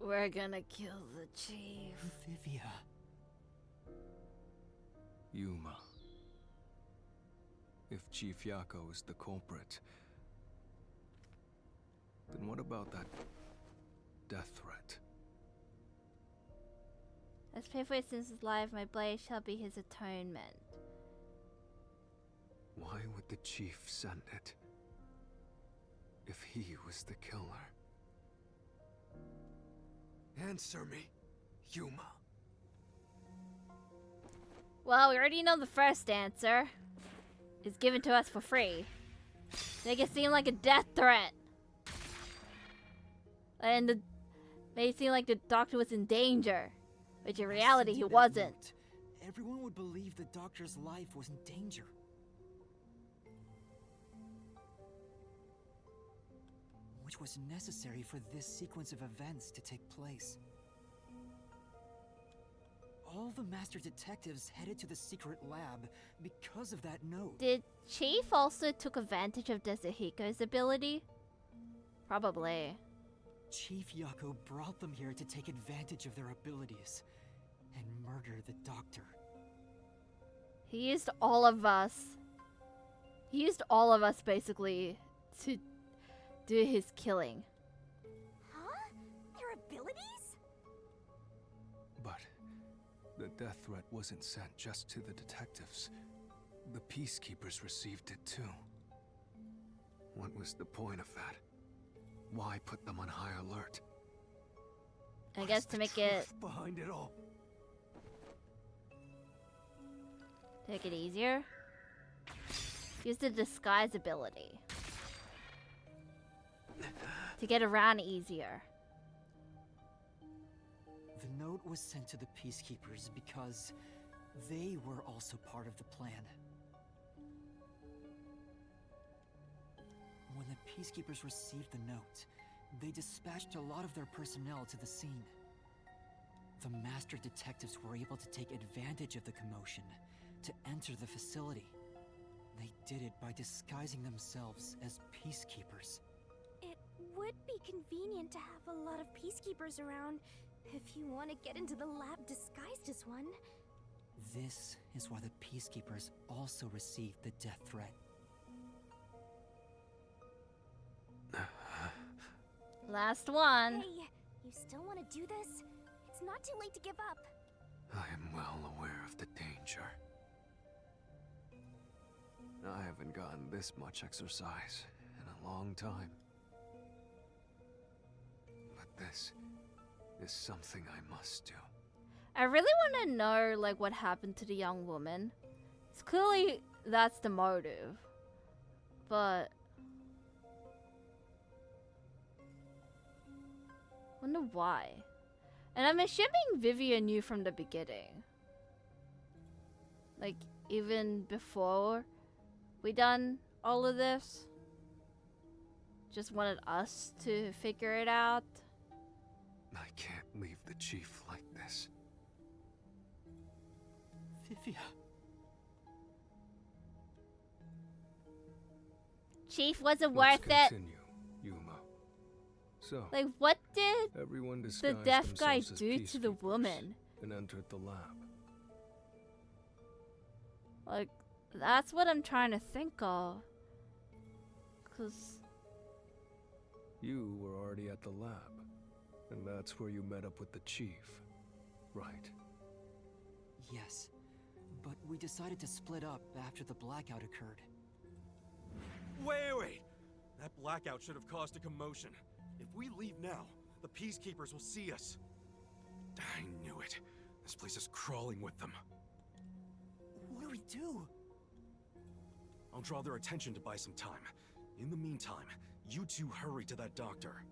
We're gonna kill the chief. Vivia. Yuma. If Chief Yako is the culprit, then what about that death threat? As pay for his sins of life, my blade shall be his atonement. Why would the chief send it? If he was the killer? Answer me, Yuma. Well, we already know the first answer. It's given to us for free. Make it seem like a death threat. And made it seem like the doctor was in danger. Which in reality he wasn't. Note, everyone would believe the doctor's life was in danger. Which was necessary for this sequence of events to take place. All the master detectives headed to the secret lab because of that note. Did Chief also took advantage of Desahiko's ability? Probably. Chief Yako brought them here to take advantage of their abilities and murder the doctor. He used all of us. He used all of us basically to do his killing. Huh? Their abilities? But the death threat wasn't sent just to the detectives. The peacekeepers received it too. What was the point of that? Why put them on high alert? I guess to make it behind it all. Make it easier. Use the disguise ability to get around easier. The note was sent to the peacekeepers because they were also part of the plan. When the peacekeepers received the note, they dispatched a lot of their personnel to the scene. The master detectives were able to take advantage of the commotion to enter the facility. They did it by disguising themselves as peacekeepers. It would be convenient to have a lot of peacekeepers around if you want to get into the lab disguised as one. This is why the peacekeepers also received the death threat. Last one. Hey, you still want to do this? It's not too late to give up. I am well aware of the danger. I haven't gotten this much exercise in a long time. But this is something I must do. I really want to know like what happened to the young woman. It's clearly that's the motive. But wonder why. And I'm assuming Vivia knew from the beginning. Like even before we done all of this. Just wanted us to figure it out. I can't leave the chief like this. Vivia. Chief, was it Let's worth it? continue, Yuma. So, Like what did everyone the disguised deaf guy themselves as do to the peacekeepers woman? and entered the lab. Like, that's what I'm trying to think of. 'Cause You were already at the lab, and that's where you met up with the chief, right? Yes, but we decided to split up after the blackout occurred. Wait! That blackout should have caused a commotion. If we leave now, the peacekeepers will see us. I knew it. This place is crawling with them. What do we do? I'll draw their attention to buy some time. In the meantime, you two hurry to that doctor.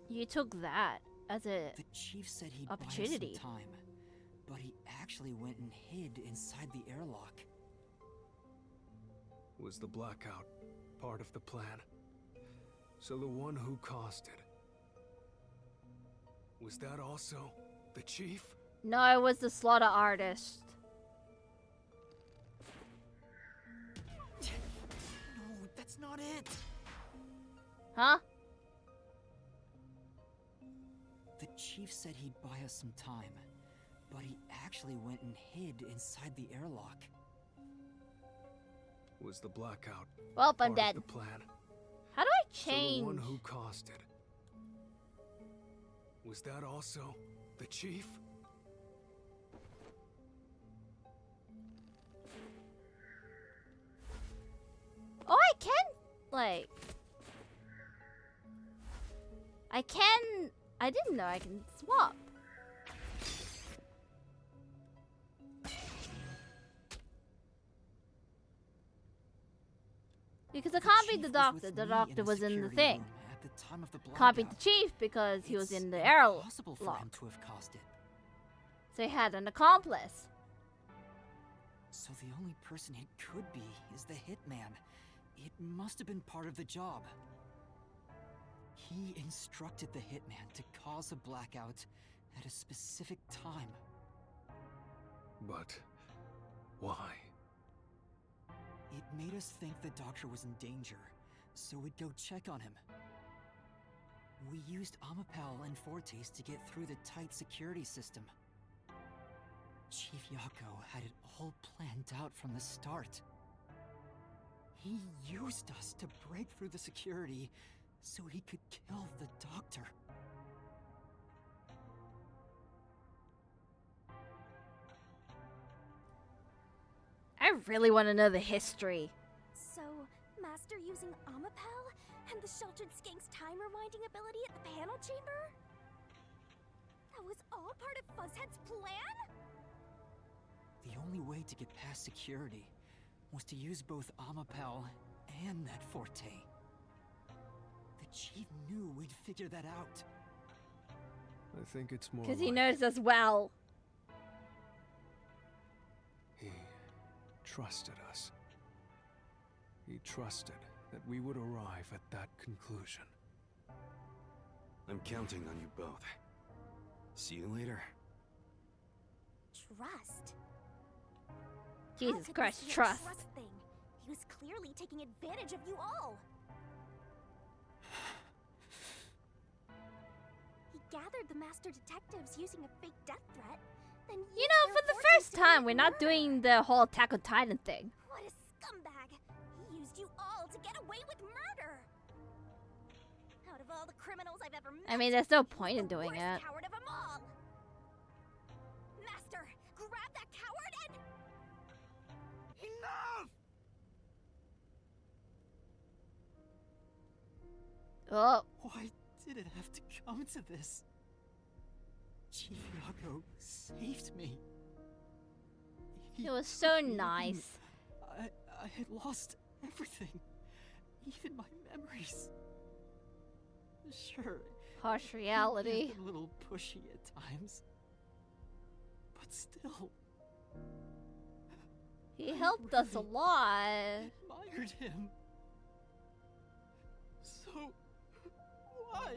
you took that as a The chief said he'd buy us opportunity. some time, but he actually went and hid inside the airlock. Was the blackout part of the plan? So the one who caused it, was that also the chief? No, it was the slaughter artist. No, that's not it! Huh? The chief said he'd buy us some time, but he actually went and hid inside the airlock. Was the blackout Well, I'm part dead. of the plan? How do I So change? the one who caused it, was that also the chief? Oh, I can, like... I didn't know I can swap. Because it can't be chief the was doctor. with The me doctor was in the security thing. room at the time of the Can't be the blackout. chief because he was It's in the impossible for him airlock. to have caused it. So he had an accomplice. So the only person it could be is the hitman. It must have been part of the job. He instructed the hitman to cause a blackout at a specific time. But why? It made us think the doctor was in danger, so we'd go check on him. We used Amapel and Fortes to get through the tight security system. Chief Yako had it all planned out from the start. He used us to break through the security so he could kill the doctor. I really want to know the history. So, Master using Amapel and the sheltered skank's time rewinding ability at the panel chamber? That was all part of Fuzzhead's plan? The only way to get past security was to use both Amapel and that Forte. The chief knew we'd figure that out. I think it's more Because he like knows as well. he trusted us. He trusted that we would arrive at that conclusion. I'm counting on you both. See you later. Trust? Jesus How could Christ, this be a trust. thing? He was clearly taking advantage of you all. He gathered the master detectives using a fake death threat, then You used know, their for the fortunes first to time, commit we're not murder. doing the whole Attack on Titan thing. What a scumbag! He used you all to get away with murder. Out of all the criminals I've ever met, I mean, there's no he's point in the doing worst it. coward of them all. Master, grab that coward and Enough! Oh, Why did it have to come to this? Chief Yako saved me. He it was so took me in. nice. I had lost everything, even my memories. Sure, Harsh he reality. had been a little pushy at times, but still, He I helped us a really lot. admired him. So, why?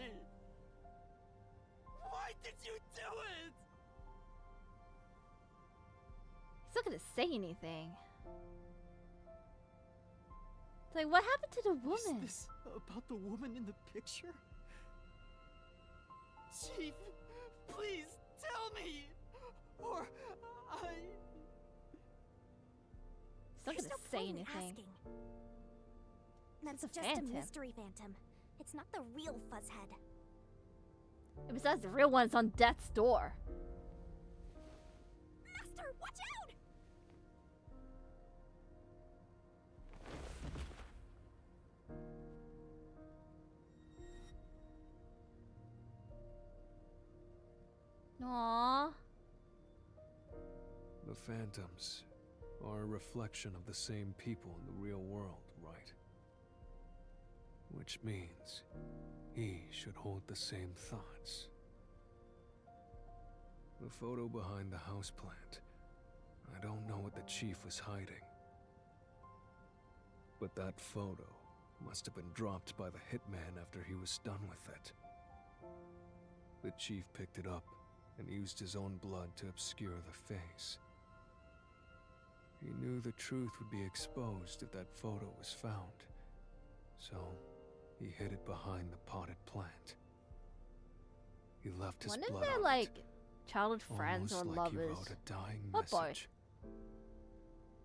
Why did you do it? He's not gonna say anything. It's like, what happened to the woman? Is this about the woman in the picture? Chief, please tell me, or I... He's not there's gonna no say point in anything. asking. That's a just phantom. a mystery phantom. It's not the real Fuzzhead. And besides, the real one's on death's door. Master, watch out! Aww. The phantoms are a reflection of the same people in the real world, right? Which means he should hold the same thoughts. The photo behind the houseplant. I don't know what the chief was hiding. But that photo must have been dropped by the hitman after he was done with it. The chief picked it up and used his own blood to obscure the face. He knew the truth would be exposed if that photo was found, so he hid it behind the potted plant. He left his Wonder if blood they're on like it, childhood friends or almost like he lovers. wrote a dying Oh boy. message.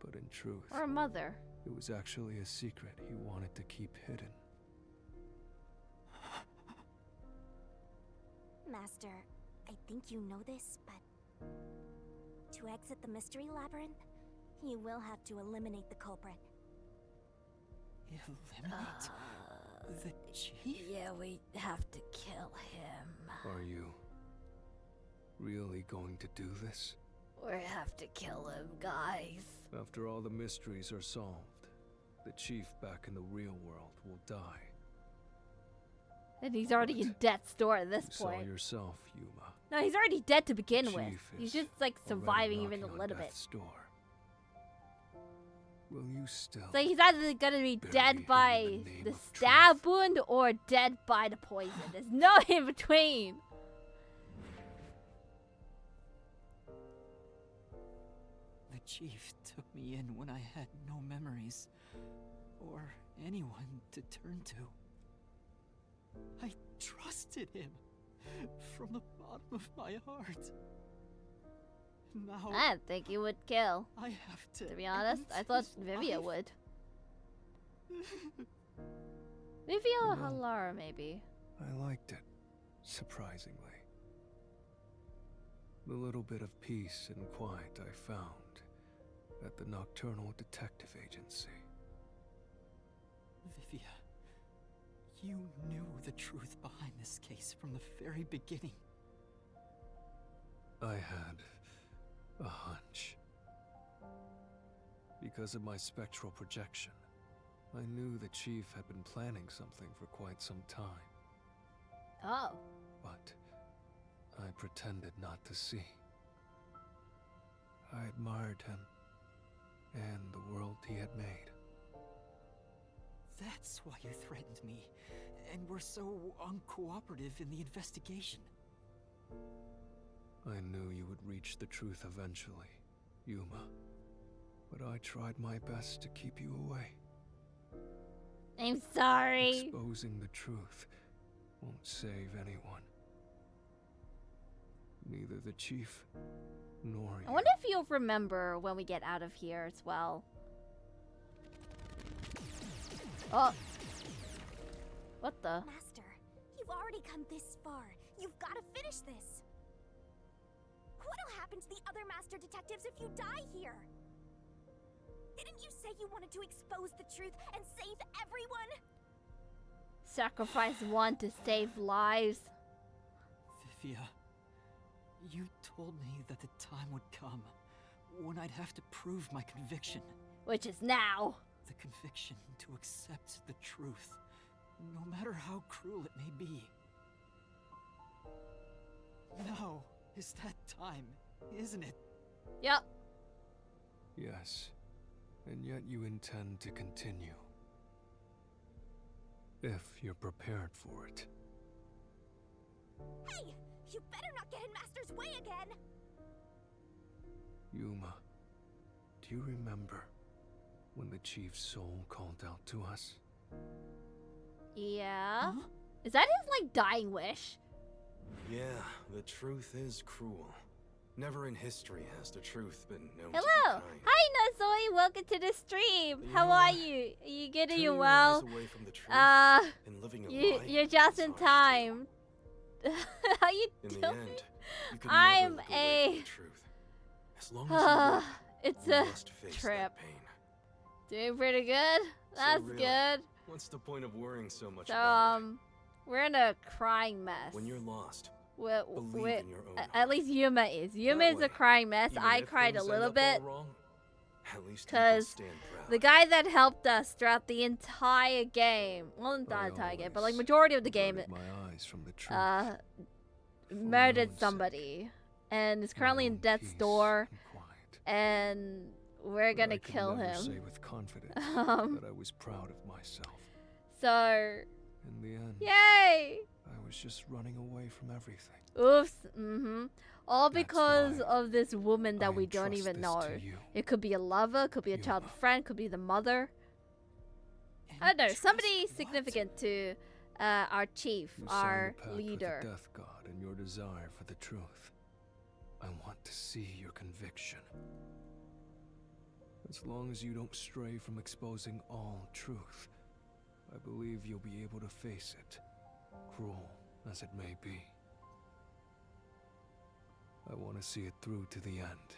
But in truth, Or a mother. it was actually a secret he wanted to keep hidden. Master, I think you know this, but to exit the Mystery Labyrinth, you will have to eliminate the culprit. Eliminate the chief? Yeah, we have to kill him. Are you really going to do this? We have to kill him, guys. After all the mysteries are solved, the chief back in the real world will die. And he's already in death's door at this You saw point. yourself, Yuma. No, he's already dead to begin The with. chief He's is just like already surviving even a knocking on little bit. death's door. Will you still? So he's either gonna be Bury dead him by in the name the of stab truth. wound or dead by the poison. There's no in between. The chief took me in when I had no memories or anyone to turn to. I trusted him from the bottom of my heart. Now I didn't think you would kill. I have to. To be honest, end I thought his Vivia life. would. Vivia or No. Halara, maybe. I liked it, surprisingly. The little bit of peace and quiet I found at the Nocturnal Detective Agency. Vivia, you knew the truth behind this case from the very beginning. I had a hunch. Because of my spectral projection, I knew the chief had been planning something for quite some time, Oh. but I pretended not to see. I admired him and the world he had made. That's why you threatened me, and were so uncooperative in the investigation. I knew you would reach the truth eventually, Yuma. But I tried my best to keep you away. I'm sorry. Exposing the truth won't save anyone. Neither the chief nor you. I wonder if you'll remember when we get out of here as well. Oh. What the? Master, you've already come this far. You've got to finish this. What'll happen to the other master detectives if you die here? Didn't you say you wanted to expose the truth and save everyone? Sacrifice one to save lives. Vivia, you told me that the time would come when I'd have to prove my conviction. Which is now. The conviction to accept the truth, no matter how cruel it may be. Now is that time, isn't it? Yep. Yes, and yet you intend to continue. If you're prepared for it. Hey! You better not get in Master's way again! Yuma, do you remember when the chief's soul called out to us? Yeah. Huh? Is that his, like, dying wish? Yeah, the truth is cruel. Never in history has the truth been known Hello! to be kind. Hi, Nozoi! Welcome to the stream! You How know are what? you? Are you good? Are Turning you your well? eyes away from the truth and living a lie You're just is in harsh, too. time. How you In doing? the end, you can I'm never look away from a- the truth. As long as you live, It's you a must face trip. that pain. Doing pretty good. That's really, good. What's the point of worrying so much So, about it? we're in a crying mess. When you're lost, We're, believe we're- in your own at heart. least Yuma is. Yuma That is a way, crying mess. even I if cried a things end little up all bit. wrong, at least you can 'Cause stand proud. The guy that helped us throughout the entire game, well, not I the entire game, but like always majority of the game, averted my eyes from the truth. For my murdered own sake, somebody, and is my currently in own death's peace door, and quiet. and we're But gonna I could kill never him. say with confidence Um, that I was proud of myself. So, In the end, yay! I was just running away from everything. Oops. All That's because why of this woman that I we don't entrust even this know. to you. It could be a lover, could be a child Yuma. friend, could be the mother. I don't know, Entrust somebody what? significant to our chief, You our signed a pact leader. with the Death God and your desire for the truth. I want to see your conviction. As long as you don't stray from exposing all truth, I believe you'll be able to face it, cruel as it may be. I want to see it through to the end.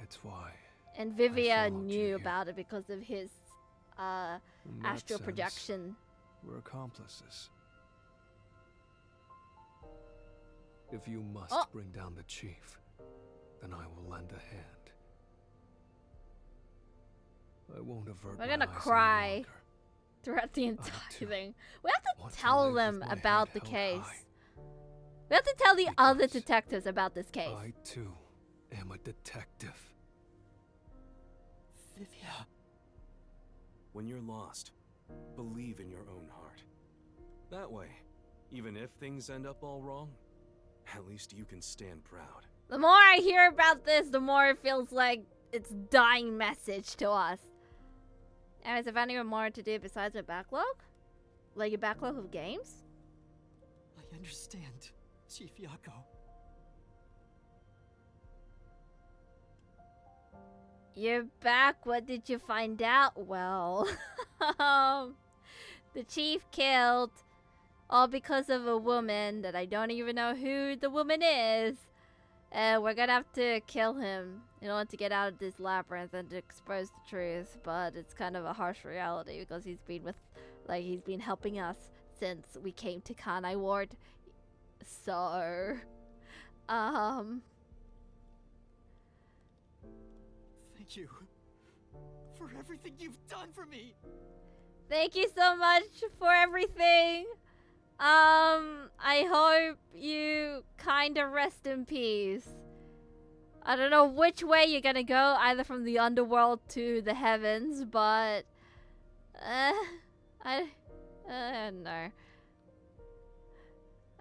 It's why. And Vivia followed you knew here. about it because of his In that astral sense, projection. we're accomplices. If you must Oh. bring down the chief, then I will lend a hand. I won't avert We're my gonna eyes any cry longer. throughout the entire too thing. We have to Want to tell live them with my about head the held case. high. We have to tell the other Because detectives about this case. I too am a detective. Vivia. When you're lost, believe in your own heart. That way, even if things end up all wrong, at least you can stand proud. The more I hear about this, the more it feels like it's dying message to us. Anyways, if anyone more to do besides a backlog? Like a backlog of games? I understand, Chief Yako. You're back. What did you find out? Well, the chief killed, all because of a woman that I don't even know who the woman is. And we're gonna have to kill him in order to get out of this labyrinth and to expose the truth. But it's kind of a harsh reality because he's been helping us since we came to Kanai Ward. So, Thank you for everything you've done for me. thank you so much for everything. I hope you kind of rest in peace. I don't know which way you're gonna go, either from the underworld to the heavens, but I don't know.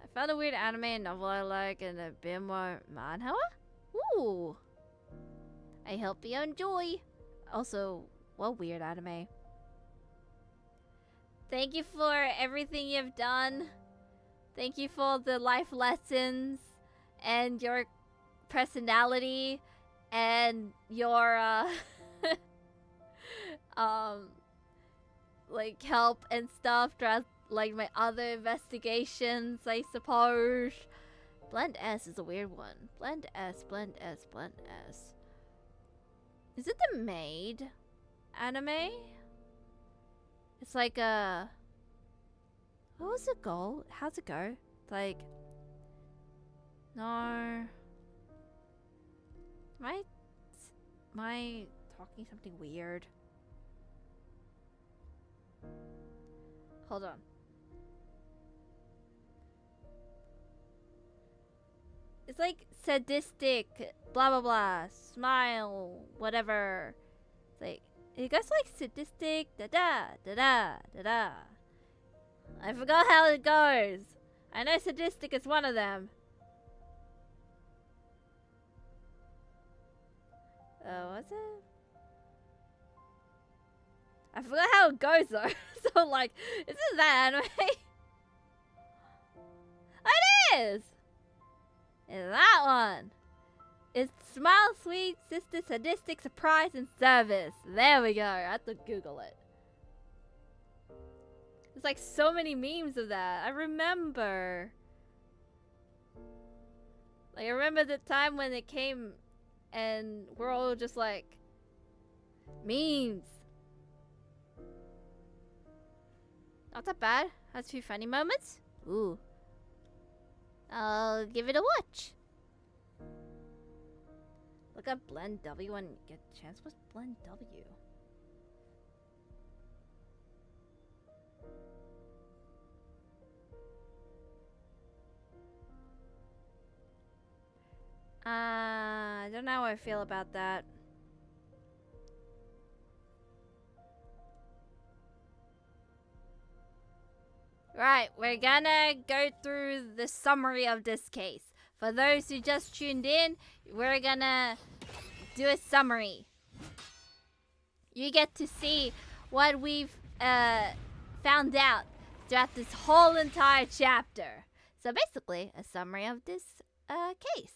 I found a weird anime and novel I like and a bit more manhwa. Ooh. I hope you enjoy. Also, what weird anime. Thank you for everything you've done. Thank you for the life lessons and your personality and your like help and stuff throughout like my other investigations, I suppose. Blend S is a weird one. Blend S, Blend S, Blend S. Is it the Maid anime? It's like a... What was the goal? How's it go? It's like... No... Am I talking something weird? Hold on. It's like sadistic, blah blah blah, smile, whatever. It's like, it goes like sadistic, da da da da da da. I forgot how it goes. I know sadistic is one of them. Oh, what's it? I forgot how it goes though. So like, is this that anime? It is! It's that one. It's Smile, Sweet, Sister, Sadistic, Surprise, and Service. There we go. I have to Google it. There's like so many memes of that. I remember. Like, I remember the time when it came and we're all just like, memes. Not that bad. Has a few funny moments. Ooh. I'll give it a watch. Look up Blend W and get a chance. What's Blend W? I don't know how I feel about that. Right, we're gonna go through the summary of this case. For those who just tuned in, we're gonna do a summary. You get to see what we've found out throughout this whole entire chapter. So basically, a summary of this case.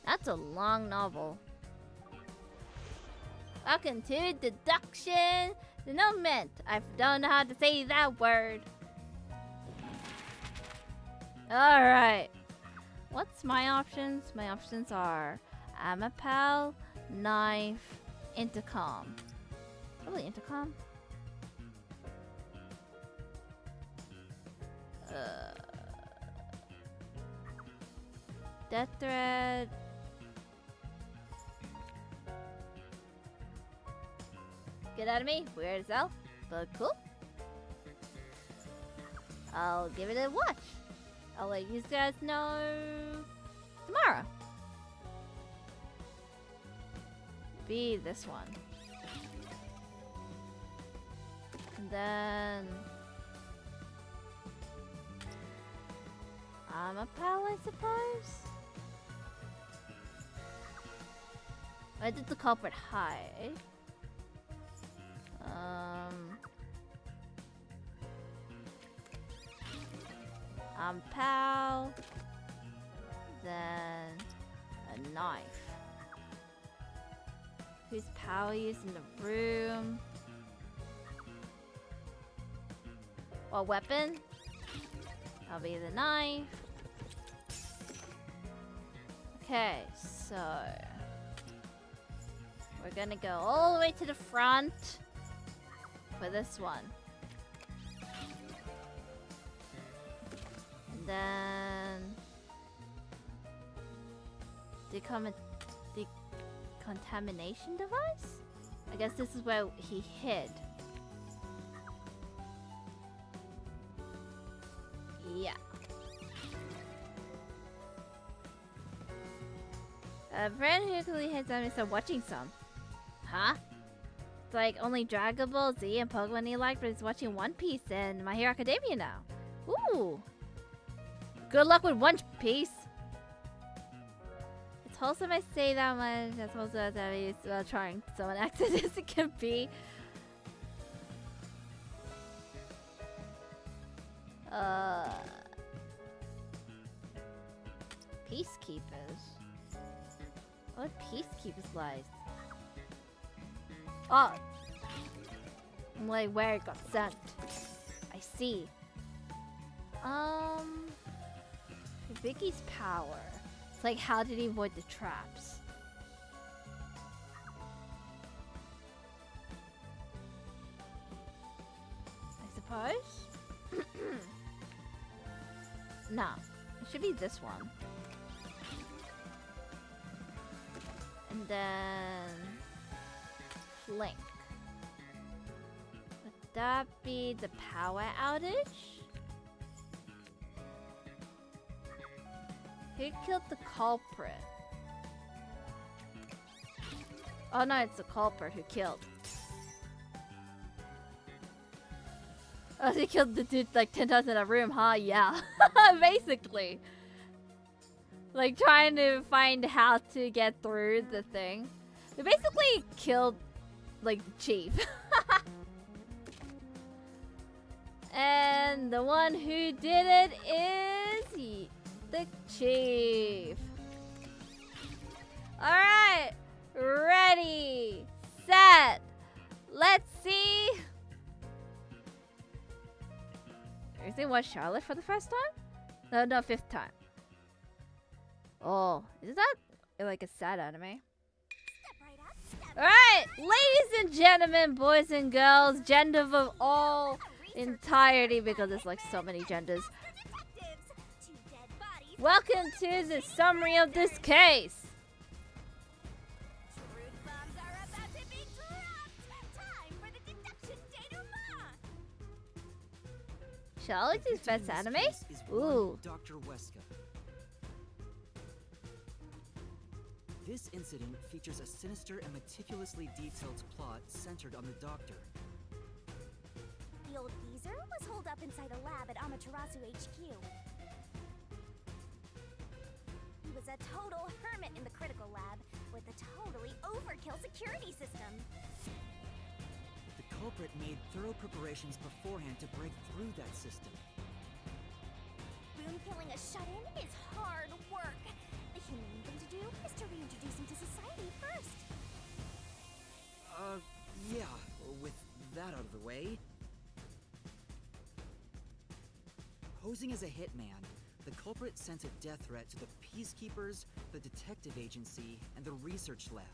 That's a long novel. Welcome to deduction. Denouement. I don't know how to say that word. Alright. What's my options? My options are Amapal, knife, intercom. Probably intercom. Death thread. Good enemy, weird as hell, but cool. I'll give it a watch. I'll let you guys know tomorrow. Be this one. And then I'm a pal, I suppose. I did the culprit high. I'm pal. Then a knife. Whose power is in the room? What weapon? I'll be the knife. Okay, so we're gonna go all the way to the front for this one. And then decontamination device? I guess this is where he hid. Yeah. A friend who clearly has done is watching some. Huh? It's like only Dragon Ball Z and Pokemon he liked, but he's watching One Piece and My Hero Academia now. Ooh. Good luck with One Piece. It's wholesome I say that much. It's wholesome that he's trying so active as it can be. Peacekeepers? What peacekeepers lies? Oh! I'm like where it got sent. I see. Vicky's power. It's like how did he avoid the traps? I suppose? Nah, it should be this one. And then Flink. Would that be the power outage? Who killed the culprit? Oh no, it's the culprit who killed. Oh, he killed the dude like 10 times in a room, huh? Yeah. Basically. Like trying to find how to get through the thing. They basically killed like the chief. And the one who did it is the chief. Alright. Ready. Set. Let's see. Is it watch Charlotte for the first time? No, 5th time. Oh, is that like a sad anime? Alright, ladies and gentlemen, boys and girls, gender of all entirety, because there's like so many genders. Welcome to the summary of this case. Charlotte's best anime? Ooh. Dr. Weska. This incident features a sinister and meticulously detailed plot centered on the doctor. The old geezer was holed up inside a lab at Amaterasu HQ. He was a total hermit in the critical lab with a totally overkill security system. The culprit made thorough preparations beforehand to break through that system. Boom killing a shut-in is hard work. The humane thing to do is to reintroduce him to society first. Yeah, with that out of the way. Posing as a hitman, the culprit sent a death threat to the Peacekeepers, the Detective Agency, and the Research Lab.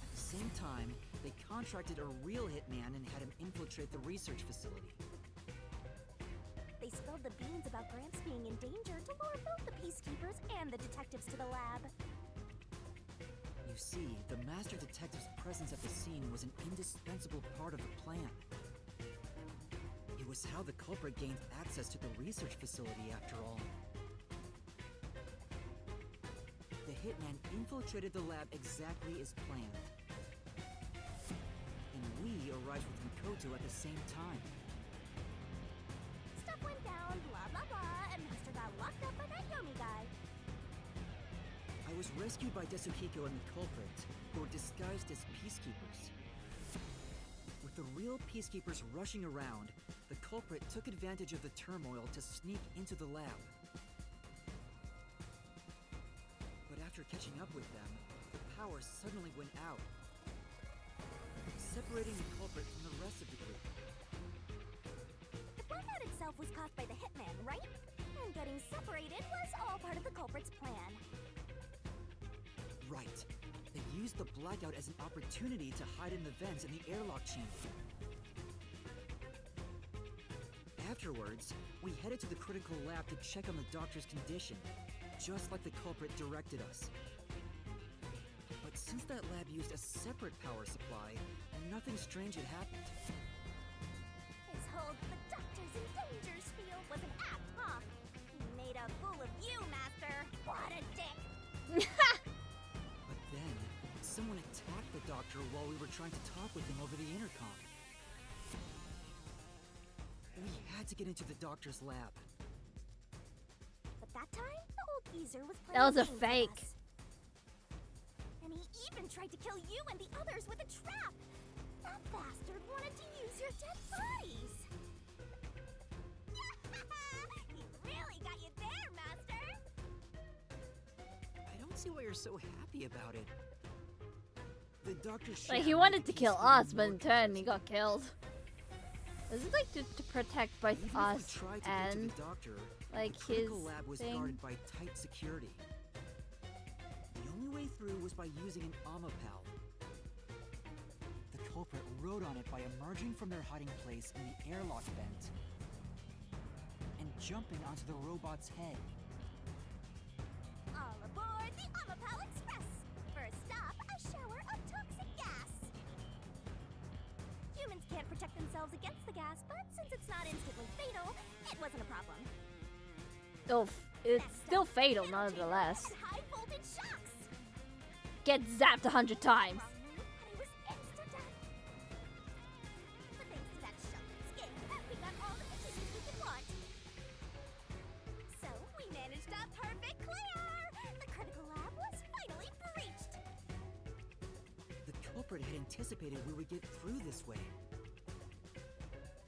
At the same time, they contracted a real hitman and had him infiltrate the research facility. They spilled the beans about Gramps being in danger to lure both the Peacekeepers and the detectives to the lab. You see, the Master Detective's presence at the scene was an indispensable part of the plan. It was how the culprit gained access to the research facility, after all. The hitman infiltrated the lab exactly as planned. And we arrived with Mikoto at the same time. Stuff went down, blah blah blah, and Master got locked up by that Yomi guy. I was rescued by Desuhiko and the culprit, who were disguised as peacekeepers. With the real peacekeepers rushing around, the culprit took advantage of the turmoil to sneak into the lab. But after catching up with them, the power suddenly went out, separating the culprit from the rest of the group. The blackout itself was caused by the hitman, right? And getting separated was all part of the culprit's plan. Right. They used the blackout as an opportunity to hide in the vents in the airlock chamber. Afterwards, we headed to the critical lab to check on the doctor's condition, just like the culprit directed us. But since that lab used a separate power supply, nothing strange had happened. His whole "the doctor's in danger" spiel was an act, huh? He made a fool of you, Master. What a dick! But then, someone attacked the doctor while we were trying to talk with him over the intercom. We had to get into the doctor's lab. But that time, the old geezer was playing That was a games with fake. us. And he even tried to kill you and the others with a trap. That bastard wanted to use your dead bodies. He really got you there, Master. I don't see why you're so happy about it. The doctor Like, he wanted to kill us, but in turn, he got killed. This is like to protect both Even us if we tried to and get to the doctor, like the his critical lab was thing. guarded by tight security. The only way through was by using an Amapal. The culprit rode on it by emerging from their hiding place in the airlock vent and jumping onto the robot's head. All aboard the Amapal Express. First stop, a shower of toxic gas. Humans can't protect themselves against the gas, but since it's not instantly fatal, it wasn't a problem. It's still fatal nonetheless. And high voltage shocks. Get zapped 100 times. And it was instant death. But thanks to that shocking skin, we got all the pieces we could want. So we managed a perfect clear. The critical lab was finally breached. The culprit had anticipated we would get through this way.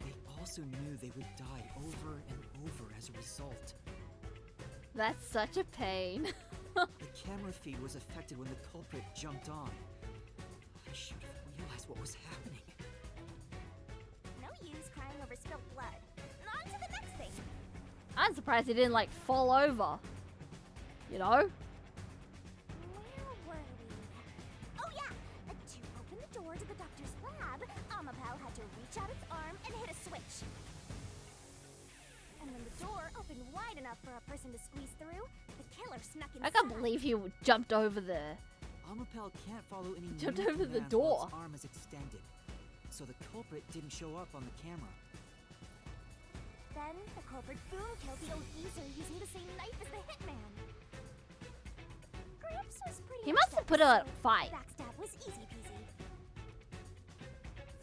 They also knew they would die over and over as a result. That's such a pain. The camera feed was affected when the culprit jumped on. I should have realized what was happening. No use crying over spilled blood. On to the next thing. I'm surprised he didn't like fall over. You know? Where were we? Oh yeah! To open the door to the doctor's lab, Amapal had to reach out its arm and hit a switch. And when the door opened wide enough for a person to squeeze through, the killer snuck inside. I can't believe he jumped over there. Amapal can't follow any Jumped new over the commands while door. its arm is extended, so the culprit didn't show up on the camera. Then the culprit boom killed the old geezer using the same knife as the hitman. Gramps was pretty He must have upset, put a so fight. Backstab was easy peasy.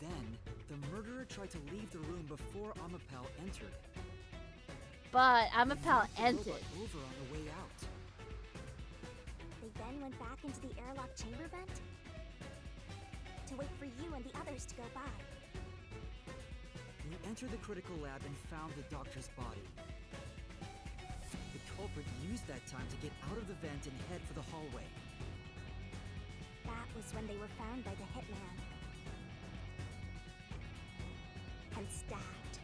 Then, the murderer tried to leave the room before Amapal entered. But They Amapal knocked the entered. robot over on the way out. They then went back into the airlock chamber vent to wait for you and the others to go by. We entered the critical lab and found the doctor's body. The culprit used that time to get out of the vent and head for the hallway. That was when they were found by the hitman. And stabbed.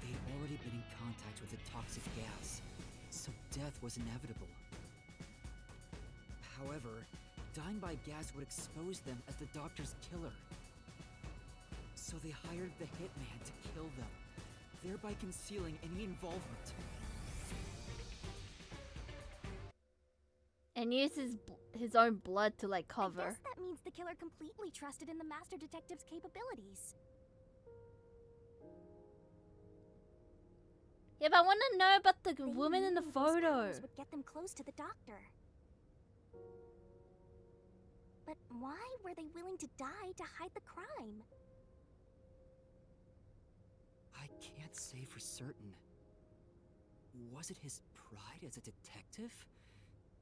They had already been in contact with the toxic gas, so death was inevitable. However, dying by gas would expose them as the doctor's killer. So they hired the hitman to kill them, thereby concealing any involvement. And uses his own blood to like I cover. guess that means the killer completely trusted in the master detective's capabilities. Yeah, but I want to know about the They woman in the knew those photo. powers would get them close to the doctor. But why were they willing to die to hide the crime? I can't say for certain. Was it his pride as a detective?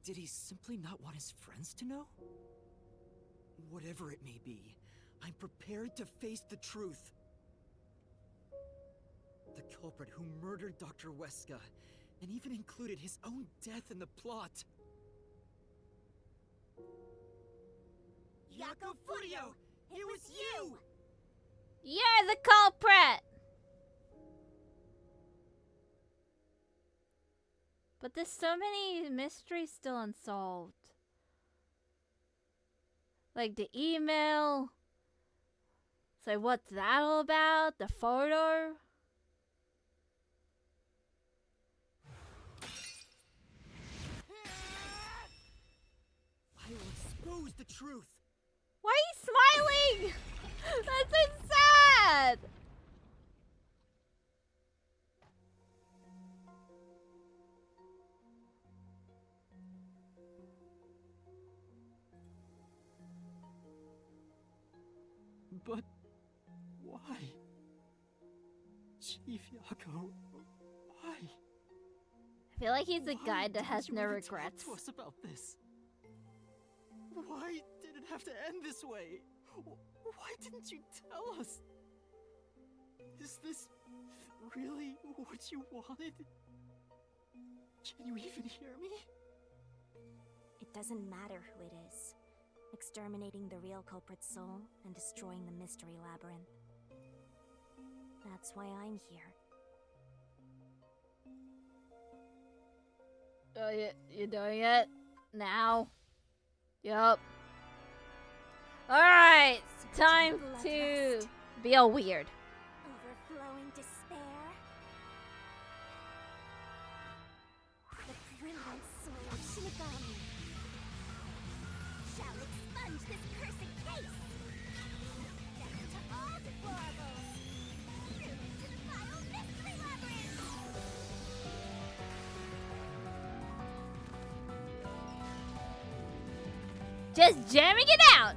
Did he simply not want his friends to know? Whatever it may be, I'm prepared to face the truth. The culprit who murdered Dr. Weska, and even included his own death in the plot. Yako Furio! It was you! You're the culprit! But there's so many mysteries still unsolved. Like the email. So what's that all about? The photo? I will expose the truth! Why are you smiling? That's so sad! But why? Chief Yako, why? I feel like he's a guy that didn't has you no ever regrets. Talk to us about this. Why did it have to end this way? Why didn't you tell us? Is this really what you wanted? Can you even hear me? It doesn't matter who it is. Exterminating the real culprit's soul and destroying the Mystery Labyrinth. That's why I'm here. Oh, you're doing it? Now? Yup. Alright, time to be all weird. Overflowing despair. The brilliant soul of Shinigami shall expunge this cursed case. Death to all deplorables. Ruin to the vile Mystery Labyrinth. Just jamming it out!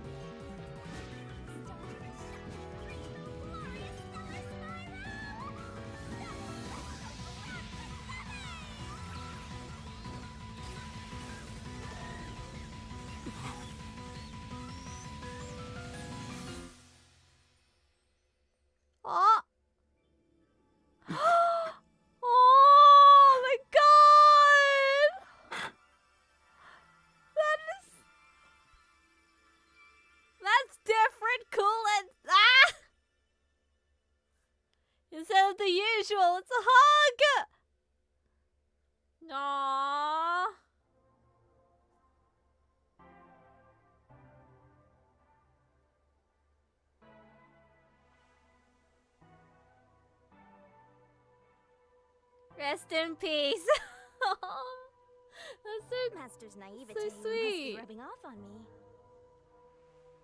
Oh! Oh my god! That's different, cool, and instead of the usual, it's a hug! Aww. Rest in peace. That's so Master's naivete so must sweet. be rubbing off on me.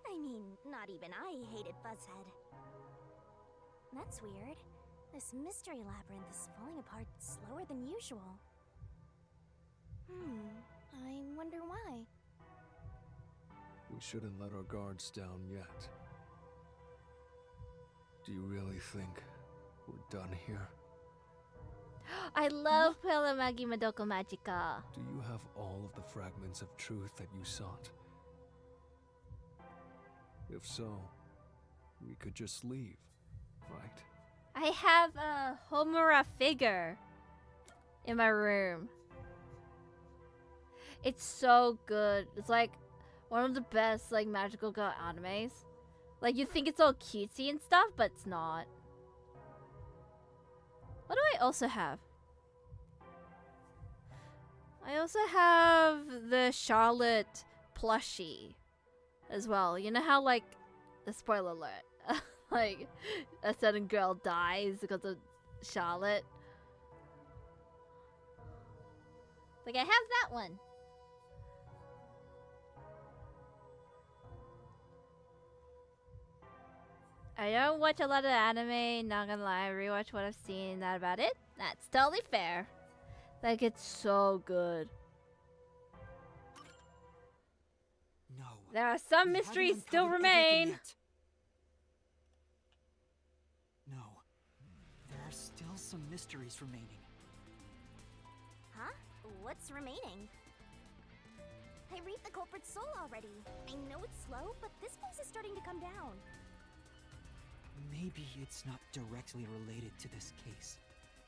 I mean, not even I hated Fuzzhead. That's weird. This Mystery Labyrinth is falling apart slower than usual. I wonder why. We shouldn't let our guards down yet. Do you really think we're done here? I love Pelamagi Madoko Magica. Do you have all of the fragments of truth that you sought? If so, we could just leave, right? I have a Homura figure in my room. It's so good. It's like one of the best like magical girl animes. Like you think it's all cutesy and stuff, but it's not. What do I also have? I also have the Charlotte plushie as well. You know how like, the spoiler alert, like a certain girl dies because of Charlotte. Like I have that one. I don't watch a lot of anime, not gonna lie. I rewatch what I've seen, not about it. That's totally fair. Like, it's so good. No. There are some we mysteries haven't still uncovered everything remain. yet. No. There are still some mysteries remaining. Huh? What's remaining? I reaped the culprit's soul already. I know it's slow, but this place is starting to come down. Maybe it's not directly related to this case.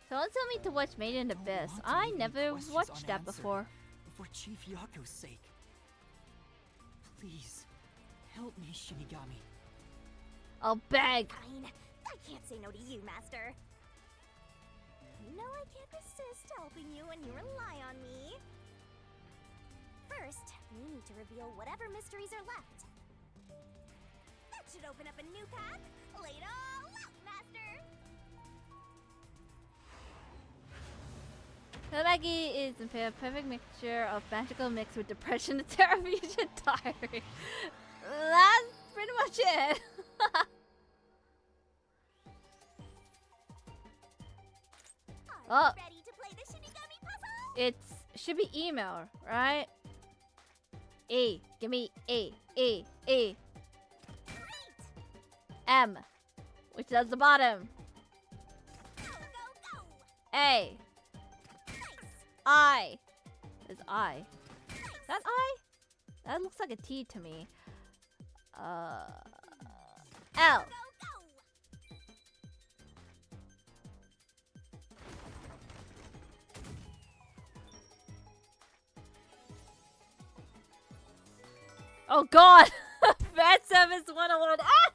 Someone told me to watch Made in Don't Abyss. want to I leave any never questions watched that unanswered. before. For Chief Yako's sake. Please, help me, Shinigami. I'll beg. Fine. I can't say no to you, Master. You know I can't resist helping you when you rely on me. First, we need to reveal whatever mysteries are left. That should open up a new path. Lay it all out, Master! Maggie is a perfect mixture of magical mix with depression and Terrafusion diary. That's pretty much it. Are you ready to play the Shinigami puzzle? It should be email, right? A. Give me A. A. A. Great! M. Which does the bottom. Go, go, go! A. Nice! I. Is I. That I? That looks like a T to me. L. Go, go! Oh god! Fan Service 101. Ah!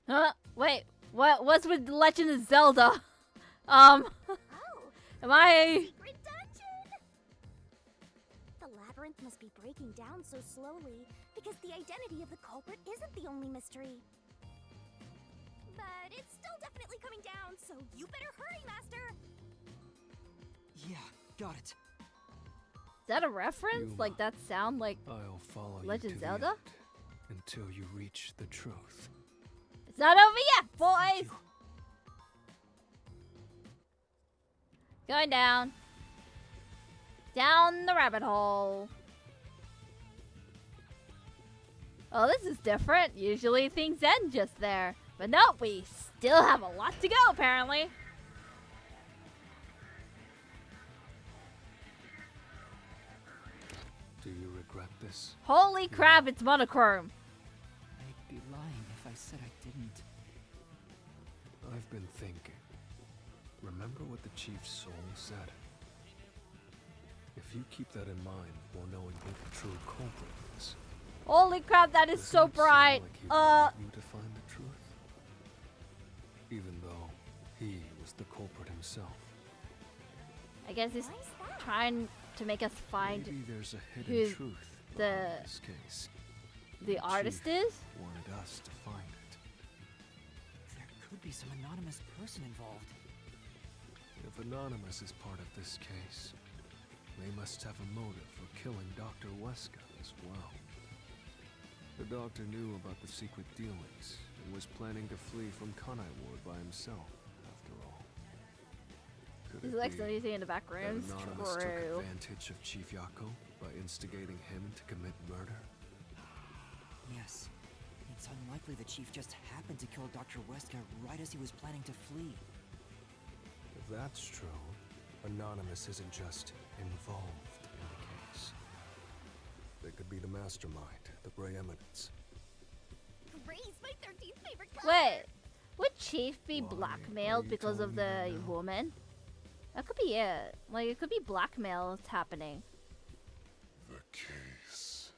Huh? Wait, what's with Legend of Zelda? Oh, Am I... secret dungeon! The labyrinth must be breaking down so slowly because the identity of the culprit isn't the only mystery. But it's still definitely coming down, so you better hurry, Master! Yeah, got it. Is that a reference? Like that sound like I'll follow Legend you of to Zelda? the end until you reach the truth. It's not over yet, Thank boys! you. Going down. Down the rabbit hole. Oh, this is different. Usually things end just there. But no, we still have a lot to go, apparently. Do you regret this? Holy crap, it's monochrome. I'd be lying if I said I didn't. I've been thinking. Remember what the Chief's soul said? If you keep that in mind while knowing who the true culprit is, Holy crap, that is doesn't so it seem bright. like he wanted you to find the truth? Even though he was the culprit himself. I guess he's Why is that? trying to make us find Maybe there's a who's hidden truth the- behind this case. the artist is. Wanted us to find it. There could be some anonymous person involved. If Anonymous is part of this case, they must have a motive for killing Dr. Weska as well. The doctor knew about the secret dealings and was planning to flee from Kanai Ward by himself, after all. Could He's it like be something in the that background. It's Anonymous took true. advantage of Chief Yako by instigating him to commit murder? Yes. It's unlikely the chief just happened to kill Dr. Weska right as he was planning to flee. If that's true, Anonymous isn't just involved in the case. They could be the mastermind, the Grey Eminence. Gray's my 13th favorite color! Wait, would Chief be Why blackmailed are you because of the telling me that now? woman? That could be it. Like, it could be blackmail that's happening. The case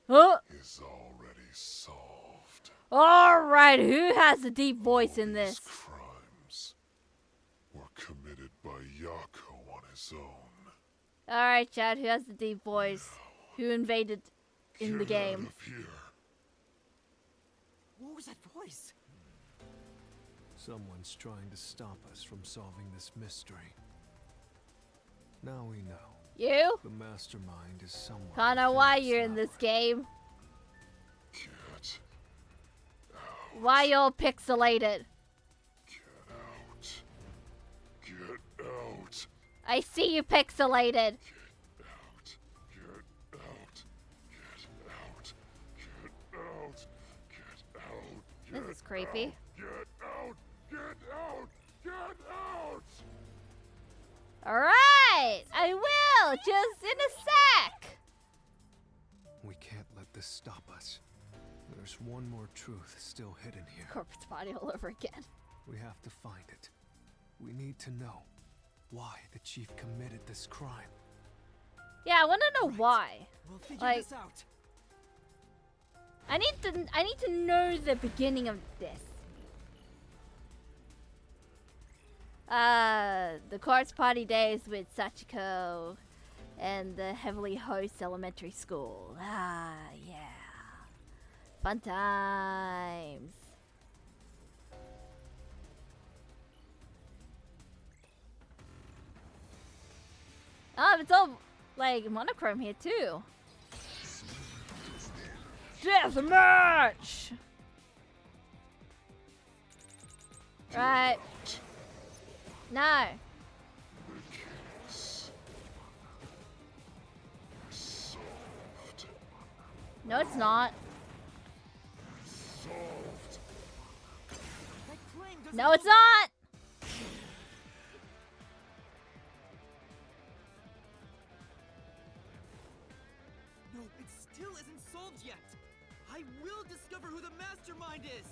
Oh! is already solved. Alright, who has the deep voice in These this? crimes were committed by Yako on his own. Alright, Chad, who has the deep voice? Who invaded in the Get out game? of here. What was that voice? Someone's trying to stop us from solving this mystery. Now we know. You? The mastermind is someone. Kinda why you're in this game. Get Why y'all pixelated? out. Get out. I see you pixelated. Get out. Get out. Get out. Get out. Get out. This is creepy. Get out. Get out. Get out. Alright! I will! Just in a sec! We can't let this stop us. There's one more truth still hidden here. Corpse body all over again. We have to find it. We need to know why the chief committed this crime. Yeah, I wanna know why. We'll figure Like- this out. I need to know the beginning of this. The corpse party days with Sachiko and the Heavily Host Elementary School. Ah, yeah. Fun times. It's all like monochrome here too. Deathmatch! Right. No. No, it's not. No, it's not. No, it still isn't solved yet. I will discover who the mastermind is.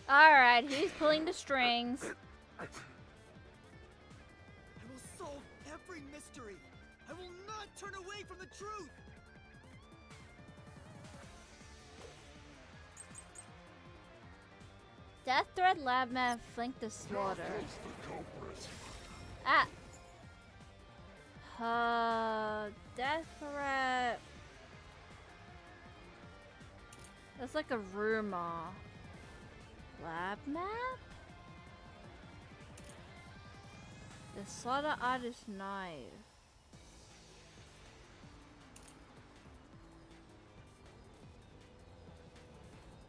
All right, who's pulling the strings? I will solve every mystery. I will not turn away from the truth. Death threat lab man flanked the slaughter. Ah. Death threat. That's like a rumor. Lab map? The slaughter artist knife.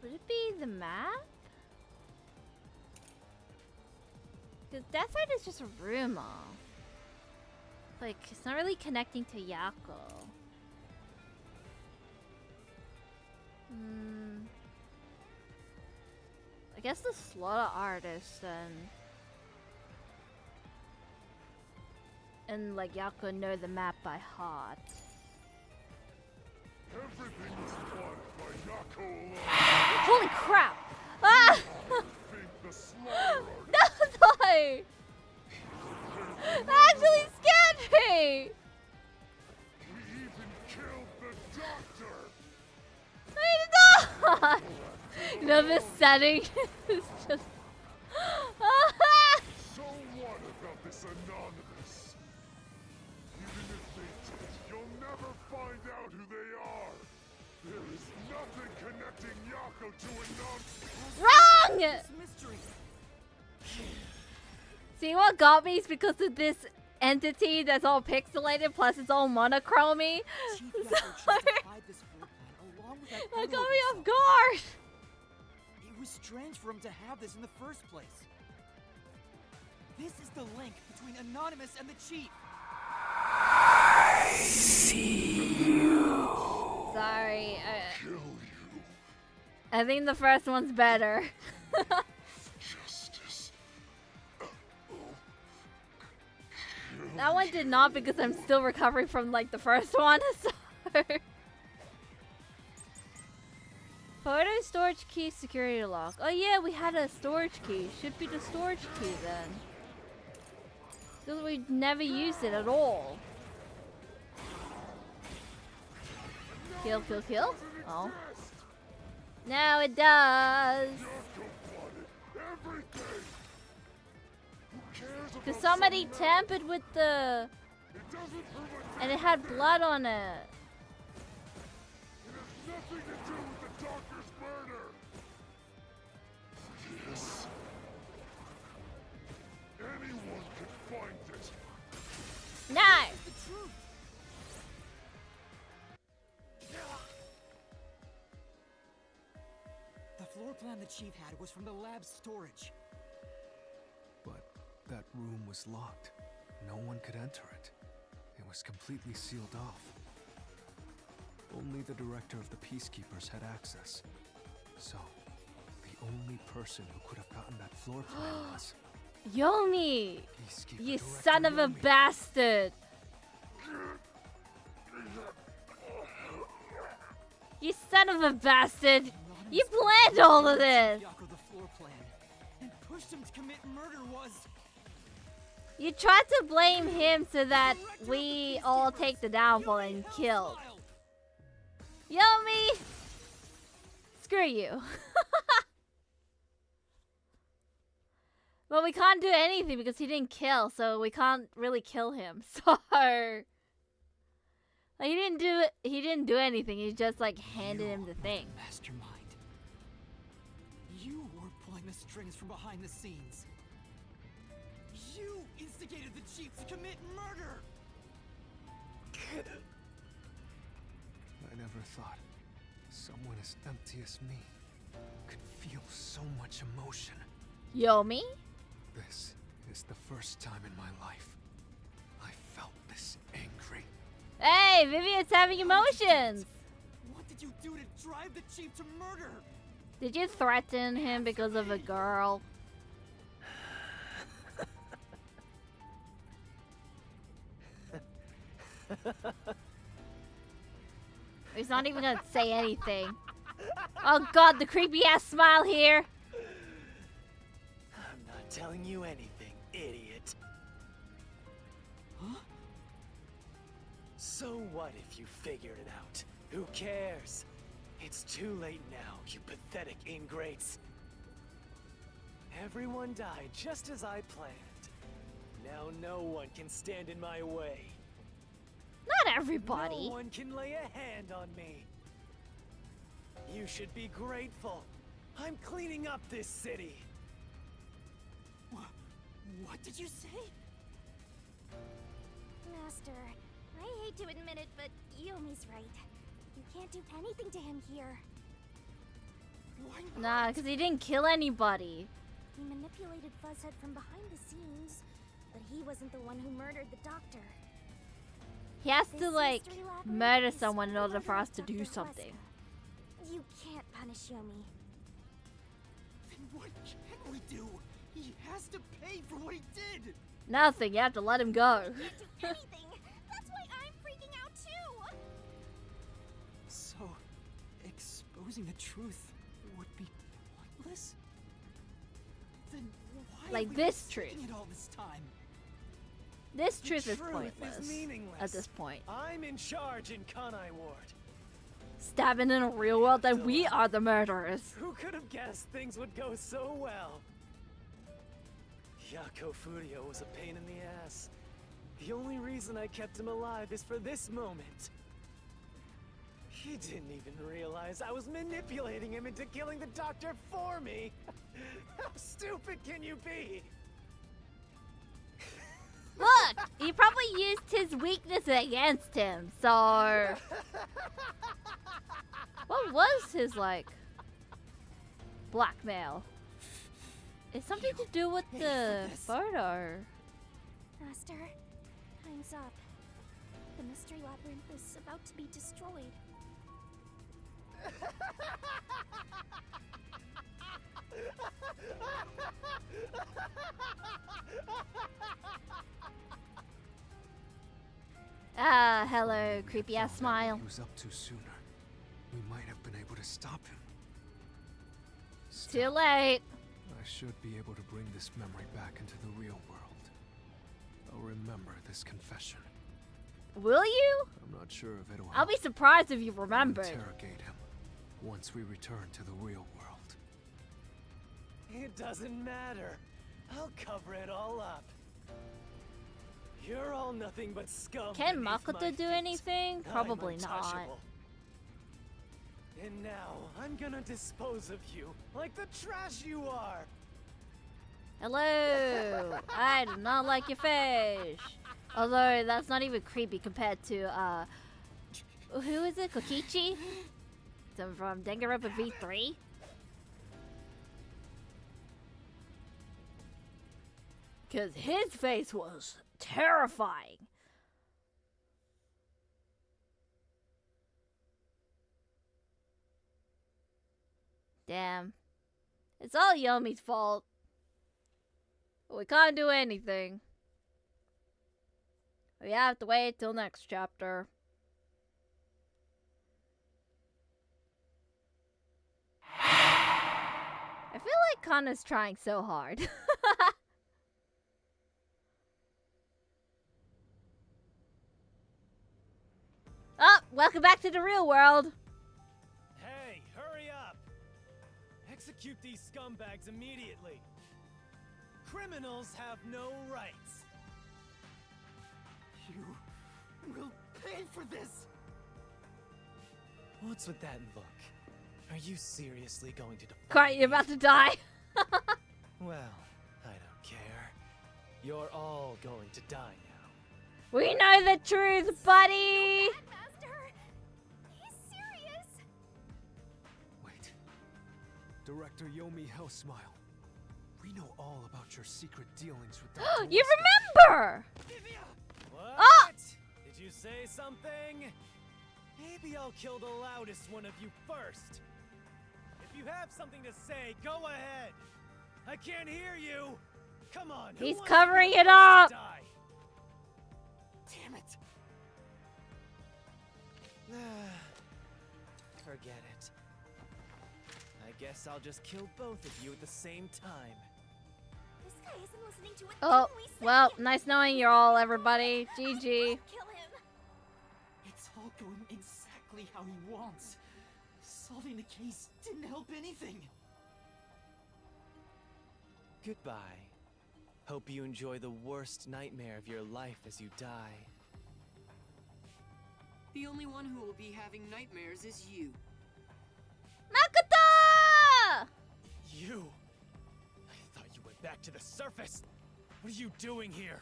Would it be the map? Because Death Threat is just a rumor. Like, it's not really connecting to Yako. I guess the slaughter artist then. And like Yako know the map by heart. Everything was plotted by Yako alone. Holy crap! Ah! Think the slaughter No! That actually scared me! We even killed the doctor. I did not! You know, this setting is just. So what about this anonymous? Even if they did, you'll never find out who they are. There is nothing connecting Yako to Wrong! This mystery. See what got me is because of this entity that's all pixelated, plus it's all monochromy. Chief Yako tried to hide this floor plan along with that That photo got of me off himself. guard. It was strange for him to have this in the first place. This is the link between Anonymous and the Chief. Sorry, kill you. I think the first one's better. Justice. That one did not because I'm still recovering from like the first one. So. Photo storage key security lock. Oh yeah, we had a storage key. Should be the storage key then. Because we never used it at all. Kill, kill, kill. Oh. Now it does. Because somebody tampered with the... And it had blood on it. It has nothing to do with the doctor's murder. plan the chief had was from the lab's storage. But that room was locked. No one could enter it. It was completely sealed off. Only the director of the Peacekeepers had access. So, the only person who could have gotten that floor plan was... Yomi! Peacekeeper You Director son of a Yomi. bastard! You son of a bastard! You planned all of this! Yako the floor plan and pushed him to commit murder was... You tried to blame him so that we all take the downfall and kill. Yomi! Screw you. But we can't do anything because he didn't kill, so we can't really kill him. So like, he didn't do anything. He just like handed him the thing. Mastermind. You were pulling the strings from behind the scenes. You instigated the chief to commit murder. I never thought someone as empty as me could feel so much emotion. Yomi? This is the first time in my life I felt this angry. Hey, Vivia's having emotions. What did you do to drive the chief to murder? Did you threaten him because of a girl? He's not even gonna say anything. Oh god, the creepy ass smile here. I'm not telling you anything, idiot. Huh? So what if you figured it out? Who cares? It's too late now, you pathetic ingrates. Everyone died just as I planned. Now no one can stand in my way. Not everybody. No one can lay a hand on me. You should be grateful. I'm cleaning up this city. What did you say? Master, I hate to admit it, but Yomi's right. You can't do anything to him here. Why not? Nah, because he didn't kill anybody. He manipulated Fuzzhead from behind the scenes, but he wasn't the one who murdered the doctor. He has This to, like, Mystery Labyrinth murder is someone in for the order for murder us of to do Dr. something. Kodaka. You can't punish Yomi. Then what can we do? He has to pay for what he did. Nothing, you have to let him go. Can't do anything. That's why I'm freaking out too. So, exposing the truth would be pointless? Then why Like have we this been truth. seeking it all this time? This The truth is truth pointless is meaningless. at this point. I'm in charge in Kanai Ward. Stabbing in a real world that we are the murderers. Who could have guessed things would go so well? Yako Furio was a pain in the ass. The only reason I kept him alive is for this moment. He didn't even realize I was manipulating him into killing the doctor for me. How stupid can you be? Look, he probably used his weakness against him, so... What was his, like, blackmail? It's something to do with the photo. Master, time's up. The Mystery Labyrinth is about to be destroyed. Ah, hello, creepy ass smile. He was up to sooner. We might have been able to stop him. Too Still, late. I should be able to bring this memory back into the real world. I'll remember this confession. Will you? I'm not sure if it'll I'll help. be surprised if you I'll remembered. interrogate him once we return to the real world. It doesn't matter. I'll cover it all up. You're all nothing but scum. Can beneath my Makoto do feet. anything? I'm Probably not. untouchable. And now I'm gonna dispose of you like the trash you are. Hello. I do not like your fish. Although that's not even creepy compared to who is it? Kokichi? From Danganronpa V3. Because his face was terrifying. Damn. It's all Yomi's fault. We can't do anything. We have to wait till next chapter. I feel like Kana's trying so hard. Oh, welcome back to the real world. Hey, hurry up! Execute these scumbags immediately. Criminals have no rights. You will pay for this! What's with that look? Are you seriously going to defy Quiet, you're me? about to die. Well, I don't care. You're all going to die now. We know the truth, buddy. Master! He's serious! Wait. Director Yomi Hellsmile. We know all about your secret dealings with Dr. You Wesker. remember? What? Ah! Did you say something? Maybe I'll kill the loudest one of you first. If you have something to say, go ahead. I can't hear you. Come on. who He's wants to be covering the it first to up. die? Damn it! Forget it. I guess I'll just kill both of you at the same time. This guy isn't listening to a Oh, thing we say. well, nice knowing you all, everybody. GG. Kill him. It's all going exactly how he wants. Solving the case didn't help anything. Goodbye. Hope you enjoy the worst nightmare of your life as you die. The only one who will be having nightmares is you. Makoto! You! I thought you went back to the surface! What are you doing here?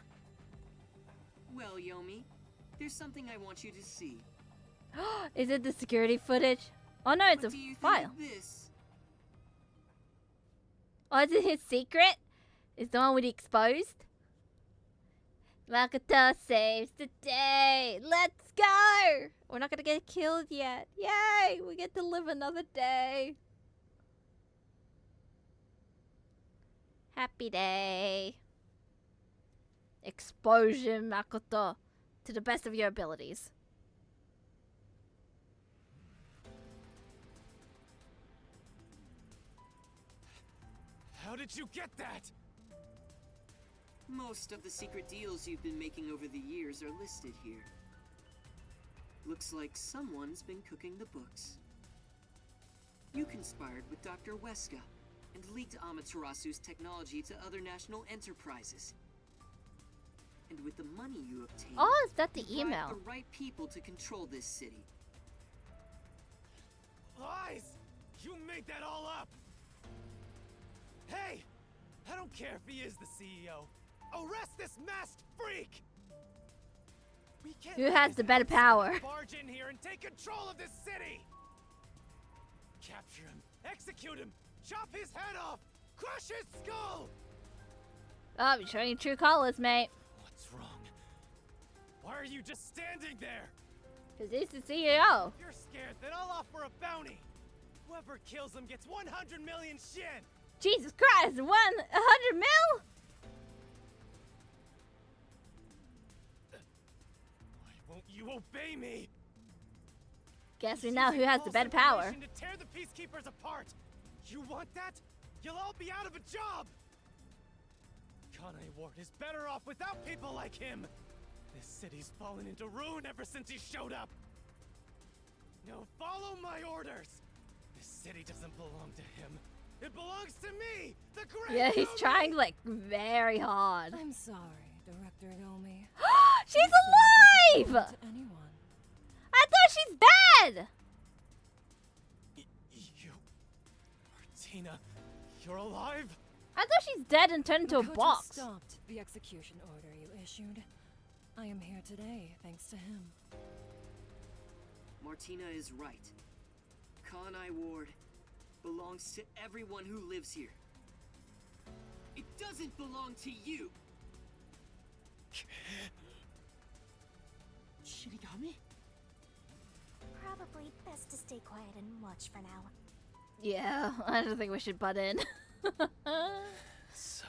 Well, Yomi, there's something I want you to see. Is it the security footage? Oh no, it's What a do you think file. of this? Oh, is it his secret? Is the one with the exposed? Makoto saves the day. Let's go! We're not gonna get killed yet. Yay! We get to live another day. Happy day. Explosion, Makoto. To the best of your abilities. How did you get that? Most of the secret deals you've been making over the years are listed here. Looks like someone's been cooking the books. You conspired with Dr. Wesker and leaked Amaterasu's technology to other national enterprises. And with the money you obtained, Oh, is that the you bribed email? the right people to control this city. Lies! You made that all up! Hey! I don't care if he is the CEO. Arrest this masked freak! We can't Who let has this the better outsider power? barge in here and take control of this city! Capture him, execute him, chop his head off, crush his skull! Oh, you're showing your true colors, mate. What's wrong? Why are you just standing there? Because he's the CEO. If you're scared, then I'll offer a bounty. Whoever kills him gets 100 million shin. Jesus Christ, 100 mil? Why won't you obey me? Guess we He's know who using has the false better power. information to tear the peacekeepers apart. You want that? You'll all be out of a job. Kanai Ward is better off without people like him. This city's fallen into ruin ever since he showed up. Now follow my orders. This city doesn't belong to him. It belongs to me, the great. Yeah, he's Yomi! trying like very hard. I'm sorry, Director Yomi. She's This doesn't alive! belong to anyone. I thought she's dead! You, Martina, you're alive? I thought she's dead and turned into a Makoto box. stopped the execution order you issued. I am here today thanks to him. Martina is right. Kanai Ward belongs to everyone who lives here. It doesn't belong to you. Shinigami? Probably best to stay quiet and watch for now. Yeah, I don't think we should butt in. So,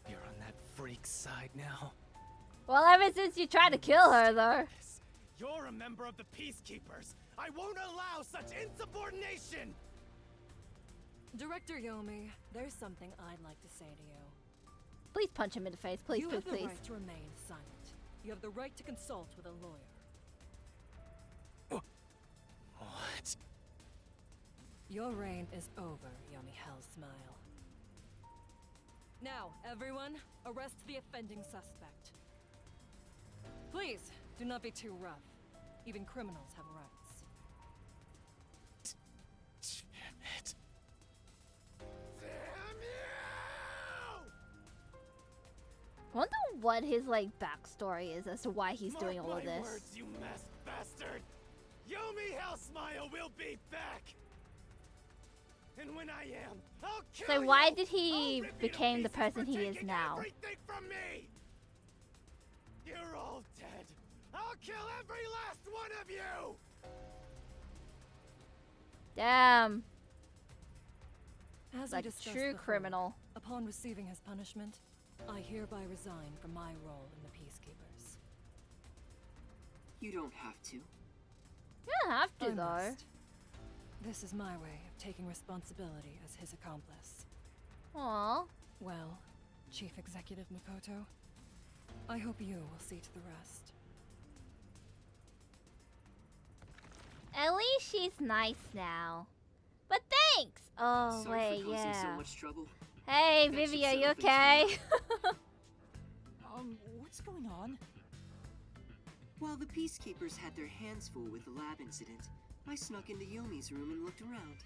you're on that freak side now? Well, ever since you tried to kill her, though. You're a member of the Peacekeepers. I won't allow such insubordination! Director Yomi, there's something I'd like to say to you. Please punch him in the face, please, You please, have the please. right to remain silent. You have the right to consult with a lawyer. What? Your reign is over, Yomi Hellsmile. Now, everyone, arrest the offending suspect. Please, do not be too rough. Even criminals have rights. Damn it. Damn you! Wonder what his like backstory is as to why he's doing all of Mark my this. words, you masked bastard! Yomi Hellsmile will be back! And when I am, I'll kill So you! why did he I'll rip you to became the pieces person for he is taking now? Everything from me! You're all dead. I'll kill every last one of you! Damn, As we like a discussed true before, criminal. Upon receiving his punishment, I hereby resign from my role in the Peacekeepers. You don't have to. You don't have to I though. must. This is my way of taking responsibility as his accomplice. Aw. Well, Chief Executive Makoto, I hope you will see to the rest. At least she's nice now. But thanks. Oh Sorry wait, for causing so yeah. much trouble. Hey, That should Vivia, you settle things okay? What's going on? While the Peacekeepers had their hands full with the lab incident, I snuck into Yomi's room and looked around.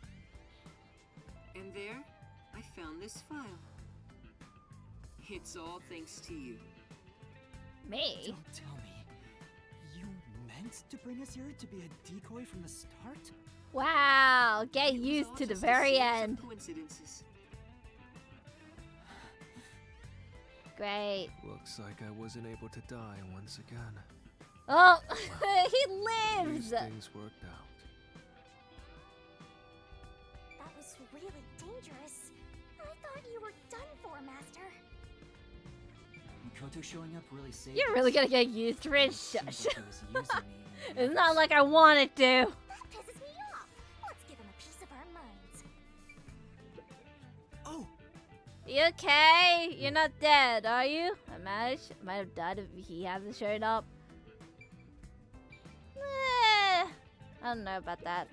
And there, I found this file. It's all thanks to you. Me? Don't tell me. You meant to bring us here to be a decoy from the start? Wow, get It was used all to the just a very series of end. Coincidences. Great. Looks like I wasn't able to die once again. Oh, he These lives. things worked out. That was really dangerous. I thought you were done for, Master. Mikoto showing up really saved You're us. really gonna get used to it. Seems Shush. like he was using me in the It's not others. like I wanted to. That pisses me off. Let's give him a piece of our minds. Oh, You okay? You're not dead, are you? I might have died if he hasn't showed up. I don't know about that.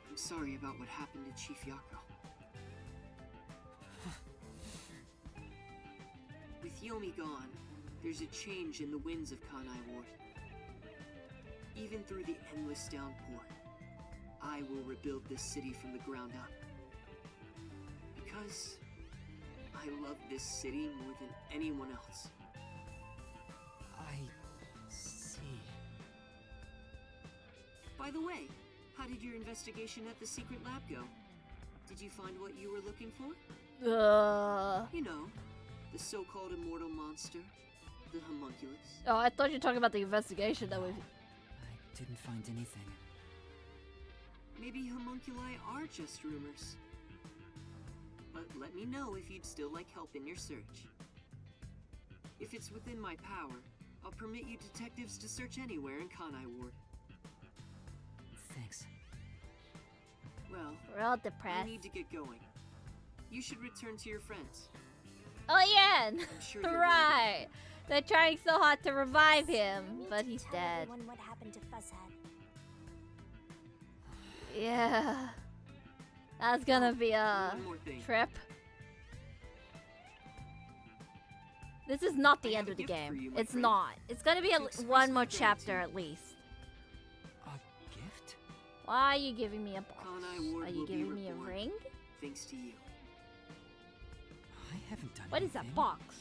I'm sorry about what happened to Chief Yako. With Yomi gone, there's a change in the winds of Kanai Ward. Even through the endless downpour, I will rebuild this city from the ground up. Because I love this city more than anyone else. I see. By the way, how did your investigation at the secret lab go? Did you find what you were looking for? You know, the so-called immortal monster, the homunculus. Oh, I thought you were talking about the investigation that we. I didn't find anything. Maybe homunculi are just rumors. But let me know if you'd still like help in your search. If it's within my power, I'll permit you detectives to search anywhere in Kanai Ward. Thanks. Well, We're all I depressed. need to get going. You should return to your friends. Oh yeah, sure they're right. They're trying so hard to revive him, You need but to he's tell dead. everyone what happened to Fuzzhead. Yeah, that's gonna be a One more thing. trip. This is not I the have end a of the gift for game. you, my It's friend. not. It's gonna be To express one more my chapter gratitude. at least. A gift? Why are you giving me a box? Kanai Ward Are you will be giving me a reborn. ring? Thanks to you. I haven't done What is that anything. box?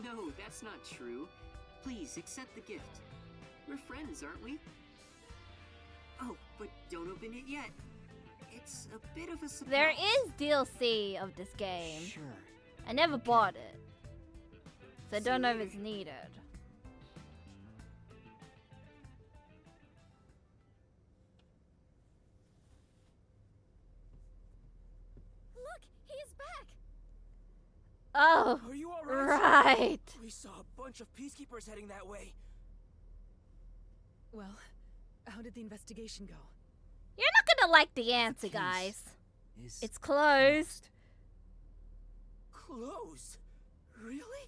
No, that's not true. Please accept the gift. We're friends, aren't we? Oh, but don't open it yet. It's a bit of a surprise. There is DLC of this game. Sure. I never bought it. So I don't know if it's needed. Look, he is back. Oh, Are you all right? right. We saw a bunch of peacekeepers heading that way. Well, how did the investigation go? You're not gonna like the answer, case guys. Is It's closed. Closed? Really?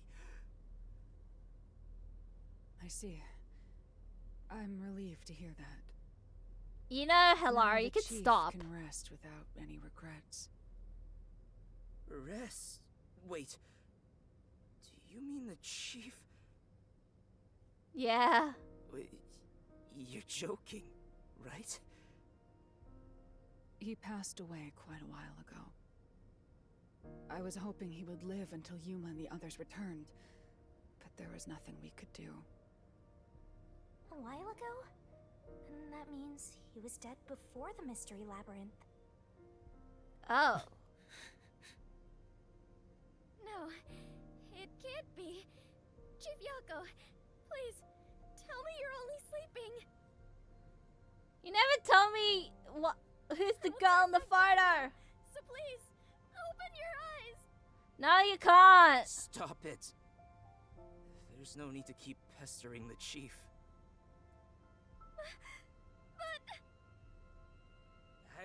I see. I'm relieved to hear that. You know, Now Hilara, the you could chief stop. can rest without any regrets. Rest? Wait. Do you mean the chief? Yeah. Wait, you're joking, right? He passed away quite a while ago. I was hoping he would live until Yuma and the others returned, but there was nothing we could do. A while ago? And that means he was dead before the Mystery Labyrinth. Oh. No, it can't be. Chief Yako, please, tell me you're only sleeping. You never told me what. Who's the girl in the photo? So please, open your eyes. No, you can't. Stop it. There's no need to keep pestering the chief. But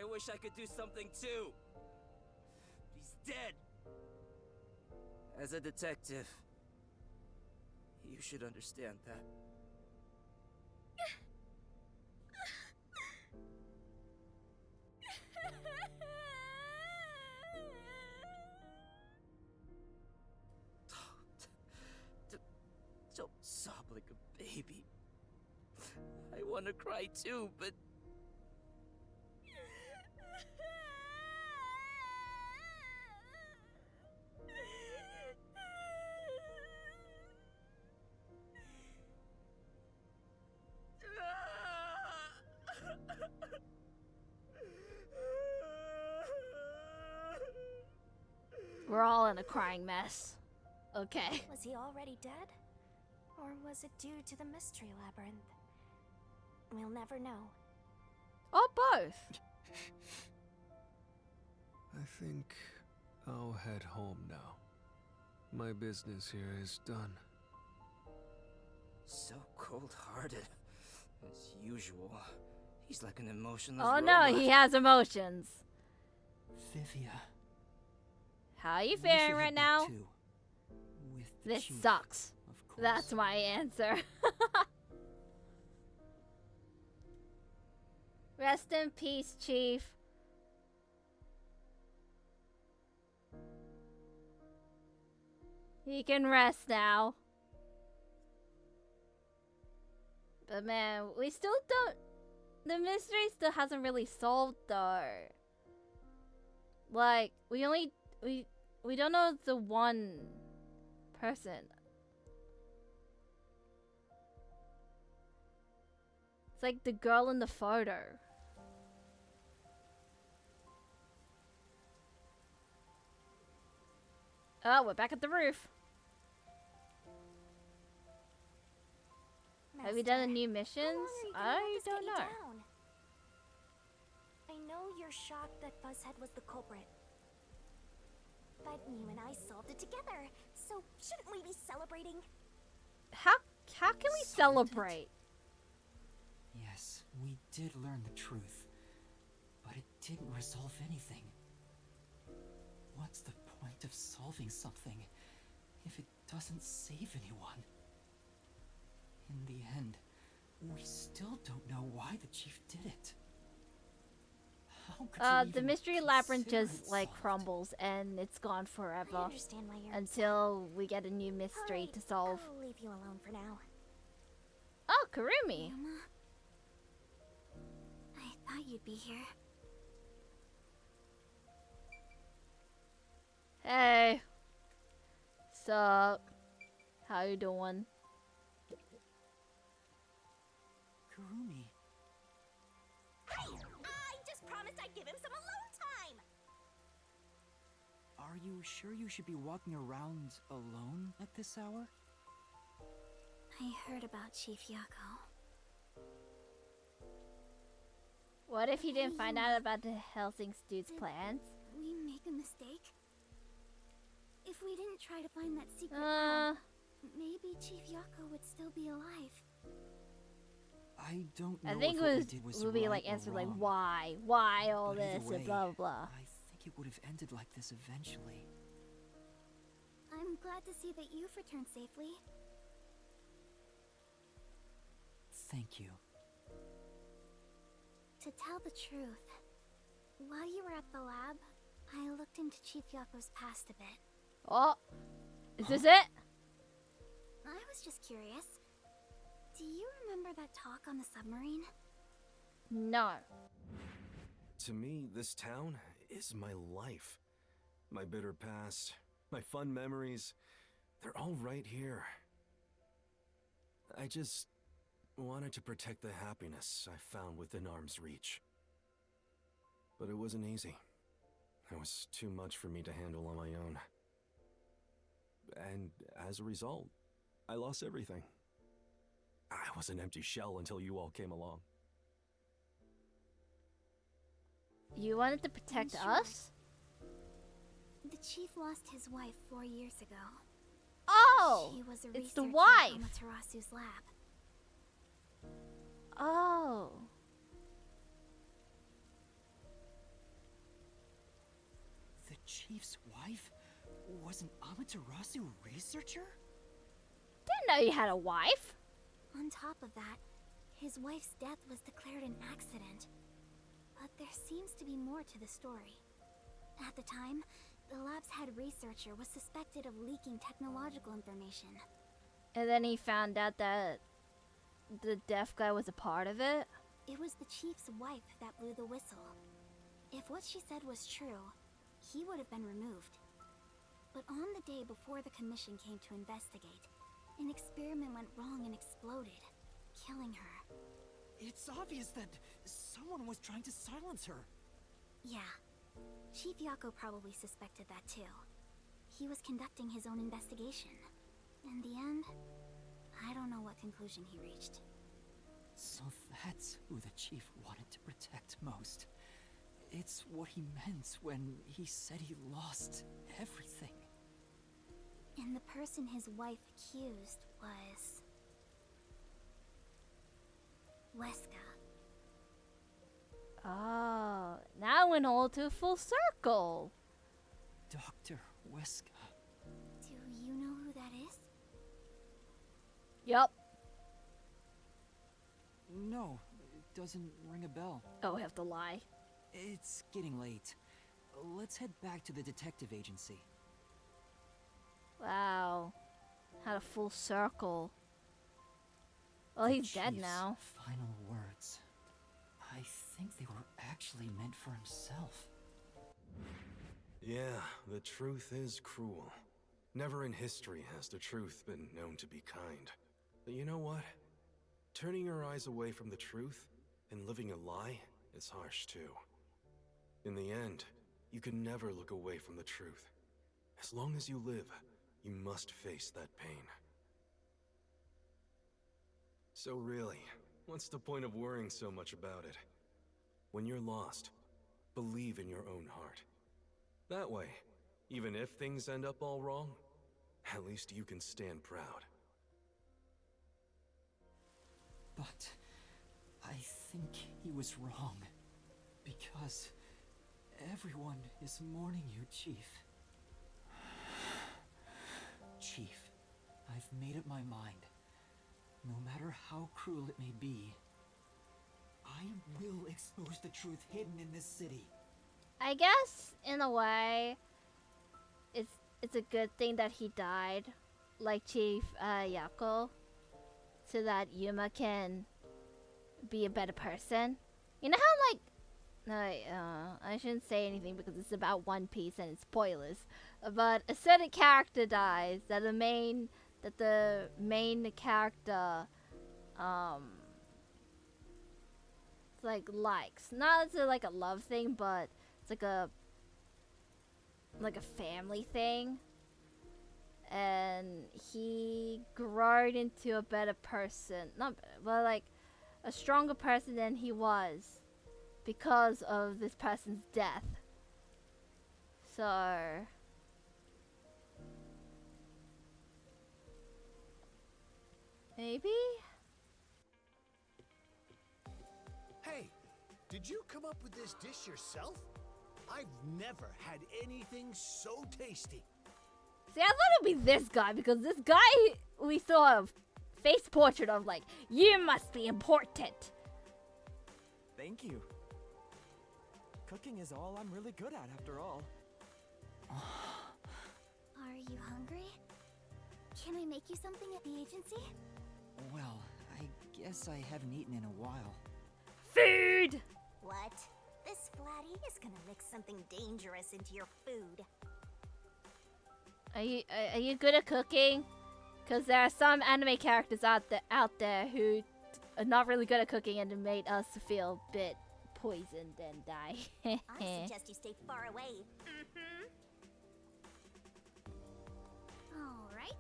I wish I could do something too. He's dead. As a detective, you should understand that. Don't sob like a baby. I want to cry too, but We're all in a crying mess. Okay. was he already dead? Or was it due to the Mystery Labyrinth? We'll never know. Or both. I think I'll head home now. My business here is done. so cold-hearted. As usual. He's like an emotionless Oh robot. no, he has emotions. Vivia. How are you we faring should right head now? back too, with the This chief, sucks. of course. That's my answer. Rest in peace, Chief. He can rest now. But man, we still don't... The mystery still hasn't really solved though. Like, we don't know the one person. It's like the girl in the photo. Oh, we're back at the roof. Have we done Master, any how missions? long are you gonna I let this don't get you know. down? I know you're shocked that Buzzhead was the culprit. But you and I solved it together, so shouldn't we be celebrating? How can we Solved it? celebrate? Yes, we did learn the truth, but it didn't resolve anything. What's the point of solving something if it doesn't save anyone? In the end, we still don't know why the chief did it. How could you The even mystery labyrinth consider just it like solved? crumbles and it's gone I forever understand why you're until we get a new mystery Alright, to solve. I'll leave you alone for now. Oh, Karumi. Mama, I thought you'd be here. Hey. Sup? How you doing? Karumi, Hey! I just promised I'd give him some alone time! are Are you sure you should be walking around alone at this hour? I heard about Chief Yako. What if he didn't find Yuma, out about the Helsing dude's plans? We make a mistake? If we didn't try to find that secret lab, maybe Chief Yako would still be alive. I don't know. I think it was would be right like or answer like wrong. why all But either this way, and blah blah blah. I think it would have ended like this eventually. I'm glad to see that you've returned safely. Thank you. To tell the truth, while you were at the lab, I looked into Chief Yako's past a bit. Oh, is this it? I was just curious. Do you remember that talk on the submarine? No. To me, this town is my life. My bitter past, my fun memories, they're all right here. I just wanted to protect the happiness I found within arm's reach. But it wasn't easy. It was too much for me to handle on my own. And as a result, I lost everything. I was an empty shell until you all came along. You wanted to protect Sure. us? The chief lost his wife 4 years ago. Oh, She was a it's the researcher wife. at Amaterasu's lab. Oh. The chief's wife was an Amaterasu researcher? Didn't know you had a wife. On top of that, his wife's death was declared an accident. But there seems to be more to the story. At the time, the lab's head researcher was suspected of leaking technological information. And then he found out that the deaf guy was a part of it. It was the chief's wife that blew the whistle. If what she said was true, he would have been removed. But on the day before the commission came to investigate, an experiment went wrong and exploded, killing her. It's obvious that someone was trying to silence her. Yeah. Chief Yako probably suspected that too. He was conducting his own investigation. In the end, I don't know what conclusion he reached. So that's who the chief wanted to protect most. It's what he meant when he said he lost everything. And the person his wife accused was... Weska. Oh, now went all to full circle. Dr. Weska. Do you know who that is? Yup. No, it doesn't ring a bell. Oh, I have to lie. It's getting late. Let's head back to the detective agency. Wow. Had a full circle. Well, he's dead Chief's now. Final words. I think they were actually meant for himself. Yeah, the truth is cruel. Never in history has the truth been known to be kind. But you know what? Turning your eyes away from the truth and living a lie is harsh too. In the end, you can never look away from the truth. As long as you live, you must face that pain. So really, what's the point of worrying so much about it? When you're lost, believe in your own heart. That way, even if things end up all wrong, at least you can stand proud. But I think he was wrong. Because everyone is mourning you, Chief. Chief, I've made up my mind. No matter how cruel it may be, I will expose the truth hidden in this city. I guess, in a way, it's a good thing that he died, like Chief Yako, so that Yuma can be a better person. You know how, like, I shouldn't say anything because it's about One Piece and it's spoilers, but a certain character dies that the main character likes. Not as like a love thing, but it's like like a family thing, and he growed into a better person. Not better, but like a stronger person than he was because of this person's death. So maybe? Hey, did you come up with this dish yourself? I've never had anything so tasty. See, I thought it'd be this guy because this guy we saw a face portrait of, like, you must be important. Thank you. Cooking is all I'm really good at, after all. Are you hungry? Can I make you something at the agency? Well, I guess I haven't eaten in a while. Food! What? This flatty is gonna mix something dangerous into your food. Are you good at cooking? Because there are some anime characters out there who are not really good at cooking and it made us feel a bit poisoned and die. I suggest you stay far away. Alright.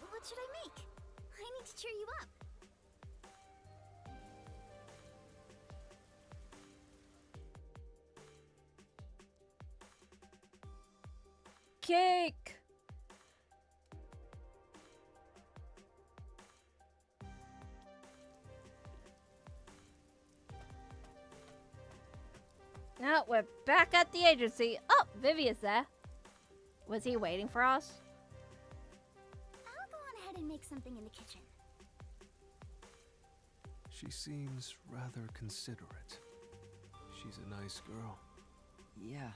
What should I make? I need to cheer you up. Cake! Now we're back at the agency. Oh, Vivia's there. Was he waiting for us? I'll go on ahead and make something in the kitchen. She seems rather considerate. She's a nice girl. Yeah.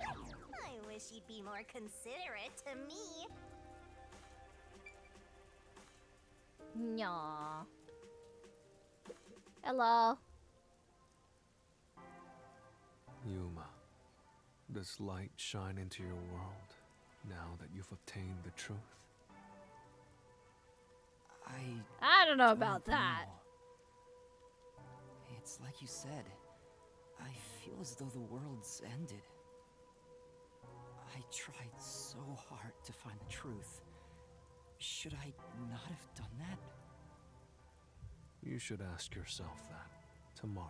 I wish you'd be more considerate to me. Nyah. Hello. Yuma, does light shine into your world now that you've obtained the truth? I don't know about that. It's like you said. I feel as though the world's ended. I tried so hard to find the truth. Should I not have done that? You should ask yourself that tomorrow.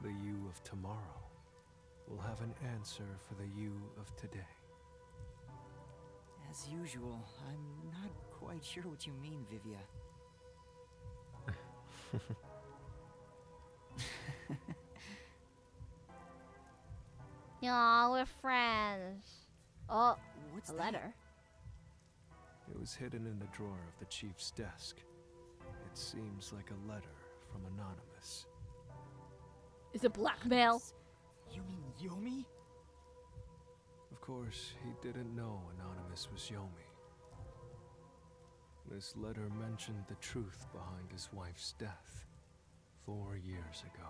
The you of tomorrow will have an answer for the you of today. As usual, I'm not quite sure what you mean, Vivia. Aw, we're friends. Oh, what's a that? letter. It was hidden in the drawer of the chief's desk. It seems like a letter from Anonymous. Is it blackmail? You mean Yomi? Of course, he didn't know Anonymous was Yomi. This letter mentioned the truth behind his wife's death 4 years ago.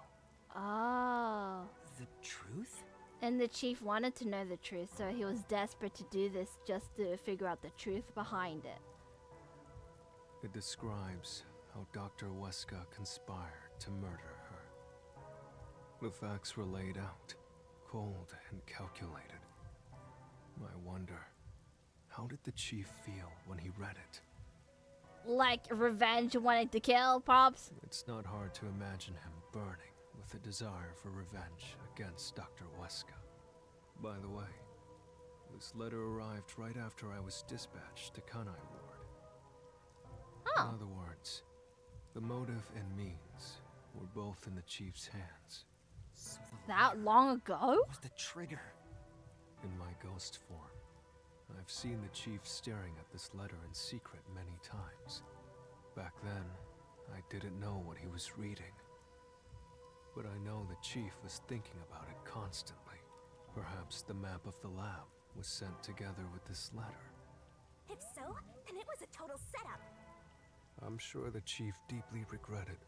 Oh. The truth? And the chief wanted to know the truth, so he was desperate to do this just to figure out the truth behind it. It describes how Dr. Weska conspired to murder her. The facts were laid out, cold and calculated. I wonder, how did the chief feel when he read it? Like revenge wanting to kill, Pops? It's not hard to imagine him burning with a desire for revenge against Dr. Weska. By the way, this letter arrived right after I was dispatched to Kanai Ward. Oh. In other words, the motive and means were both in the chief's hands. So that long ago? Was the trigger. In my ghost form, I've seen the chief staring at this letter in secret many times. Back then, I didn't know what he was reading. But I know the chief was thinking about it constantly. Perhaps the map of the lab was sent together with this letter. If so, then it was a total setup. I'm sure the chief deeply regretted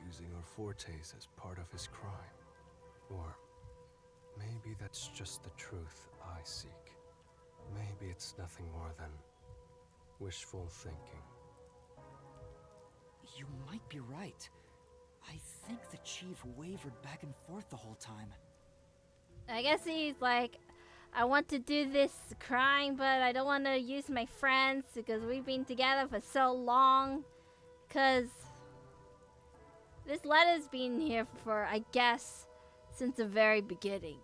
using her fortes as part of his crime. Or maybe that's just the truth I seek. Maybe it's nothing more than wishful thinking. You might be right. I think the chief wavered back and forth the whole time. I guess he's like, I want to do this crime, but I don't want to use my friends because we've been together for so long. Because this letter's been here for, I guess, since the very beginning.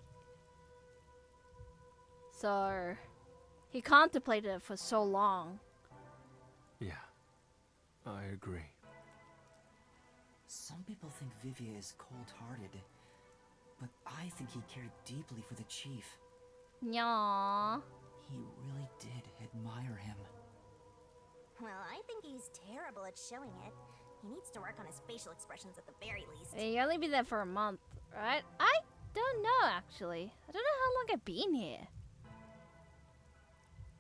So he contemplated it for so long. Yeah, I agree. Some people think Vivia is cold-hearted, but I think he cared deeply for the chief. Aww. He really did admire him. Well, I think he's terrible at showing it. He needs to work on his facial expressions at the very least. You only been there for a month, right? I don't know, actually. I don't know how long I've been here.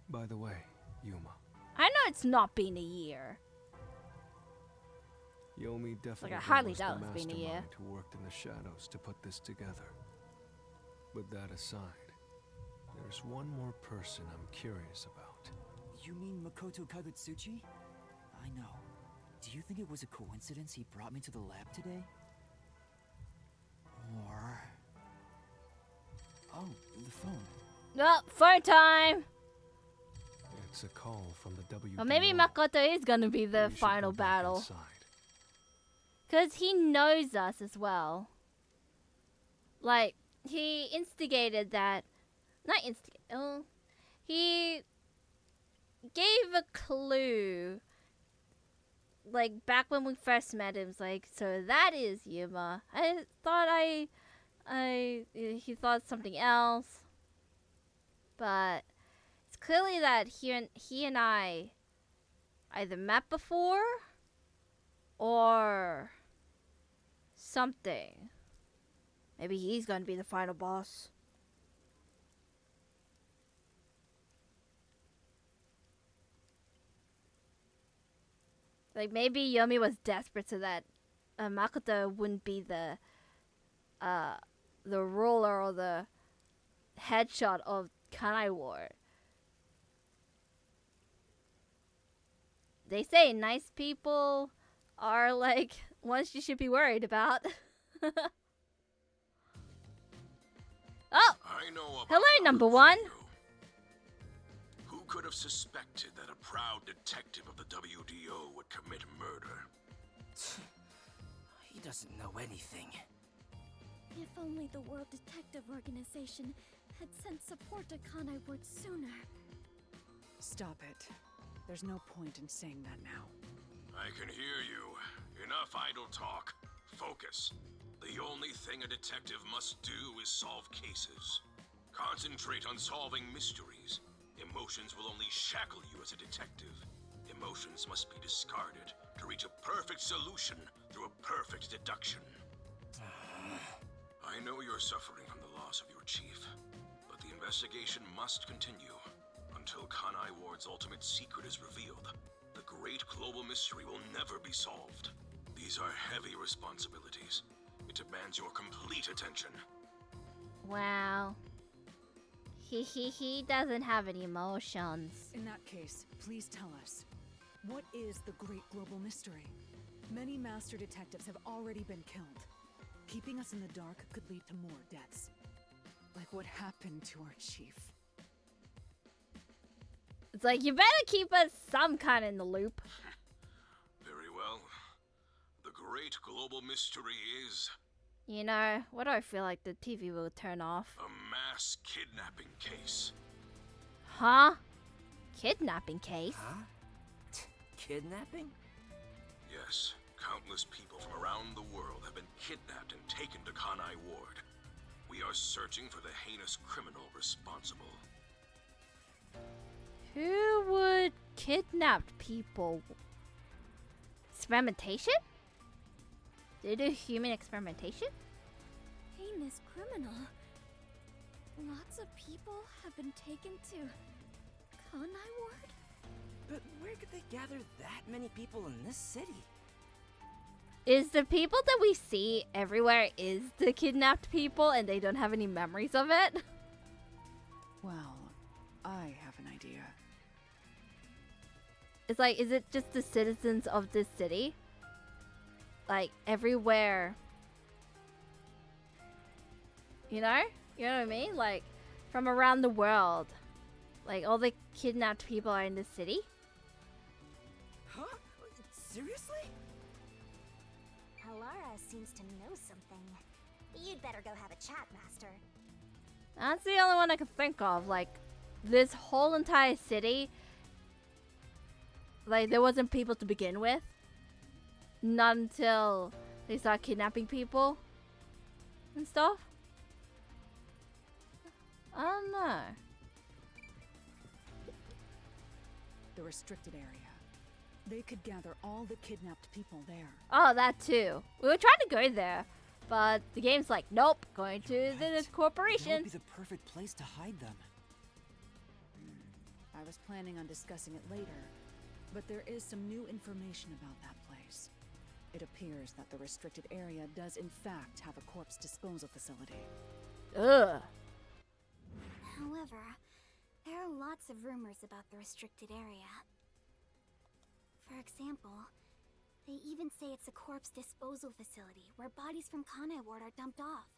By the way, Yuma. I know it's not been a year. Yomi definitely I hardly was doubt the it's been a year. mastermind who worked in the shadows to put this together. But that aside, there's one more person I'm curious about. You mean Makoto Kagutsuchi? I know. Do you think it was a coincidence he brought me to the lab today? Or... Oh, the phone. Oh, phone time! It's a call from the WDO. Well, maybe Makoto is gonna be the We should final go back battle. inside. Because he knows us as well. Like, he instigated that... Not instigate... Oh, he gave a clue. Like, back when we first met him. It's like, so that is Yuma. I thought he thought something else. But it's clearly that he and I either met before or something. Maybe he's gonna be the final boss. Like, maybe Yomi was desperate so that Makoto wouldn't be the ruler or the headshot of Kanai Ward. They say nice people are like ones you should be worried about. Oh! I know about Hello, number one. Who could have suspected that a proud detective of the WDO would commit murder? He doesn't know anything. If only the World Detective Organization had sent support to Kanai Ward sooner. Stop it. There's no point in saying that now. I can hear you. Enough idle talk. Focus. The only thing a detective must do is solve cases. Concentrate on solving mysteries. Emotions will only shackle you as a detective. Emotions must be discarded to reach a perfect solution through a perfect deduction. I know you're suffering from the loss of your chief, but the investigation must continue until Kanai Ward's ultimate secret is revealed. The great global mystery will never be solved. These are heavy responsibilities. It demands your complete attention. Wow. He doesn't have any emotions. In that case, please tell us. What is the great global mystery? Many master detectives have already been killed. Keeping us in the dark could lead to more deaths. Like what happened to our chief. It's like, you better keep us some kind in the loop. Very well. The great global mystery is... You know, what do I feel like the TV will turn off? a mass kidnapping case. Huh? Kidnapping case? Huh? Kidnapping? Yes, countless people from around the world have been kidnapped and taken to Kanai Ward. We are searching for the heinous criminal responsible. Who would kidnap people? Experimentation? They do human experimentation? Heinous criminal. Lots of people have been taken to Kanai Ward? But where could they gather that many people in this city? Is the people that we see everywhere is the kidnapped people and they don't have any memories of it? Well, I have an idea. It's like, is it just the citizens of this city? Like, everywhere. You know? You know what I mean? Like, from around the world. Like, all the kidnapped people are in the city. Huh? Seriously? Alara seems to know something. You'd better go have a chat, Master. That's the only one I can think of. Like, this whole entire city, like, there wasn't people to begin with. Not until they start kidnapping people and stuff. I don't know. The restricted area. They could gather all the kidnapped people there. Oh, that too. We were trying to go there, but the game's like, nope, going to the corporation. That would be the perfect place to hide them. I was planning on discussing it later, but there is some new information about that place. It appears that the restricted area does in fact have a corpse disposal facility. Ugh. However, there are lots of rumors about the restricted area. For example, they even say it's a corpse disposal facility where bodies from Kanai Ward are dumped off.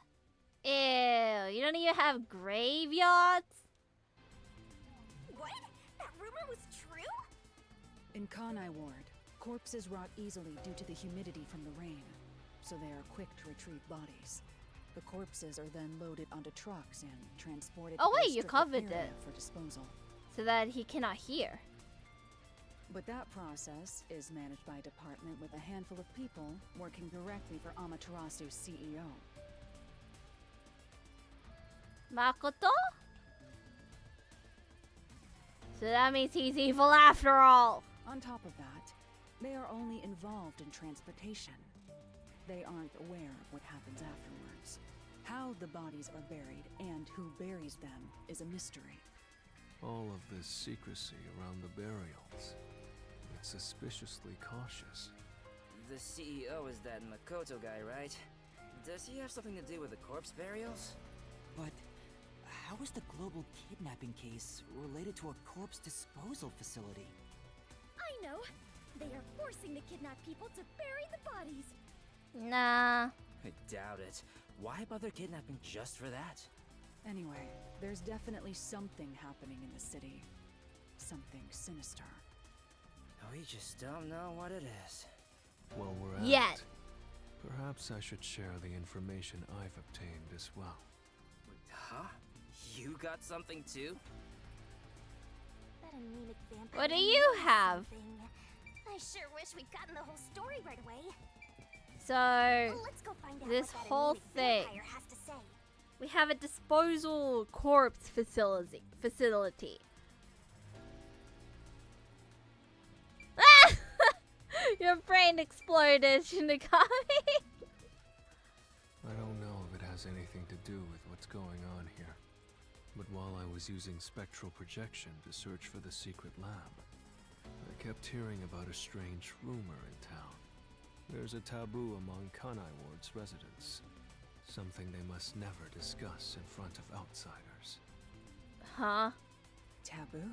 Ew, you don't even have graveyards? What? That rumor was true? In Kanai Ward, corpses rot easily due to the humidity from the rain, so they are quick to retrieve bodies. The corpses are then loaded onto trucks and transported Oh to a wait, you restricted covered area it. for disposal. So that he cannot hear. But that process is managed by a department with a handful of people working directly for Amaterasu's CEO. Makoto? So that means he's evil after all. On top of that, they are only involved in transportation. They aren't aware of what happens afterwards. How the bodies are buried and who buries them is a mystery. All of this secrecy around the burials. It's suspiciously cautious. The CEO is that Makoto guy, right? Does he have something to do with the corpse burials? But how is the global kidnapping case related to a corpse disposal facility? I know! They are forcing the kidnapped people to bury the bodies! Nah. I doubt it. Why bother kidnapping just for that? Anyway, there's definitely something happening in the city. Something sinister. We just don't know what it is. While we're at Yet. it, perhaps I should share the information I've obtained as well. Huh? You got something too? That anemic vampire. What do you have? Something. I sure wish we'd gotten the whole story right away. So, Let's go find out this what that whole anemic thing. vampire has to say. We have a disposal corpse facility. Ah! Your brain exploded, Shinigami. I don't know if it has anything to do with what's going on here. But while I was using spectral projection to search for the secret lab, I kept hearing about a strange rumor in town. There's a taboo among Kanai Ward's residents. Something they must never discuss in front of outsiders. Huh? Taboo?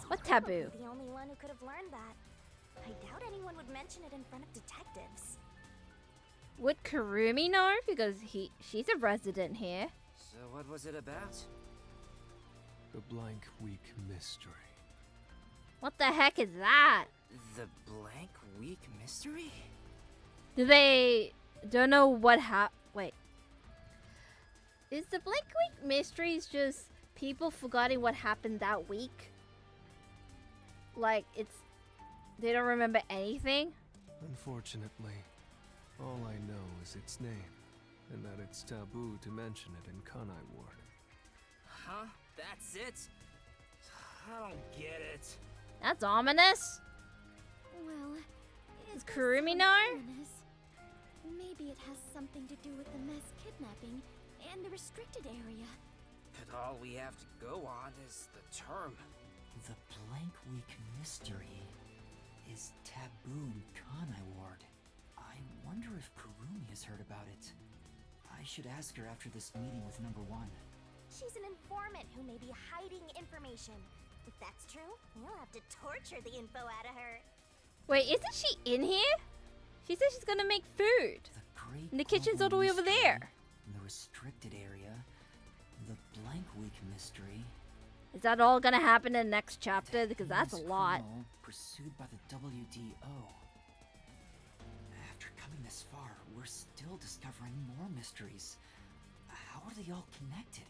What taboo? The only one who could have learned that. I doubt anyone would mention it in front of detectives. Would Kurumi know? Because she's a resident here. So what was it about? The Blank Week Mystery. What the heck is that? The Blank Week Mystery? Do they don't know what Wait. Is the Blank Week Mysteries just people forgetting what happened that week? Like, they don't remember anything? Unfortunately, all I know is its name, and that it's taboo to mention it in Kanai Ward. Huh? That's it? I don't get it. That's ominous. Well, Does Kurumi know? Maybe it has something to do with the mass kidnapping and the restricted area. But all we have to go on is the term. The Blank Week Mystery is taboo in Kanai Ward. I wonder if Kurumi has heard about it. I should ask her after this meeting with number 1. She's an informant who may be hiding information. If that's true, we'll have to torture the info out of her. Wait, isn't she in here? She said she's gonna make food. And the kitchen's all the way over there. In the restricted area, The Blank Week mystery. Is that all gonna happen in the next chapter? Because that's a lot. Criminal pursued by the WDO. After coming this far, we're still discovering more mysteries. How are they all connected?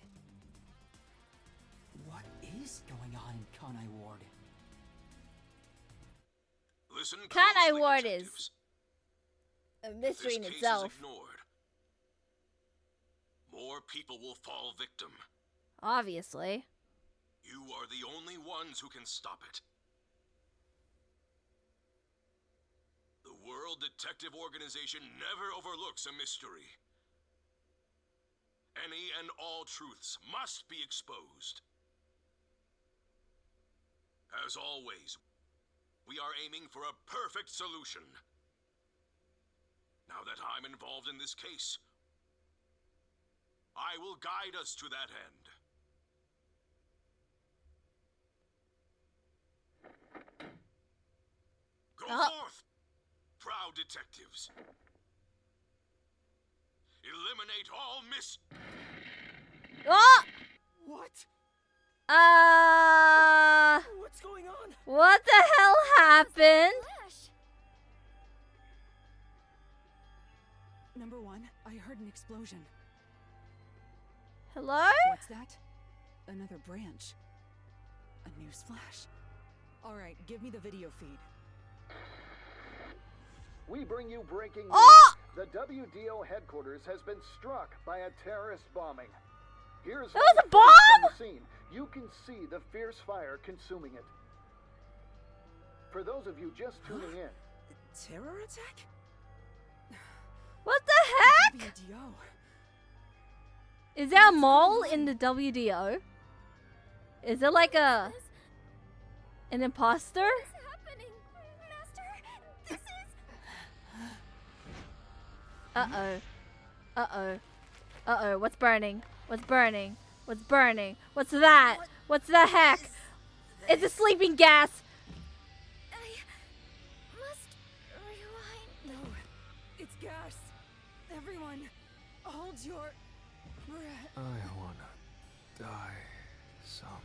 What is going on in Kanai Ward? Listen Kanai closely, Ward detectives. is a mystery in This case itself. is ignored, more people will fall victim. Obviously. You are the only ones who can stop it. The World Detective Organization never overlooks a mystery. Any and all truths must be exposed. As always, we are aiming for a perfect solution. Now that I'm involved in this case, I will guide us to that end. Go forth, proud detectives. Eliminate all Oh! What? What's going on? What the hell happened? Number 1, I heard an explosion. Hello? What's that? Another branch. A news flash. All right, give me the video feed. We bring you breaking news. Oh! The WDO headquarters has been struck by a terrorist bombing. Here's That was a live footage bomb? from the scene. You can see the fierce fire consuming it. For those of you just tuning in, Terror attack? What the heck? WDO. Is there a mole in the WDO? Is it like an imposter? What's happening, Master? This is... Uh-oh. Uh-oh. Uh-oh. What's burning? What's burning? What's burning? What's that? What's the heck? It's a sleeping gas. I must rewind. No, it's gas. Everyone, hold your breath. I wanna die someday.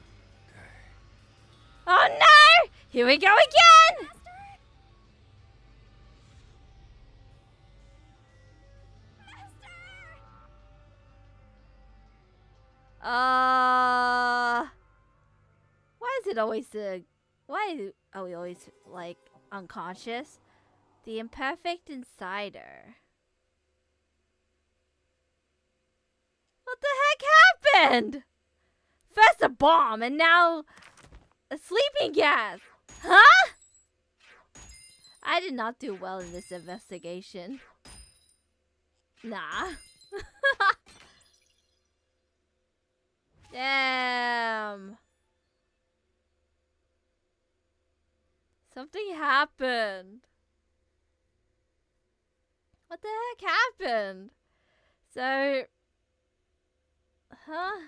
Oh no! Here we go again! Why is it always why are we always, like, unconscious? The imperfect insider. What the heck happened? First a bomb, and now a sleeping gas. Huh? I did not do well in this investigation. Nah. Damn. Something happened. What the heck happened? So, huh?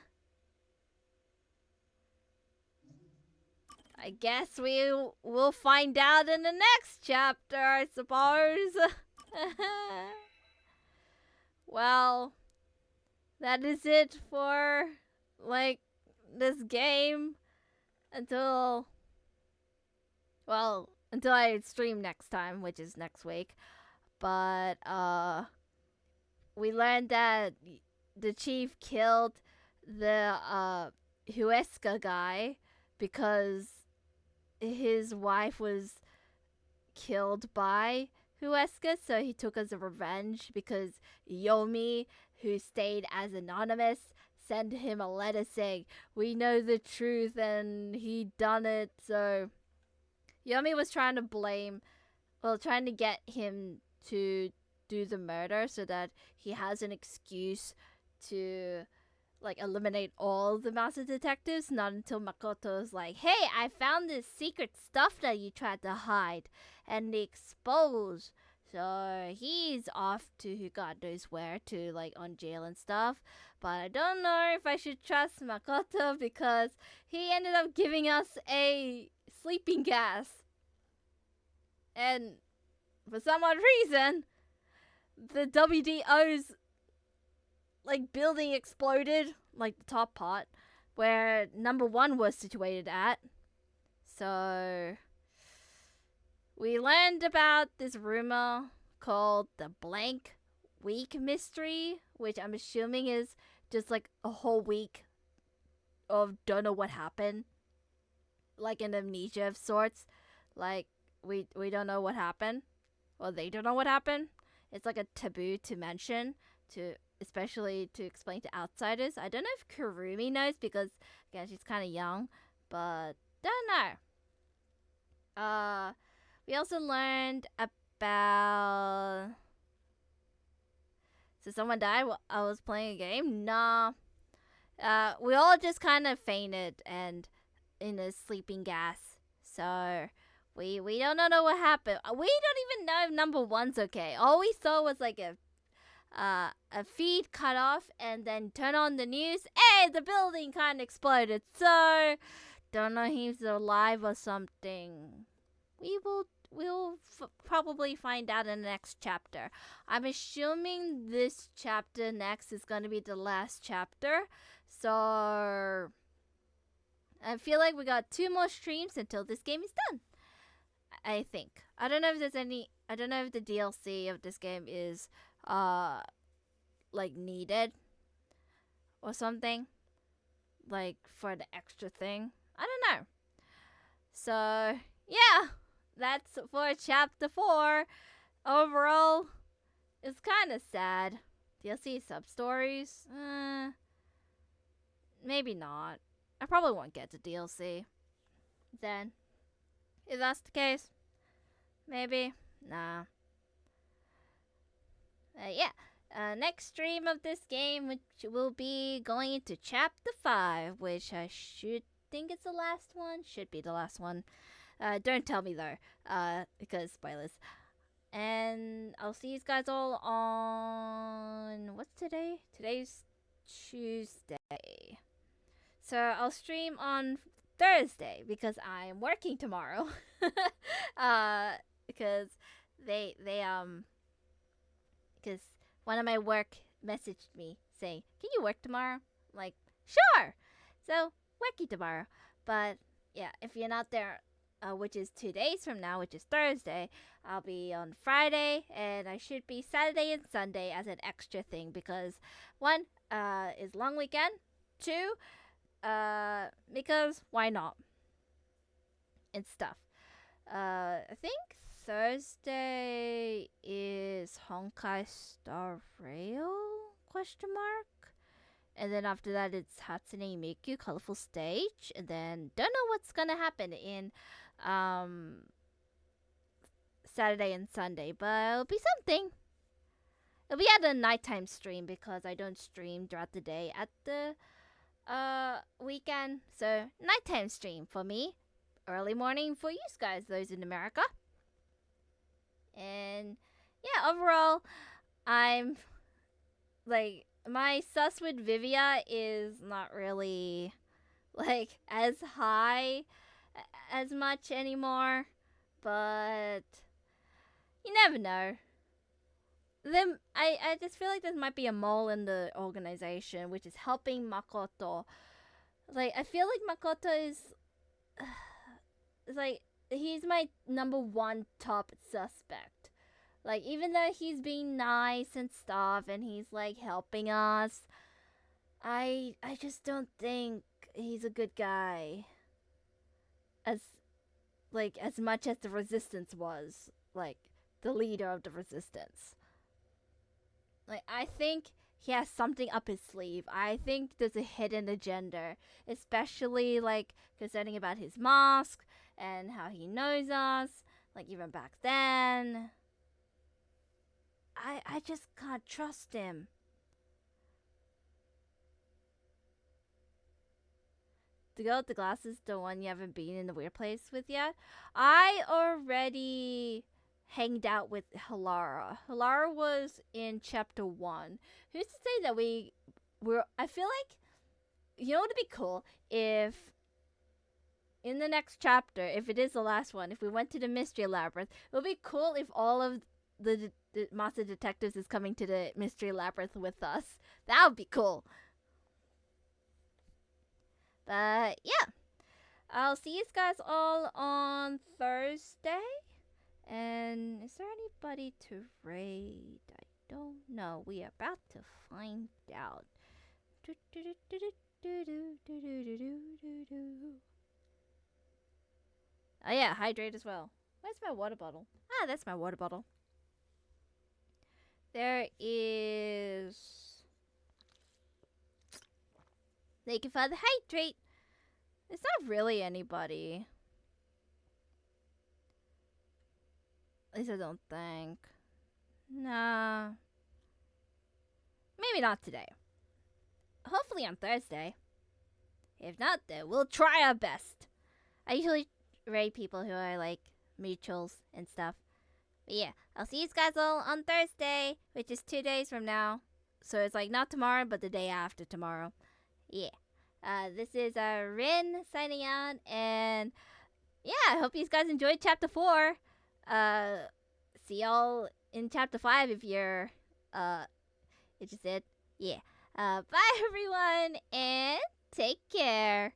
I guess we will find out in the next chapter, I suppose. Well, that is it for, like, this game until I stream next time, which is next week. But we learned that the chief killed the Huesca guy because his wife was killed by Huesca, so he took as a revenge because Yomi, who stayed as anonymous, sent him a letter saying, "We know the truth and he done it." So Yomi was trying to get him to do the murder so that he has an excuse to, like, eliminate all the master detectives. Not until Makoto's like, "Hey, I found this secret stuff that you tried to hide and expose." So he's off to who God knows where, to, like, on jail and stuff. But I don't know if I should trust Makoto because he ended up giving us a sleeping gas. And for some odd reason, the WDO's, like, building exploded like the top part, where number 1 was situated at. So we learned about this rumor called the blank week mystery, which I'm assuming is just like a whole week of don't know what happened, like an amnesia of sorts. Like we don't know what happened, or they don't know what happened. It's like a taboo to mention, to especially to explain to outsiders. I don't know if Kurumi knows because again she's kind of young, but don't know. We also learned about. So someone died while I was playing a game? Nah. We all just kind of fainted and in a sleeping gas. So we don't know what happened. We don't even know if number 1's okay. All we saw was like a feed cut off and then turn on the news. Hey, the building kind of exploded. So don't know if he's alive or something. We'll probably find out in the next chapter. I'm assuming this chapter next is going to be the last chapter. So I feel like we got 2 more streams until this game is done. I think. I don't know if there's any. I don't know if the DLC of this game is like needed or something, like for the extra thing. I don't know. So yeah, that's for chapter 4. Overall, it's kind of sad. DLC sub-stories? Maybe not. I probably won't get to DLC. Then, if that's the case, maybe. Nah. Yeah. Next stream of this game, which will be going into chapter 5, which I should think it's the last one. Should be the last one. Don't tell me though, because spoilers. And I'll see you guys all on, what's today? Today's Tuesday. So I'll stream on Thursday because I'm working tomorrow. Because because one of my work messaged me saying, "Can you work tomorrow?" I'm like, sure. So working tomorrow. But yeah, if you're not there, which is 2 days from now, which is Thursday, I'll be on Friday, and I should be Saturday and Sunday as an extra thing because 1 is long weekend, 2 because why not? And stuff. I think Thursday is Honkai Star Rail ? And then after that it's Hatsune Miku Colorful Stage, and then don't know what's gonna happen in Saturday and Sunday, but it'll be something. It'll be at a nighttime stream because I don't stream throughout the day at the weekend. So nighttime stream for me, early morning for you guys, those in America. And yeah, overall, I'm like, my sus with Vivia is not really like as high as much anymore, but you never know. Then I just feel like there might be a mole in the organization which is helping Makoto. Like, I feel like Makoto is like, he's my number 1 top suspect. Like, even though he's being nice and stuff and he's like helping us, I just don't think he's a good guy. As much as the resistance was, like, the leader of the resistance. Like, I think he has something up his sleeve. I think there's a hidden agenda, especially like concerning about his mask and how he knows us, like even back then. I just can't trust him. The girl with the glasses, the one you haven't been in the weird place with yet? I already hanged out with Hilara. Hilara was in chapter 1. Who's to say that we're... I feel like, you know what would be cool? If in the next chapter, if it is the last one, if we went to the Mystery Labyrinth, it would be cool if all of the Master Detectives is coming to the Mystery Labyrinth with us. That would be cool. But yeah, I'll see you guys all on Thursday. And is there anybody to raid? I don't know. We are about to find out. Oh yeah, hydrate as well. Where's my water bottle? Ah, that's my water bottle. There is... Thank you for the hydrate. It's not really anybody. At least I don't think. Nah. Maybe not today. Hopefully on Thursday. If not, then we'll try our best. I usually raid people who are like mutuals and stuff. But yeah, I'll see you guys all on Thursday, which is 2 days from now. So it's like not tomorrow, but the day after tomorrow. Yeah. This is Rin signing out, and yeah, I hope you guys enjoyed chapter 4. See y'all in chapter 5 if you're interested. Yeah. Bye everyone, and take care.